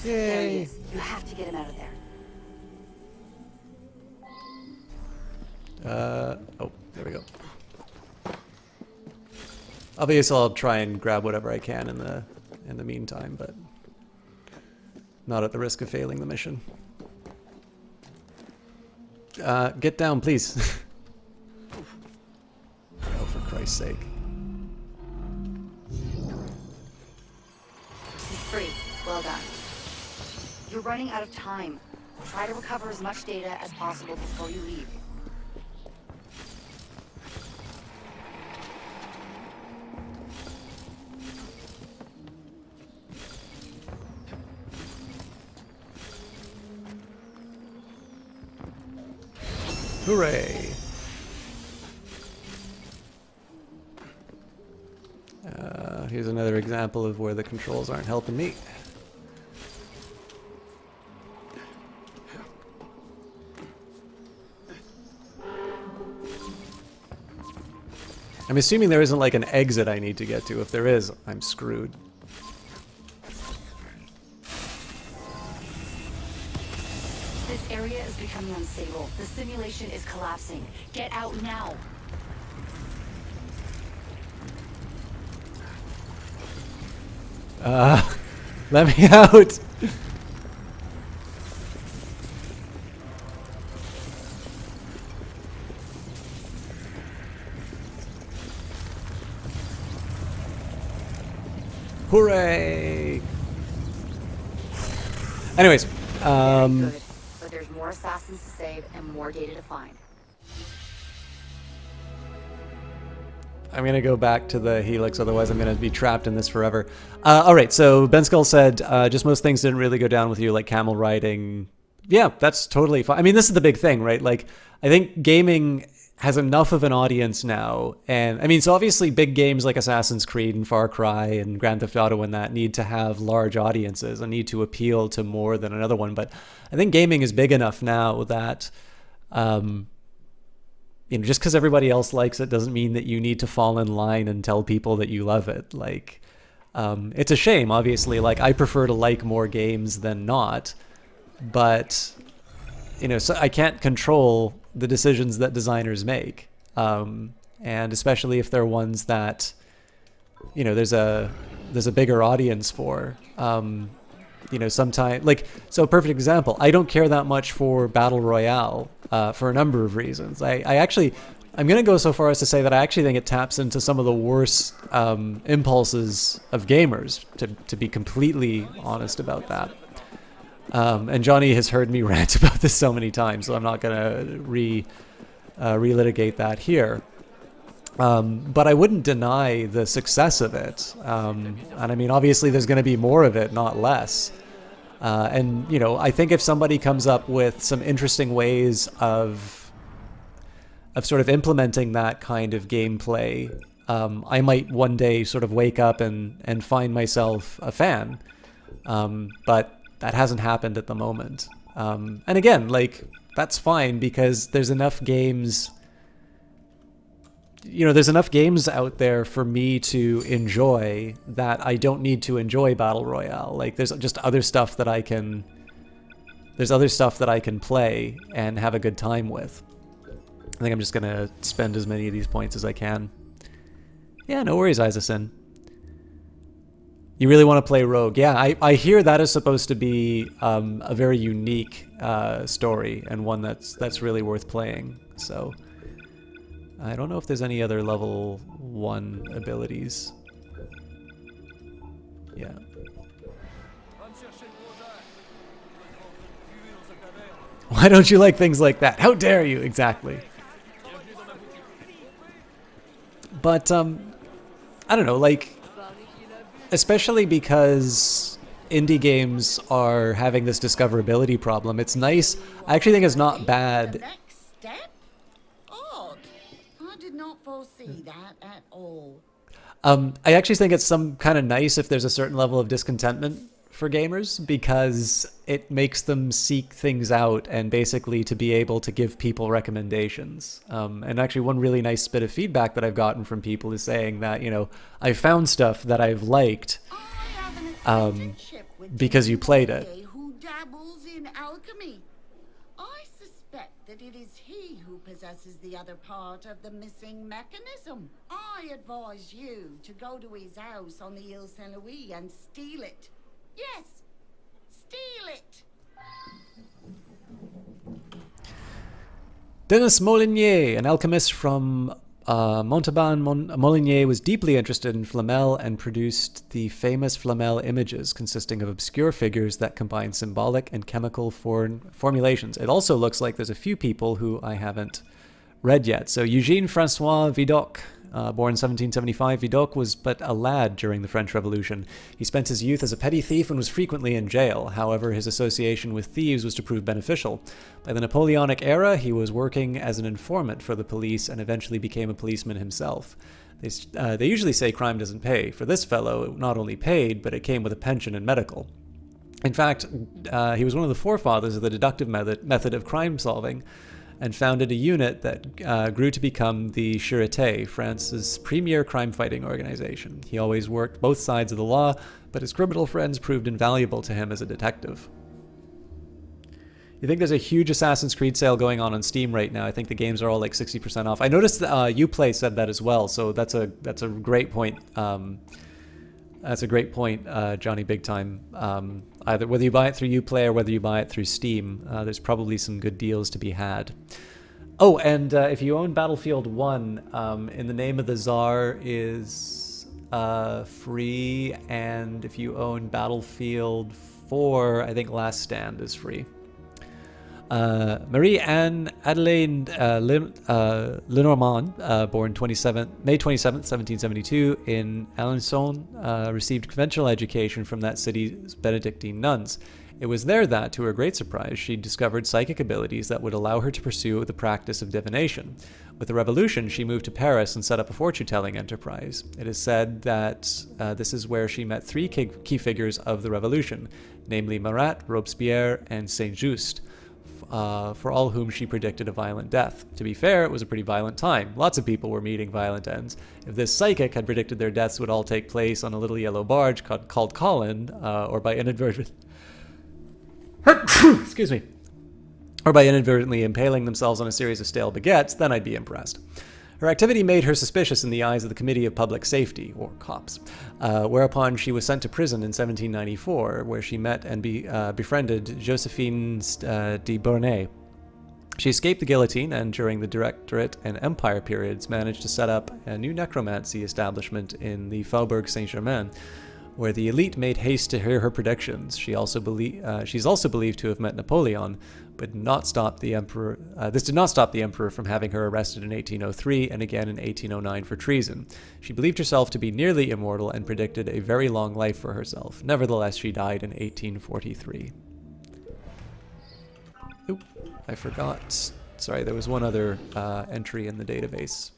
There he Yay! is. You have to get him out of there. Oh, there we go. Obviously, I'll try and grab whatever I can in the meantime, but not at the risk of failing the mission. Get down, please. Oh, for Christ's sake. He's free. Well done. You're running out of time. Try to recover as much data as possible before you leave. Hooray! Here's another example of where the controls aren't helping me. I'm assuming there isn't like an exit I need to get to. If there is, I'm screwed. This area is becoming unstable. The simulation is collapsing. Get out now. Let me out! Hooray! Anyways, Good, but there's more assassins to save and more data to find. I'm gonna go back to the Helix, otherwise I'm gonna be trapped in this forever. Alright, so Ben Skull said, just most things didn't really go down with you, like camel riding. Yeah, that's totally fine. I mean, this is the big thing, right? Like, I think gaming has enough of an audience now, and I mean, so obviously big games like Assassin's Creed and Far Cry and Grand Theft Auto and that need to have large audiences and need to appeal to more than another one, but I think gaming is big enough now that, you know, just because everybody else likes it doesn't mean that you need to fall in line and tell people that you love it. Like, it's a shame, obviously. Like, I prefer to like more games than not, but, you know, so I can't control the decisions that designers make, and especially if they're ones that, you know, there's a bigger audience for. You know, sometimes, like, so a perfect example, I don't care that much for Battle Royale for a number of reasons. I'm going to go so far as to say that I actually think it taps into some of the worst impulses of gamers, to be completely honest about that. And Johnny has heard me rant about this so many times, so I'm not going to relitigate that here. But I wouldn't deny the success of it. And I mean, obviously there's going to be more of it, not less. And, you know, I think if somebody comes up with some interesting ways of sort of implementing that kind of gameplay, I might one day sort of wake up and find myself a fan. But that hasn't happened at the moment. And again, like, that's fine because there's enough games, you know, there's enough games out there for me to enjoy that I don't need to enjoy Battle Royale. Like, there's just other stuff that I can play and have a good time with. I think I'm just going to spend as many of these points as I can. Yeah, no worries, Isaacson. You really want to play Rogue? Yeah, I hear that is supposed to be a very unique story and one that's really worth playing. So I don't know if there's any other level 1 abilities. Yeah. Why don't you like things like that? How dare you? Exactly. But I don't know, like, especially because indie games are having this discoverability problem. It's nice. I actually think it's not bad. Next step? Odd. I did not foresee that at all. I actually think it's some kind of nice if there's a certain level of discontentment for gamers, because it makes them seek things out and basically to be able to give people recommendations. And actually one really nice bit of feedback that I've gotten from people is saying that, you know, I found stuff that I've liked. because you played it. Who dabbles in alchemy. I suspect that it is he who possesses the other part of the missing mechanism. I advise you to go to his house on the Ile Saint-Louis and steal it. Yes, steal it. Denis Molinier, an alchemist from Montauban, Molinier was deeply interested in Flamel and produced the famous Flamel images, consisting of obscure figures that combine symbolic and chemical formulations. It also looks like there's a few people who I haven't read yet. So Eugène Francois Vidocq, born 1775, Vidocq was but a lad during the French Revolution. He spent his youth as a petty thief and was frequently in jail. However, his association with thieves was to prove beneficial. By the Napoleonic era, he was working as an informant for the police and eventually became a policeman himself. They usually say crime doesn't pay. For this fellow, it not only paid, but it came with a pension and medical. In fact, he was one of the forefathers of the deductive method of crime solving, and founded a unit that grew to become the Sûreté, France's premier crime-fighting organization. He always worked both sides of the law, but his criminal friends proved invaluable to him as a detective. You think there's a huge Assassin's Creed sale going on Steam right now? I think the games are all like 60% off. I noticed Uplay said that as well, so that's a great point. That's a great point, Johnny Big Time. Either whether you buy it through Uplay or whether you buy it through Steam, there's probably some good deals to be had. Oh, and if you own Battlefield 1, In the Name of the Tsar is free, and if you own Battlefield 4, I think Last Stand is free. Marie-Anne Adelaide Lenormand, born May 27th, 1772, in Alençon, received conventional education from that city's Benedictine nuns. It was there that, to her great surprise, she discovered psychic abilities that would allow her to pursue the practice of divination. With the Revolution, she moved to Paris and set up a fortune-telling enterprise. It is said that this is where she met three key figures of the Revolution, namely Marat, Robespierre, and Saint-Just, for all whom she predicted a violent death. To be fair, it was a pretty violent time. Lots of people were meeting violent ends. If this psychic had predicted their deaths would all take place on a little yellow barge called Colin, or by inadvertent... Excuse me. Or by inadvertently impaling themselves on a series of stale baguettes, then I'd be impressed. Her activity made her suspicious in the eyes of the Committee of Public Safety, or cops, whereupon she was sent to prison in 1794, where she met and befriended Josephine de Bournay. She escaped the guillotine and, during the Directorate and Empire periods, managed to set up a new necromancy establishment in the Faubourg Saint-Germain, where the elite made haste to hear her predictions. She's also believed to have met Napoleon, but this did not stop the emperor from having her arrested in 1803 and again in 1809 for treason. She believed herself to be nearly immortal and predicted a very long life for herself. Nevertheless, she died in 1843. Oop, I forgot. Sorry, there was one other entry in the database.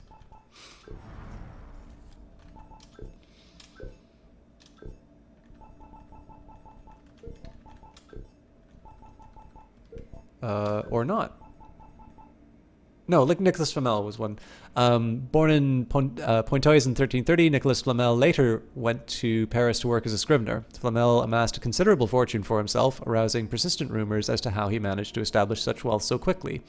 Or not. No, Nicolas Flamel was one. Born in Pontoise in 1330, Nicolas Flamel later went to Paris to work as a scrivener. Flamel amassed a considerable fortune for himself, arousing persistent rumors as to how he managed to establish such wealth so quickly.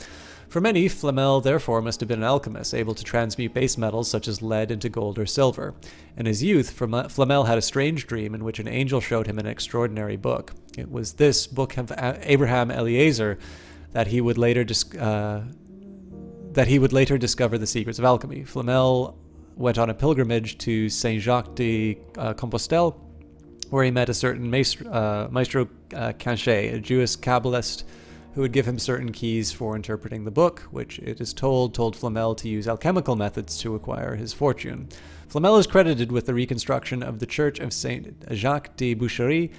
For many, Flamel therefore must have been an alchemist, able to transmute base metals such as lead into gold or silver. In his youth, Flamel had a strange dream in which an angel showed him an extraordinary book. It was this book of Abraham Eliezer that he would later discover the secrets of alchemy. Flamel went on a pilgrimage to Saint-Jacques de Compostelle, where he met a certain Maestro Canchet, a Jewish Kabbalist, who would give him certain keys for interpreting the book, which it is told Flamel to use alchemical methods to acquire his fortune. Flamel is credited with the reconstruction of the Church of Saint-Jacques de Boucherie,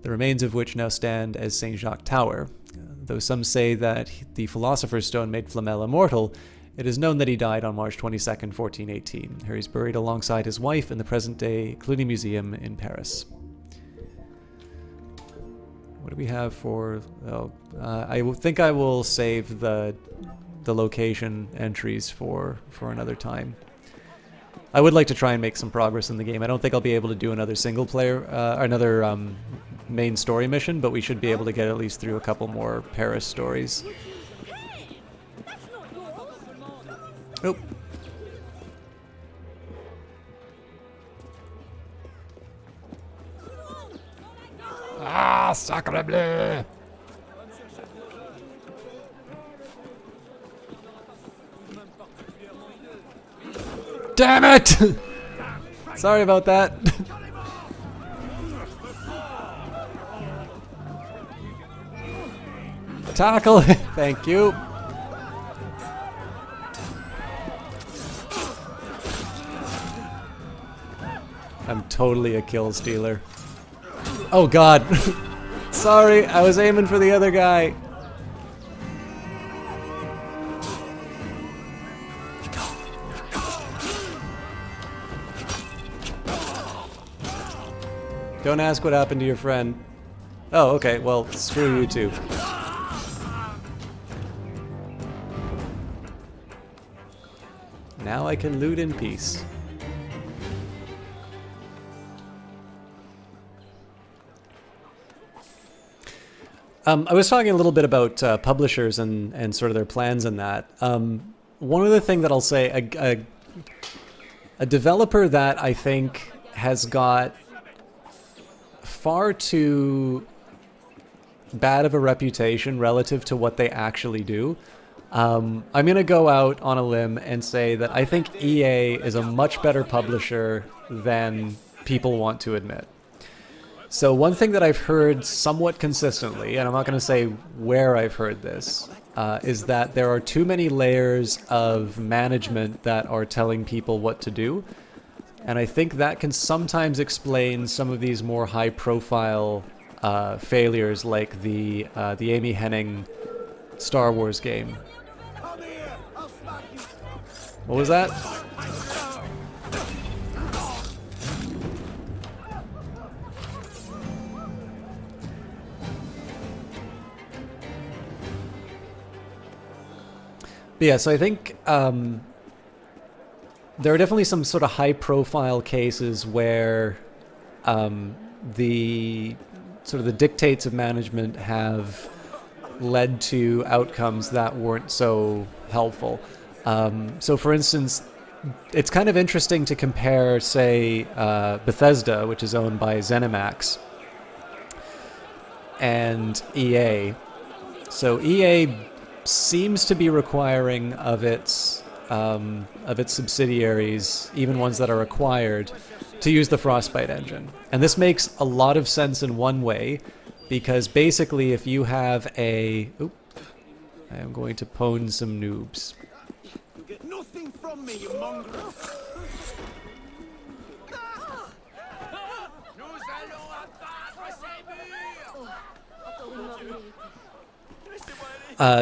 the remains of which now stand as Saint-Jacques Tower. Though some say that the Philosopher's Stone made Flamel immortal, it is known that he died on March 22nd, 1418. Here he's buried alongside his wife in the present-day Cluny Museum in Paris. What do we have for... I think I will save the location entries for another time. I would like to try and make some progress in the game. I don't think I'll be able to do another single player, or another main story mission, but we should be able to get at least through a couple more Paris stories. Oh. Ah, sacre bleu! Damn it! Sorry about that. Tackle! Thank you. I'm totally a kill stealer. Oh god. Sorry, I was aiming for the other guy. Don't ask what happened to your friend. Oh, okay, well, screw you too. Now I can loot in peace. I was talking a little bit about publishers and sort of their plans and that. One other thing that I'll say, a developer that I think has got far too bad of a reputation relative to what they actually do. I'm going to go out on a limb and say that I think EA is a much better publisher than people want to admit. So one thing that I've heard somewhat consistently, and I'm not going to say where I've heard this, is that there are too many layers of management that are telling people what to do. And I think that can sometimes explain some of these more high-profile failures, like the Amy Hennig Star Wars game. What was that? But yeah, so I think there are definitely some sort of high-profile cases where the dictates of management have led to outcomes that weren't so helpful. So, for instance, it's kind of interesting to compare, say, Bethesda, which is owned by ZeniMax, and EA. So EA seems to be requiring of its subsidiaries, even ones that are acquired, to use the Frostbite engine. And this makes a lot of sense in one way, because basically if you have a... Oop, I am going to pwn some noobs. You get nothing from me, you mongrel!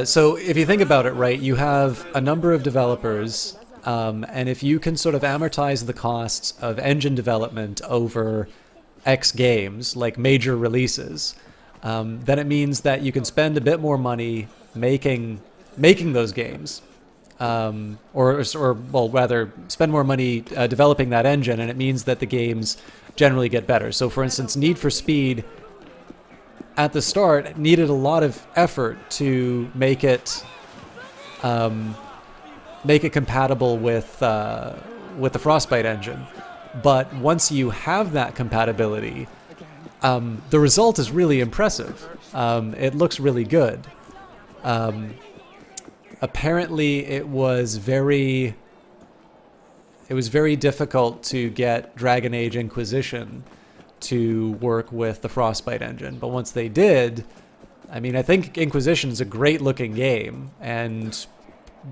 So if you think about it, right, you have a number of developers, and if you can sort of amortize the costs of engine development over X games, like major releases, then it means that you can spend a bit more money making those games, or rather spend more money developing that engine, and it means that the games generally get better. So for instance, Need for Speed at the start needed a lot of effort to make it compatible with the Frostbite engine. But once you have that compatibility, the result is really impressive. It looks really good. Apparently, it was very difficult to get Dragon Age Inquisition to work with the Frostbite engine, but once they did, I mean, I think Inquisition's a great looking game, and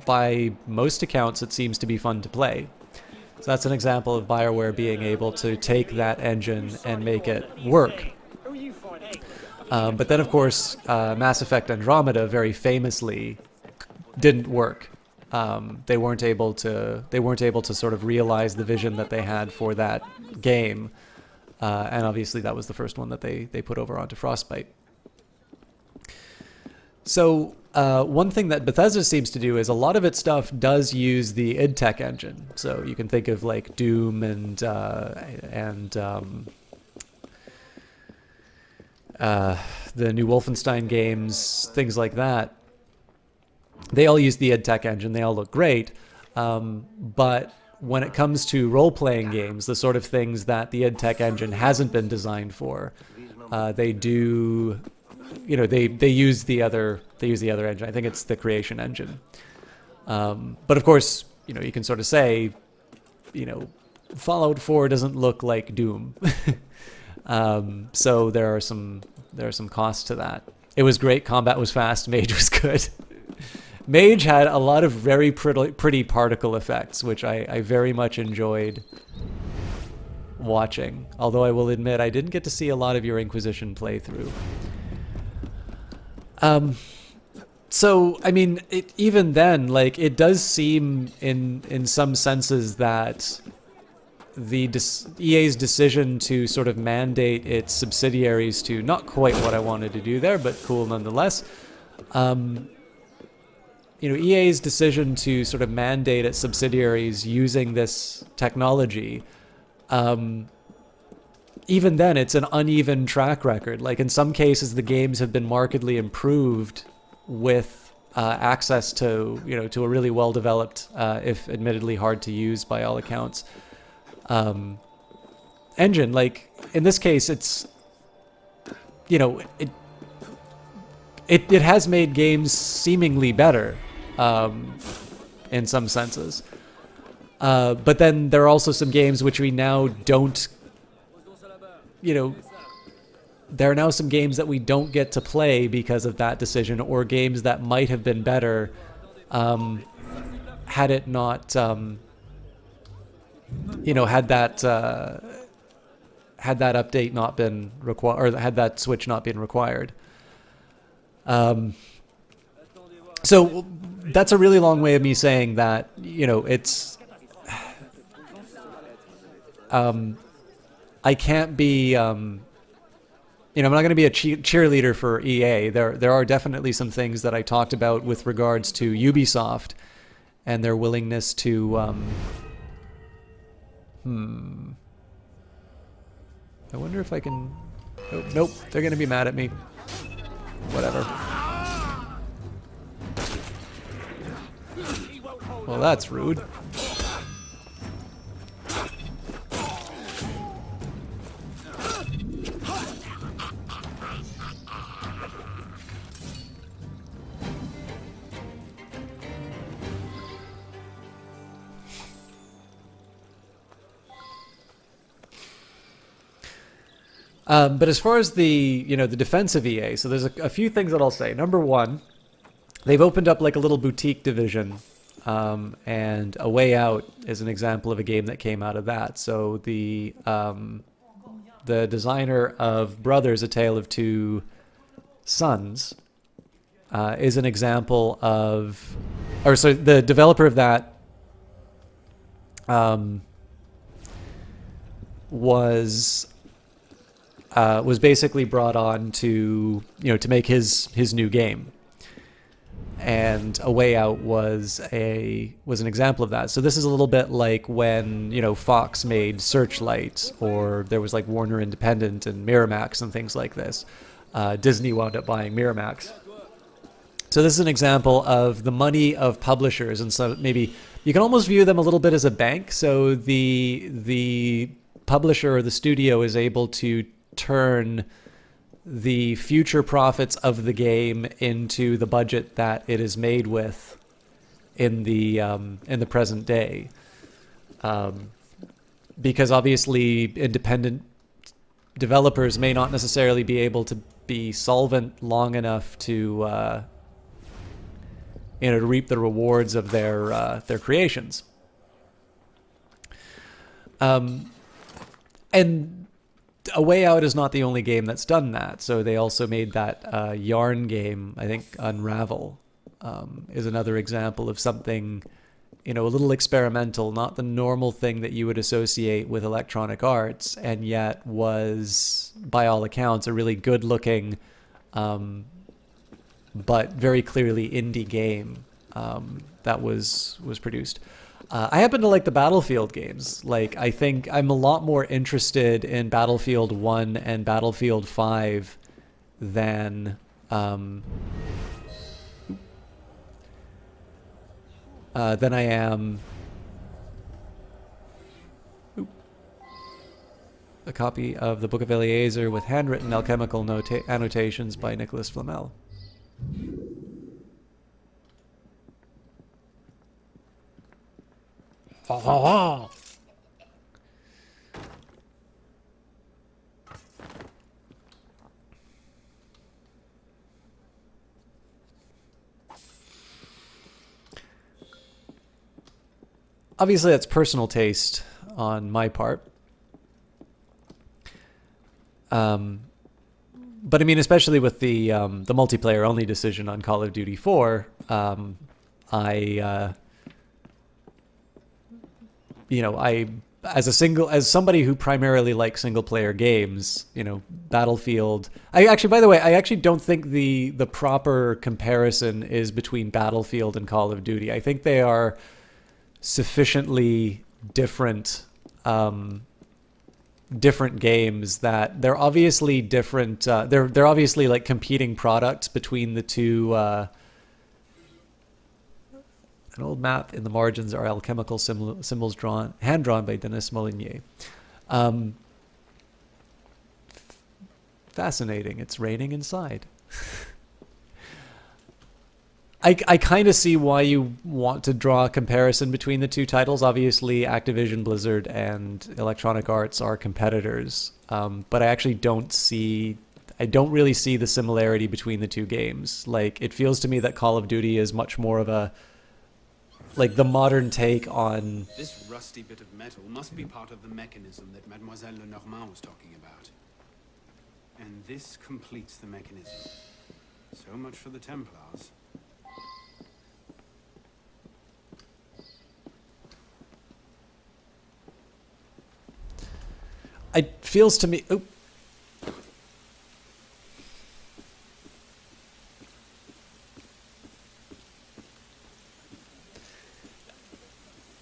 by most accounts it seems to be fun to play. So that's an example of BioWare being able to take that engine and make it work. But then of course Mass Effect Andromeda very famously didn't work. They weren't able to sort of realize the vision that they had for that game. And obviously that was the first one that they put over onto Frostbite. So one thing that Bethesda seems to do is a lot of its stuff does use the id Tech engine. So you can think of like Doom and the new Wolfenstein games, things like that. They all use the id Tech engine. They all look great. But when it comes to role-playing games, the sort of things that the id Tech engine hasn't been designed for, they do, they use the other engine. I think it's the Creation engine. But of course, you can sort of say, Fallout 4 doesn't look like Doom. So there are some costs to that. It was great. Combat was fast. Mage was good. Mage had a lot of very pretty particle effects, which I very much enjoyed watching. Although I will admit I didn't get to see a lot of your Inquisition playthrough. So, I mean, even then, like, it does seem in some senses that EA's decision to sort of mandate its subsidiaries to, not quite what I wanted to do there, but cool nonetheless. EA's decision to sort of mandate its subsidiaries using this technology, even then, it's an uneven track record. Like, in some cases, the games have been markedly improved with access to, to a really well-developed, if admittedly hard to use by all accounts, engine. Like, in this case, it's, it has made games seemingly better, in some senses. But then there are also some games which we now don't, there are now some games that we don't get to play because of that decision, or games that might have been better had it not, had that update not been required, or had that switch not been required. So that's a really long way of me saying that, it's, I can't be, I'm not going to be a cheerleader for EA. There are definitely some things that I talked about with regards to Ubisoft and their willingness to, I wonder if I can, nope, they're going to be mad at me. Whatever. Well, that's rude. But as far as the, the defense of EA, so there's a few things that I'll say. Number one, they've opened up like a little boutique division, and A Way Out is an example of a game that came out of that. So the designer of Brothers, A Tale of Two Sons, is an example of, or so the developer of that was basically brought on to, to make his new game. And A Way Out was an example of that. So this is a little bit like when, Fox made Searchlight, or there was like Warner Independent and Miramax and things like this. Disney wound up buying Miramax. So this is an example of the money of publishers, and so maybe you can almost view them a little bit as a bank. So the publisher or the studio is able to turn the future profits of the game into the budget that it is made with in the present day, because obviously independent developers may not necessarily be able to be solvent long enough to to reap the rewards of their creations. And A Way Out is not the only game that's done that. So they also made that Yarn game, I think Unravel, is another example of something, a little experimental, not the normal thing that you would associate with Electronic Arts, and yet was, by all accounts, a really good-looking, but very clearly indie game that was produced. I happen to like the Battlefield games. Like, I think I'm a lot more interested in Battlefield 1 and Battlefield 5 than I am a copy of the Book of Eleazar with handwritten alchemical annotations by Nicholas Flamel. Obviously, that's personal taste on my part. But I mean, especially with the multiplayer only decision on Call of Duty 4, as somebody who primarily likes single player games, Battlefield. By the way, I actually don't think the proper comparison is between Battlefield and Call of Duty. I think they are sufficiently different games that they're obviously different. They're obviously like competing products between the two. An old map in the margins are alchemical symbols hand drawn by Denis Molinier. Fascinating. It's raining inside. I kind of see why you want to draw a comparison between the two titles. Obviously, Activision Blizzard and Electronic Arts are competitors, but I actually don't really see the similarity between the two games. Like, it feels to me that Call of Duty is much more of a, like, the modern take on... This rusty bit of metal must be part of the mechanism that Mademoiselle Lenormand was talking about. And this completes the mechanism. So much for the Templars. It feels to me... Oh.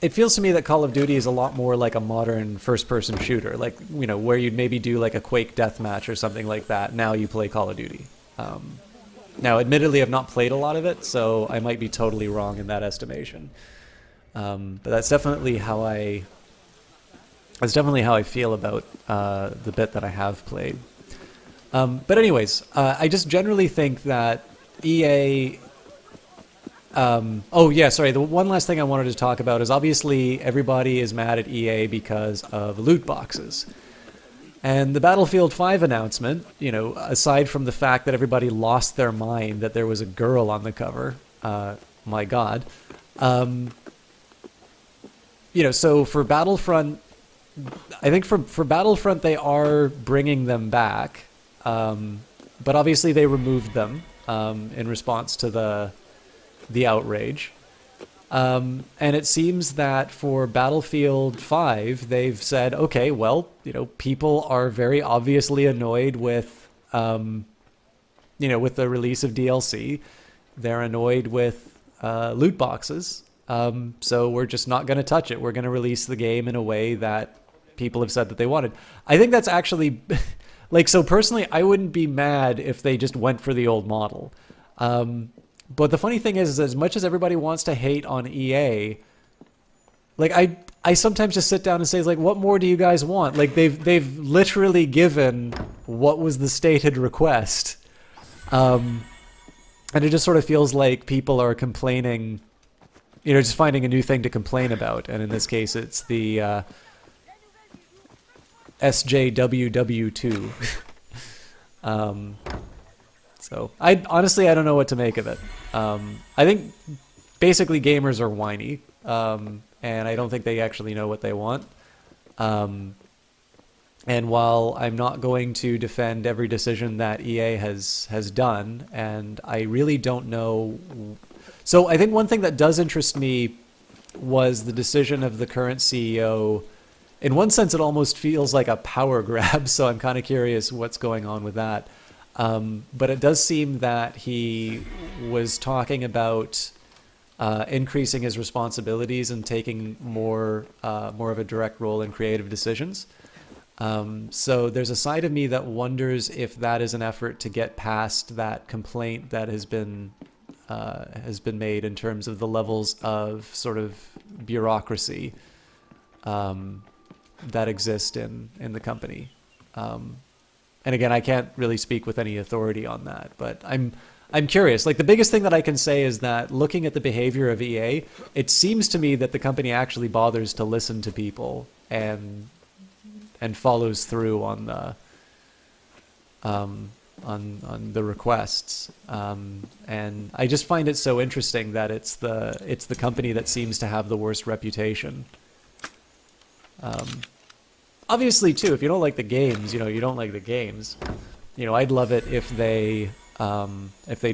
It feels to me that Call of Duty is a lot more like a modern first-person shooter, like, where you'd maybe do like a Quake deathmatch or something like that. Now you play Call of Duty. Now, admittedly, I've not played a lot of it, so I might be totally wrong in that estimation. But that's definitely how I feel about the bit that I have played. But anyways, I just generally think that EA... oh yeah, sorry, the one last thing I wanted to talk about is obviously everybody is mad at EA because of loot boxes. And the Battlefield 5 announcement, aside from the fact that everybody lost their mind that there was a girl on the cover, my God. So for Battlefront... I think for Battlefront they are bringing them back, but obviously they removed them in response to the outrage. And it seems that for Battlefield 5 they've said, okay, well, people are very obviously annoyed with with the release of DLC. They're annoyed with loot boxes. So we're just not going to touch it. We're going to release the game in a way that people have said that they wanted. I think that's actually, so personally, I wouldn't be mad if they just went for the old model. But the funny thing is as much as everybody wants to hate on EA, I sometimes just sit down and say, what more do you guys want? They've literally given what was the stated request. And it just sort of feels like people are complaining, just finding a new thing to complain about. And in this case, it's the SJWW2. So I honestly don't know what to make of it. I think basically gamers are whiny, and I don't think they actually know what they want. And while I'm not going to defend every decision that EA has done, and I really don't know... So I think one thing that does interest me was the decision of the current CEO. In one sense, it almost feels like a power grab, so I'm kind of curious what's going on with that. But it does seem that he was talking about increasing his responsibilities and taking more of a direct role in creative decisions. So there's a side of me that wonders if that is an effort to get past that complaint that has been made in terms of the levels of sort of bureaucracy that exist in the company. And again, I can't really speak with any authority on that, but I'm curious. Like, the biggest thing that I can say is that looking at the behavior of EA, it seems to me that the company actually bothers to listen to people and follows through on the requests. And I just find it so interesting that it's the company that seems to have the worst reputation. Obviously, too, if you don't like the games, you don't like the games. I'd love it if they'd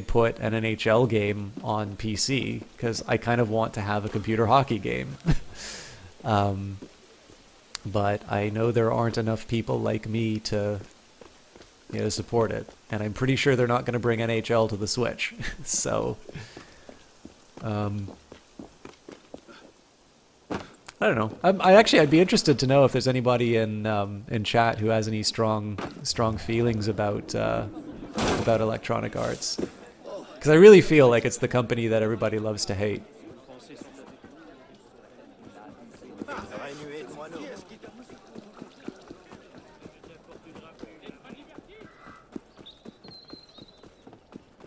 put an NHL game on PC, because I kind of want to have a computer hockey game. But I know there aren't enough people like me to support it, and I'm pretty sure they're not going to bring NHL to the Switch. So, I don't know. I'd be interested to know if there's anybody in chat who has any strong feelings about Electronic Arts, because I really feel like it's the company that everybody loves to hate.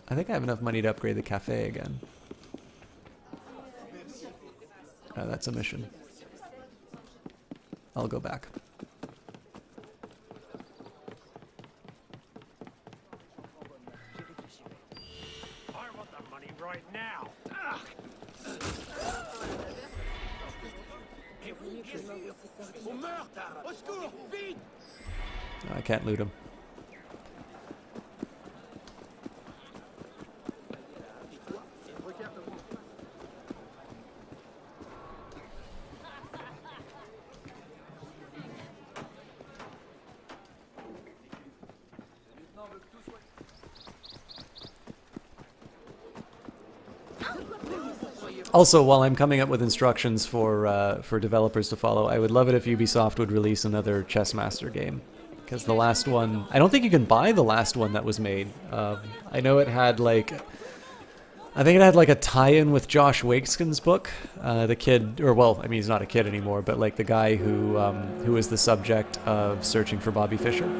I think I have enough money to upgrade the cafe again. Oh, that's a mission. I'll go back. I want the money right now. No, I can't loot him. Also, while I'm coming up with instructions for developers to follow, I would love it if Ubisoft would release another Chess Master game, because the last one, I don't think you can buy the last one that was made. I know it had I think it had a tie-in with Josh Waitzkin's book, the kid, or well, I mean he's not a kid anymore, but the guy who was the subject of Searching for Bobby Fischer.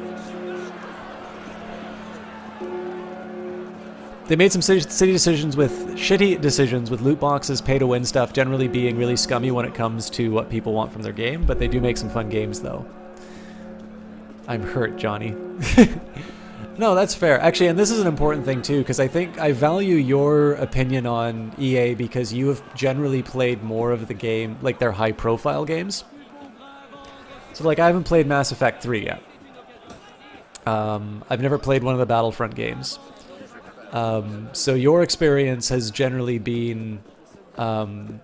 They made some shitty decisions with loot boxes, pay-to-win stuff, generally being really scummy when it comes to what people want from their game, but they do make some fun games, though. I'm hurt, Johnny. No, that's fair. Actually, and this is an important thing, too, because I think I value your opinion on EA because you have generally played more of the game, their high-profile games. So, I haven't played Mass Effect 3 yet. I've never played one of the Battlefront games. So your experience has generally been, of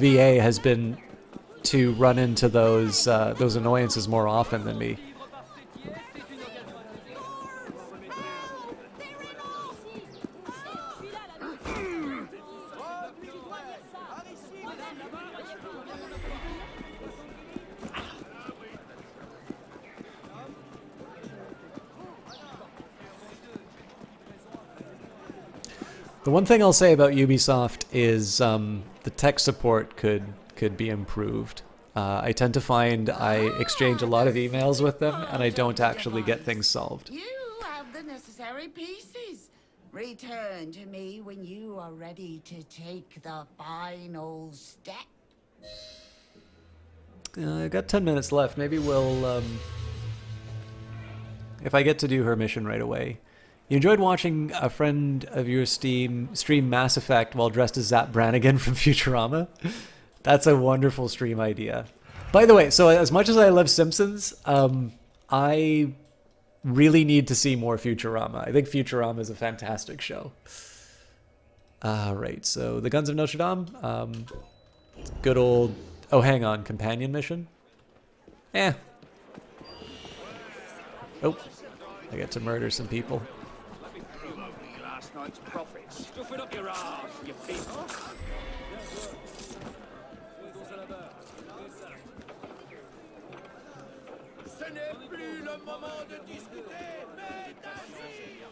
EA has been to run into those annoyances more often than me. The one thing I'll say about Ubisoft is the tech support could be improved. I tend to find I exchange a lot of emails with them, and I don't actually get things solved. You have the necessary pieces. Return to me when you are ready to take the final step. I got 10 minutes left. Maybe we'll, if I get to do her mission right away. You enjoyed watching a friend of your stream Mass Effect while dressed as Zap Brannigan from Futurama? That's a wonderful stream idea. By the way, so as much as I love Simpsons, I really need to see more Futurama. I think Futurama is a fantastic show. Right, so the Guns of Notre Dame. Good old... Oh, hang on. Companion mission? Eh. Oh. I get to murder some people. Last night's profits. Stuff it up your ass, you people. n'est plus le moment de discuter, mais d'agir.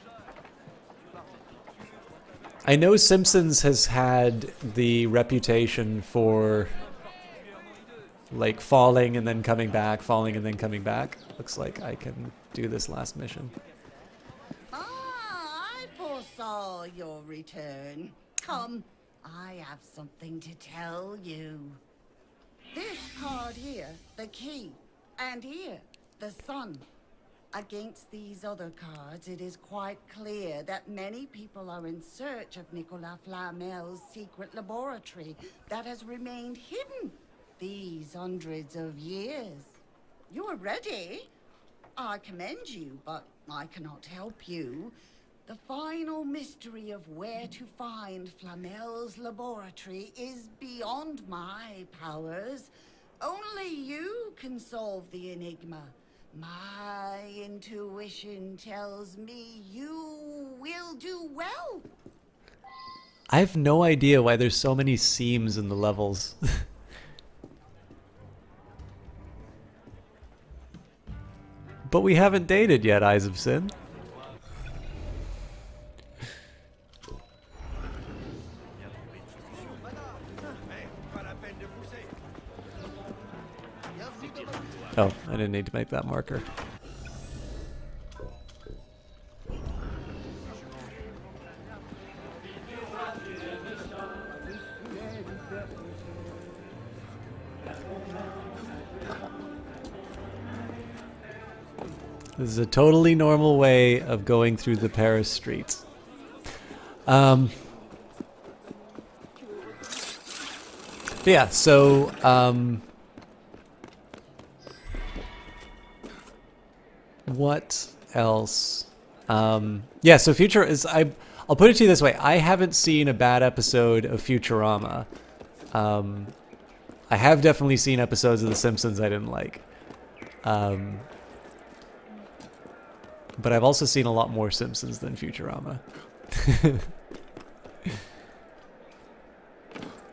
I know Simpsons has had the reputation for like falling and then coming back, falling and then coming back. Looks like I can do this last mission. I foresaw your return. Come, I have something to tell you. This card here, the key, and here, the sun. Against these other cards, it is quite clear that many people are in search of Nicolas Flamel's secret laboratory that has remained hidden these hundreds of years. You are ready. I commend you, but I cannot help you. The final mystery of where to find Flamel's laboratory is beyond my powers. Only you can solve the enigma. My intuition tells me you will do well. I have no idea why there's so many seams in the levels. But we haven't dated yet, Eyes of Sin. Oh, I didn't need to make that marker. This is a totally normal way of going through the Paris streets. Yeah, so what else? Yeah, so Future is I'll put it to you this way. I haven't seen a bad episode of Futurama. I have definitely seen episodes of The Simpsons I didn't like. But I've also seen a lot more Simpsons than Futurama.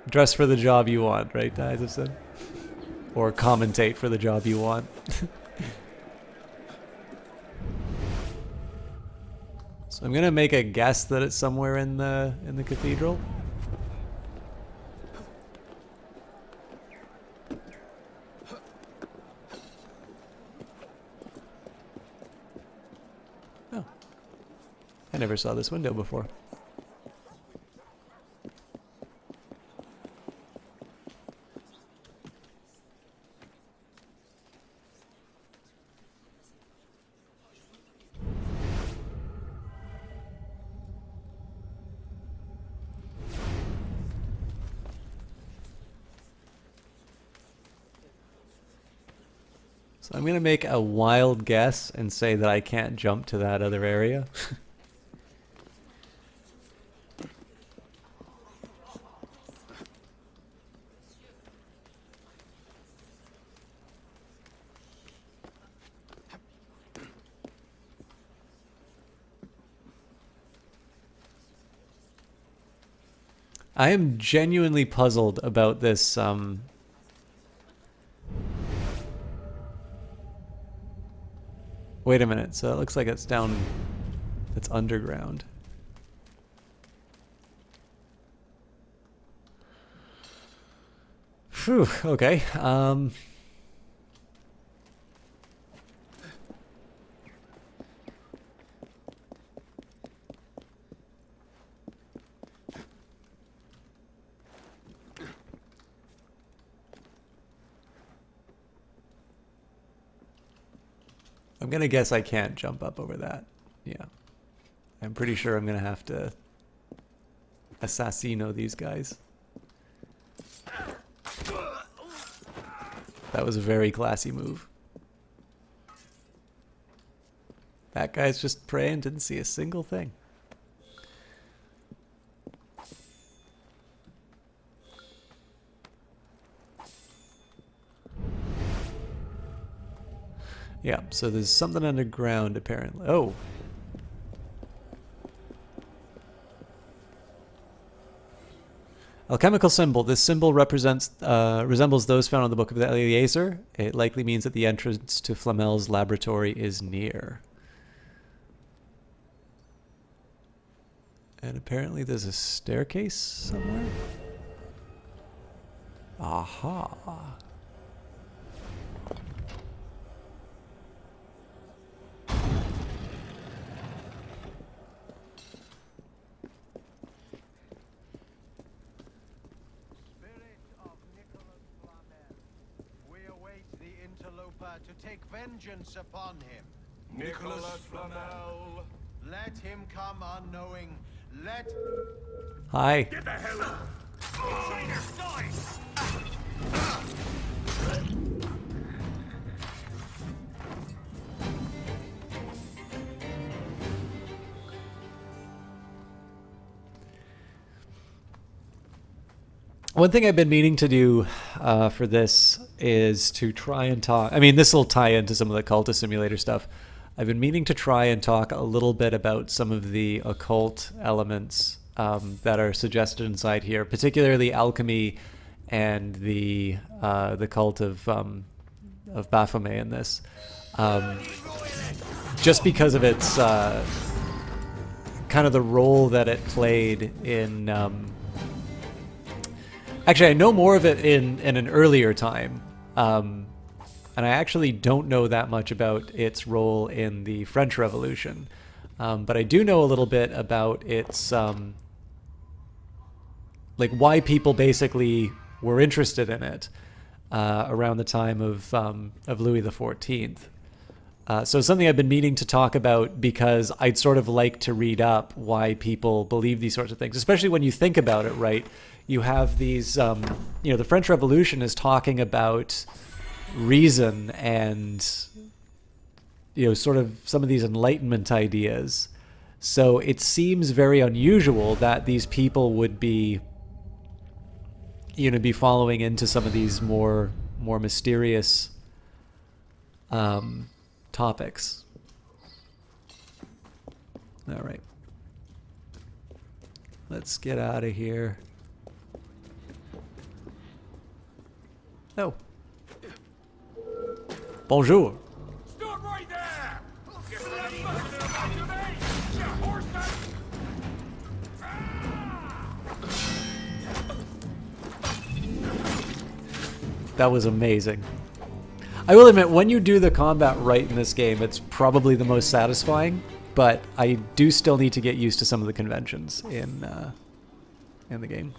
Dress for the job you want, right, Eyes of Sin? Or commentate for the job you want. So I'm gonna make a guess that it's somewhere in the cathedral. Oh. I never saw this window before. So I'm going to make a wild guess and say that I can't jump to that other area. I am genuinely puzzled about this wait a minute, so it looks like it's down, it's underground. Phew, okay. I'm gonna guess I can't jump up over that. Yeah. I'm pretty sure I'm gonna have to assassino these guys. That was a very classy move. That guy's just praying, didn't see a single thing. Yeah, so there's something underground apparently. Oh. Alchemical symbol. This symbol resembles those found in the Book of Eliezer. It likely means that the entrance to Flamel's laboratory is near. And apparently there's a staircase somewhere. Aha. To take vengeance upon him. Nicholas Flamel. Let him come unknowing. Let... Hi. Get the hell up! Insider side! One thing I've been meaning to do for this is to try and talk... I mean, this will tie into some of the Cultist Simulator stuff. I've been meaning to try and talk a little bit about some of the occult elements that are suggested inside here, particularly alchemy and the cult of Baphomet in this. Just because of its kind of the role that it played in... Actually, I know more of it in an earlier time, and I actually don't know that much about its role in the French Revolution, but I do know a little bit about its, like why people basically were interested in it around the time of Louis XIV. So it's something I've been meaning to talk about because I'd sort of like to read up why people believe these sorts of things, especially when you think about it, right? You have these, you know, the French Revolution is talking about reason and, you know, sort of some of these Enlightenment ideas. So it seems very unusual that these people would be, you know, be following into some of these more mysterious topics. All right. Let's get out of here. Oh. Bonjour. Stop right there! Get that fucking imagination! You horseman! That was amazing. I will admit, when you do the combat right in this game, it's probably the most satisfying, but I do still need to get used to some of the conventions in the game.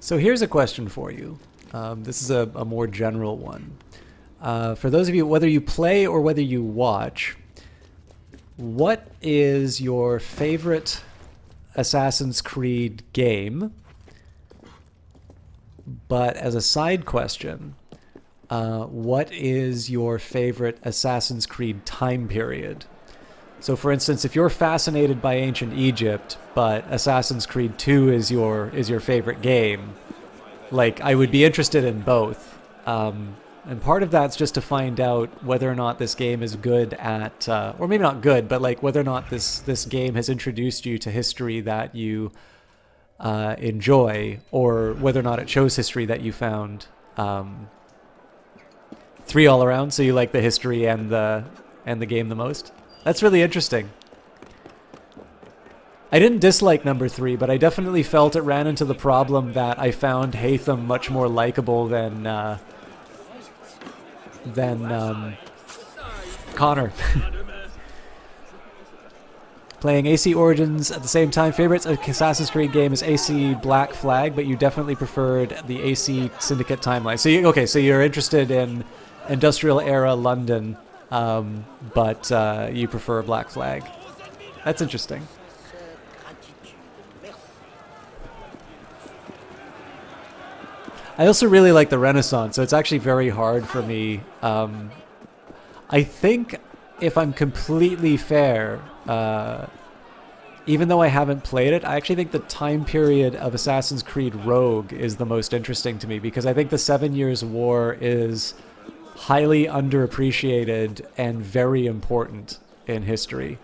So here's a question for you. This is a more general one. For those of you, whether you play or whether you watch, what is your favorite Assassin's Creed game? But as a side question, what is your favorite Assassin's Creed time period? So for instance, if you're fascinated by ancient Egypt, but Assassin's Creed 2 is your favorite game, like I would be interested in both. And part of that's just to find out whether or not this game is good at, or maybe not good, but like whether or not this game has introduced you to history that you enjoy, or whether or not it shows history that you found 3 all around, so you like the history and the game the most. That's really interesting. I didn't dislike number 3, but I definitely felt it ran into the problem that I found Haytham much more likable than Connor. Playing AC Origins at the same time. Favorite Assassin's Creed game is AC Black Flag, but you definitely preferred the AC Syndicate timeline. So you're interested in industrial era London, but you prefer Black Flag. That's interesting. I also really like the Renaissance, so it's actually very hard for me. I think, if I'm completely fair, even though I haven't played it, I actually think the time period of Assassin's Creed Rogue is the most interesting to me, because I think the 7 Years' War is highly underappreciated and very important in history.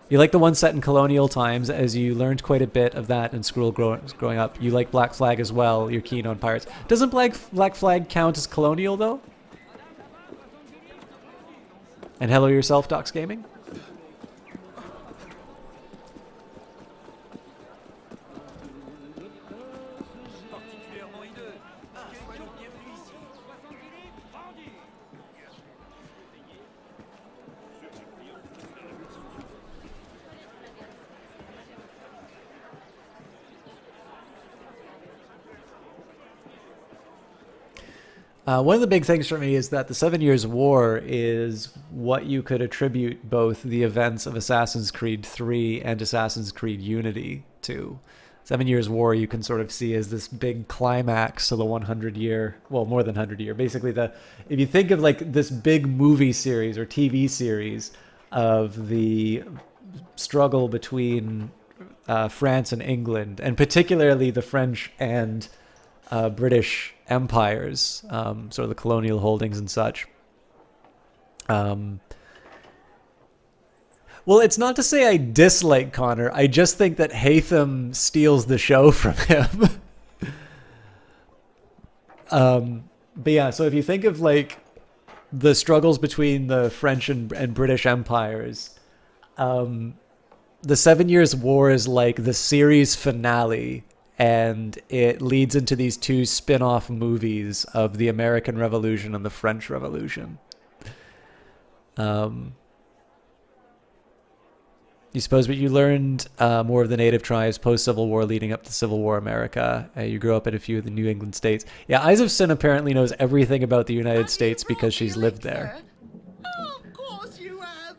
You like the one set in colonial times, as you learned quite a bit of that in school growing up. You like Black Flag as well. You're keen on pirates. Doesn't Black Flag count as colonial, though? And hello yourself, Docs Gaming. One of the big things for me is that the 7 Years' War is what you could attribute both the events of Assassin's Creed 3 and Assassin's Creed Unity to. 7 Years' War you can sort of see as this big climax to the 100-year, well, more than 100-year. Basically, if you think of like this big movie series or TV series of the struggle between France and England, and particularly the French and British empires, sort of the colonial holdings and such. Well, it's not to say I dislike Connor. I just think that Haytham steals the show from him. But yeah, so if you think of like the struggles between the French and British empires, the 7 Years' War is like the series finale, and it leads into these two spin-off movies of the American Revolution and the French Revolution. You suppose, but you learned more of the native tribes post-Civil War leading up to Civil War America. You grew up in a few of the New England states. Yeah, Eyes of Sin apparently knows everything about the United States because she's lived there. Oh, of course you have.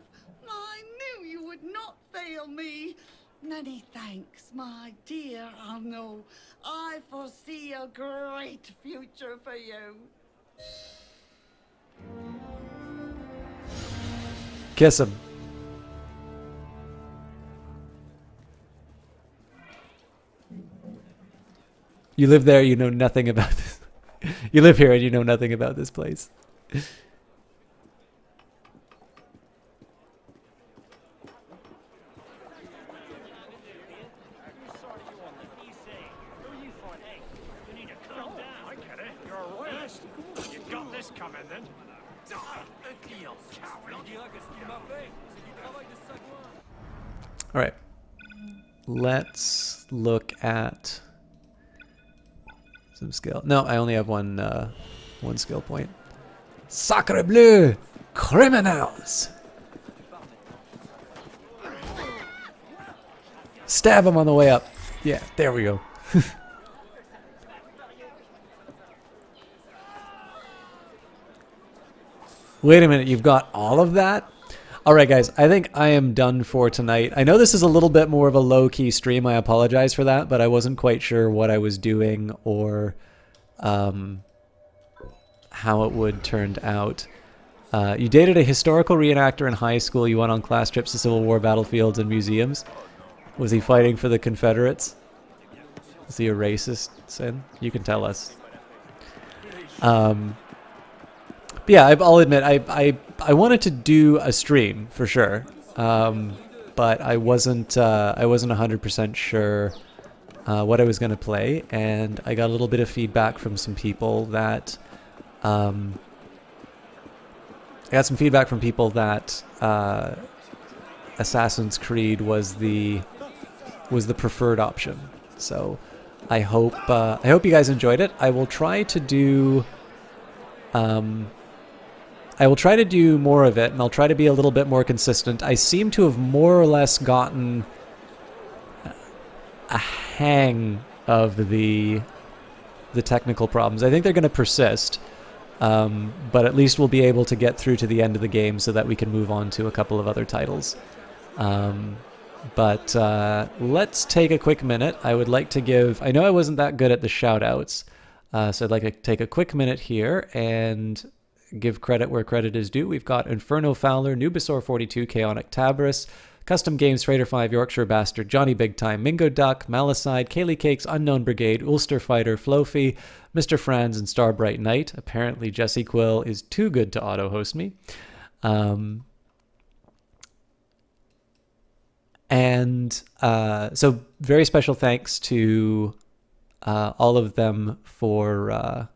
I knew you would not fail me. Many thanks, my dear Arnaud. I foresee a great future for you. Kiss him. You live there, you know nothing about this. You live here and you know nothing about this place. All right. Let's look at some skill. No, I only have one skill point. Sacre bleu! Criminals! Stab him on the way up. Yeah, there we go. Wait a minute, you've got all of that? Alright guys, I think I am done for tonight. I know this is a little bit more of a low-key stream, I apologize for that, but I wasn't quite sure what I was doing or how it would turn out. You dated a historical reenactor in high school, you went on class trips to Civil War battlefields and museums. Was he fighting for the Confederates? Is he a racist, Sin? You can tell us. But yeah, I'll admit, I wanted to do a stream for sure, but I wasn't 100% sure what I was going to play, and I got a little bit of feedback from some people that Assassin's Creed was the preferred option. So I hope you guys enjoyed it. I will try to do more of it, and I'll try to be a little bit more consistent. I seem to have more or less gotten a hang of the technical problems. I think they're going to persist, but at least we'll be able to get through to the end of the game so that we can move on to a couple of other titles. But let's take a quick minute. I would like to give... I know I wasn't that good at the shout-outs, so I'd like to take a quick minute here and give credit where credit is due. We've got Inferno Fowler, Nubasaur42, Chaotic Tabris, Custom Games, Trader 5, Yorkshire Bastard, Johnny Big Time, Mingo Duck, Malicide, Kaylee Cakes, Unknown Brigade, Ulster Fighter, Flofi, Mr. Franz, and Starbright Knight. Apparently Jesse Quill is too good to auto-host me. So very special thanks to all of them for...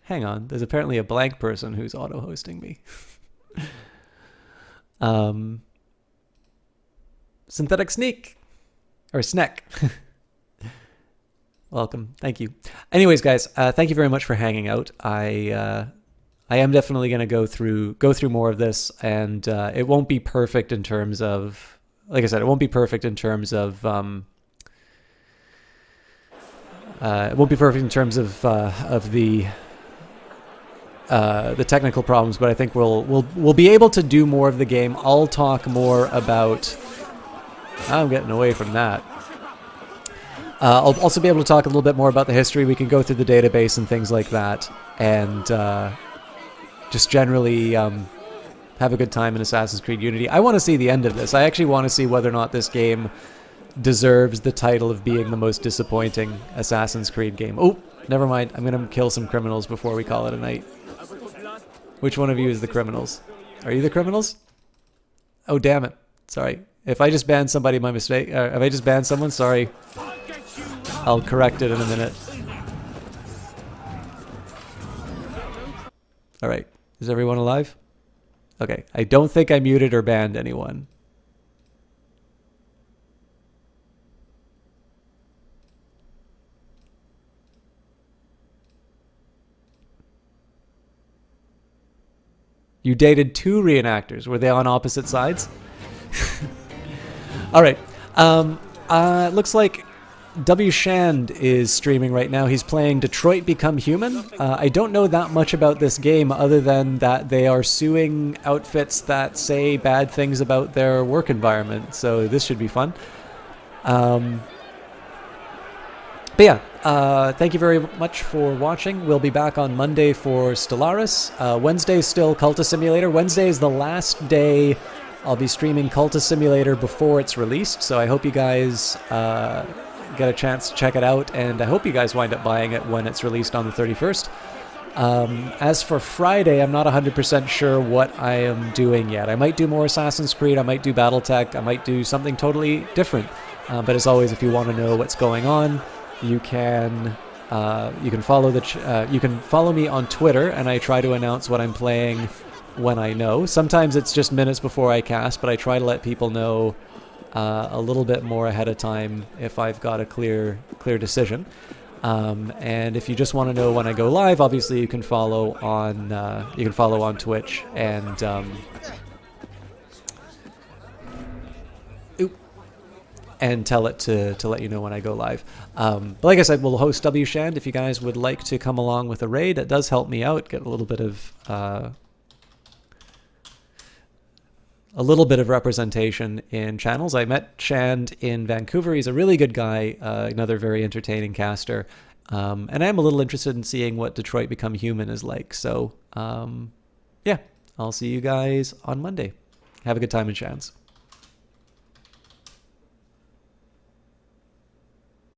hang on, there's apparently a blank person who's auto-hosting me. Synthetic Sneak. Or Sneck. Welcome. Thank you. Anyways, guys, thank you very much for hanging out. I am definitely going to go through more of this, and it won't be perfect in terms of, like I said, it won't be perfect in terms of the technical problems, but I think we'll be able to do more of the game. I'll talk more about. I'm getting away from that. I'll also be able to talk a little bit more about the history. We can go through the database and things like that, and just generally have a good time in Assassin's Creed Unity. I want to see the end of this. I actually want to see whether or not this game deserves the title of being the most disappointing Assassin's Creed game. Oh, never mind. I'm going to kill some criminals before we call it a night. Which one of you is the criminals? Are you the criminals? Oh, damn it. Sorry. If I just banned somebody by mistake, if I just banned someone, sorry. I'll correct it in a minute. Alright. Is everyone alive? Okay. I don't think I muted or banned anyone. You dated 2 reenactors. Were they on opposite sides? All right. Looks like W. Shand is streaming right now. He's playing Detroit Become Human. I don't know that much about this game other than that they are suing outfits that say bad things about their work environment. So this should be fun. But yeah, thank you very much for watching. We'll be back on Monday for Stellaris. Wednesday still Cultist Simulator. Wednesday is the last day I'll be streaming Cultist Simulator before it's released, so I hope you guys get a chance to check it out, and I hope you guys wind up buying it when it's released on the 31st. As for Friday, I'm not 100% sure what I am doing yet. I might do more Assassin's Creed, I might do Battletech, I might do something totally different. But as always, if you want to know what's going on, you can follow you can follow me on Twitter, and I try to announce what I'm playing when I know. Sometimes it's just minutes before I cast, but I try to let people know a little bit more ahead of time if I've got a clear decision. And if you just want to know when I go live, obviously you can follow on Twitch and tell it to let you know when I go live. But like I said, we'll host W. Shand if you guys would like to come along with a raid. It does help me out, get a little bit of representation in channels. I met Shand in Vancouver. He's a really good guy, another very entertaining caster. And I'm a little interested in seeing what Detroit Become Human is like. So, yeah, I'll see you guys on Monday. Have a good time in Shands.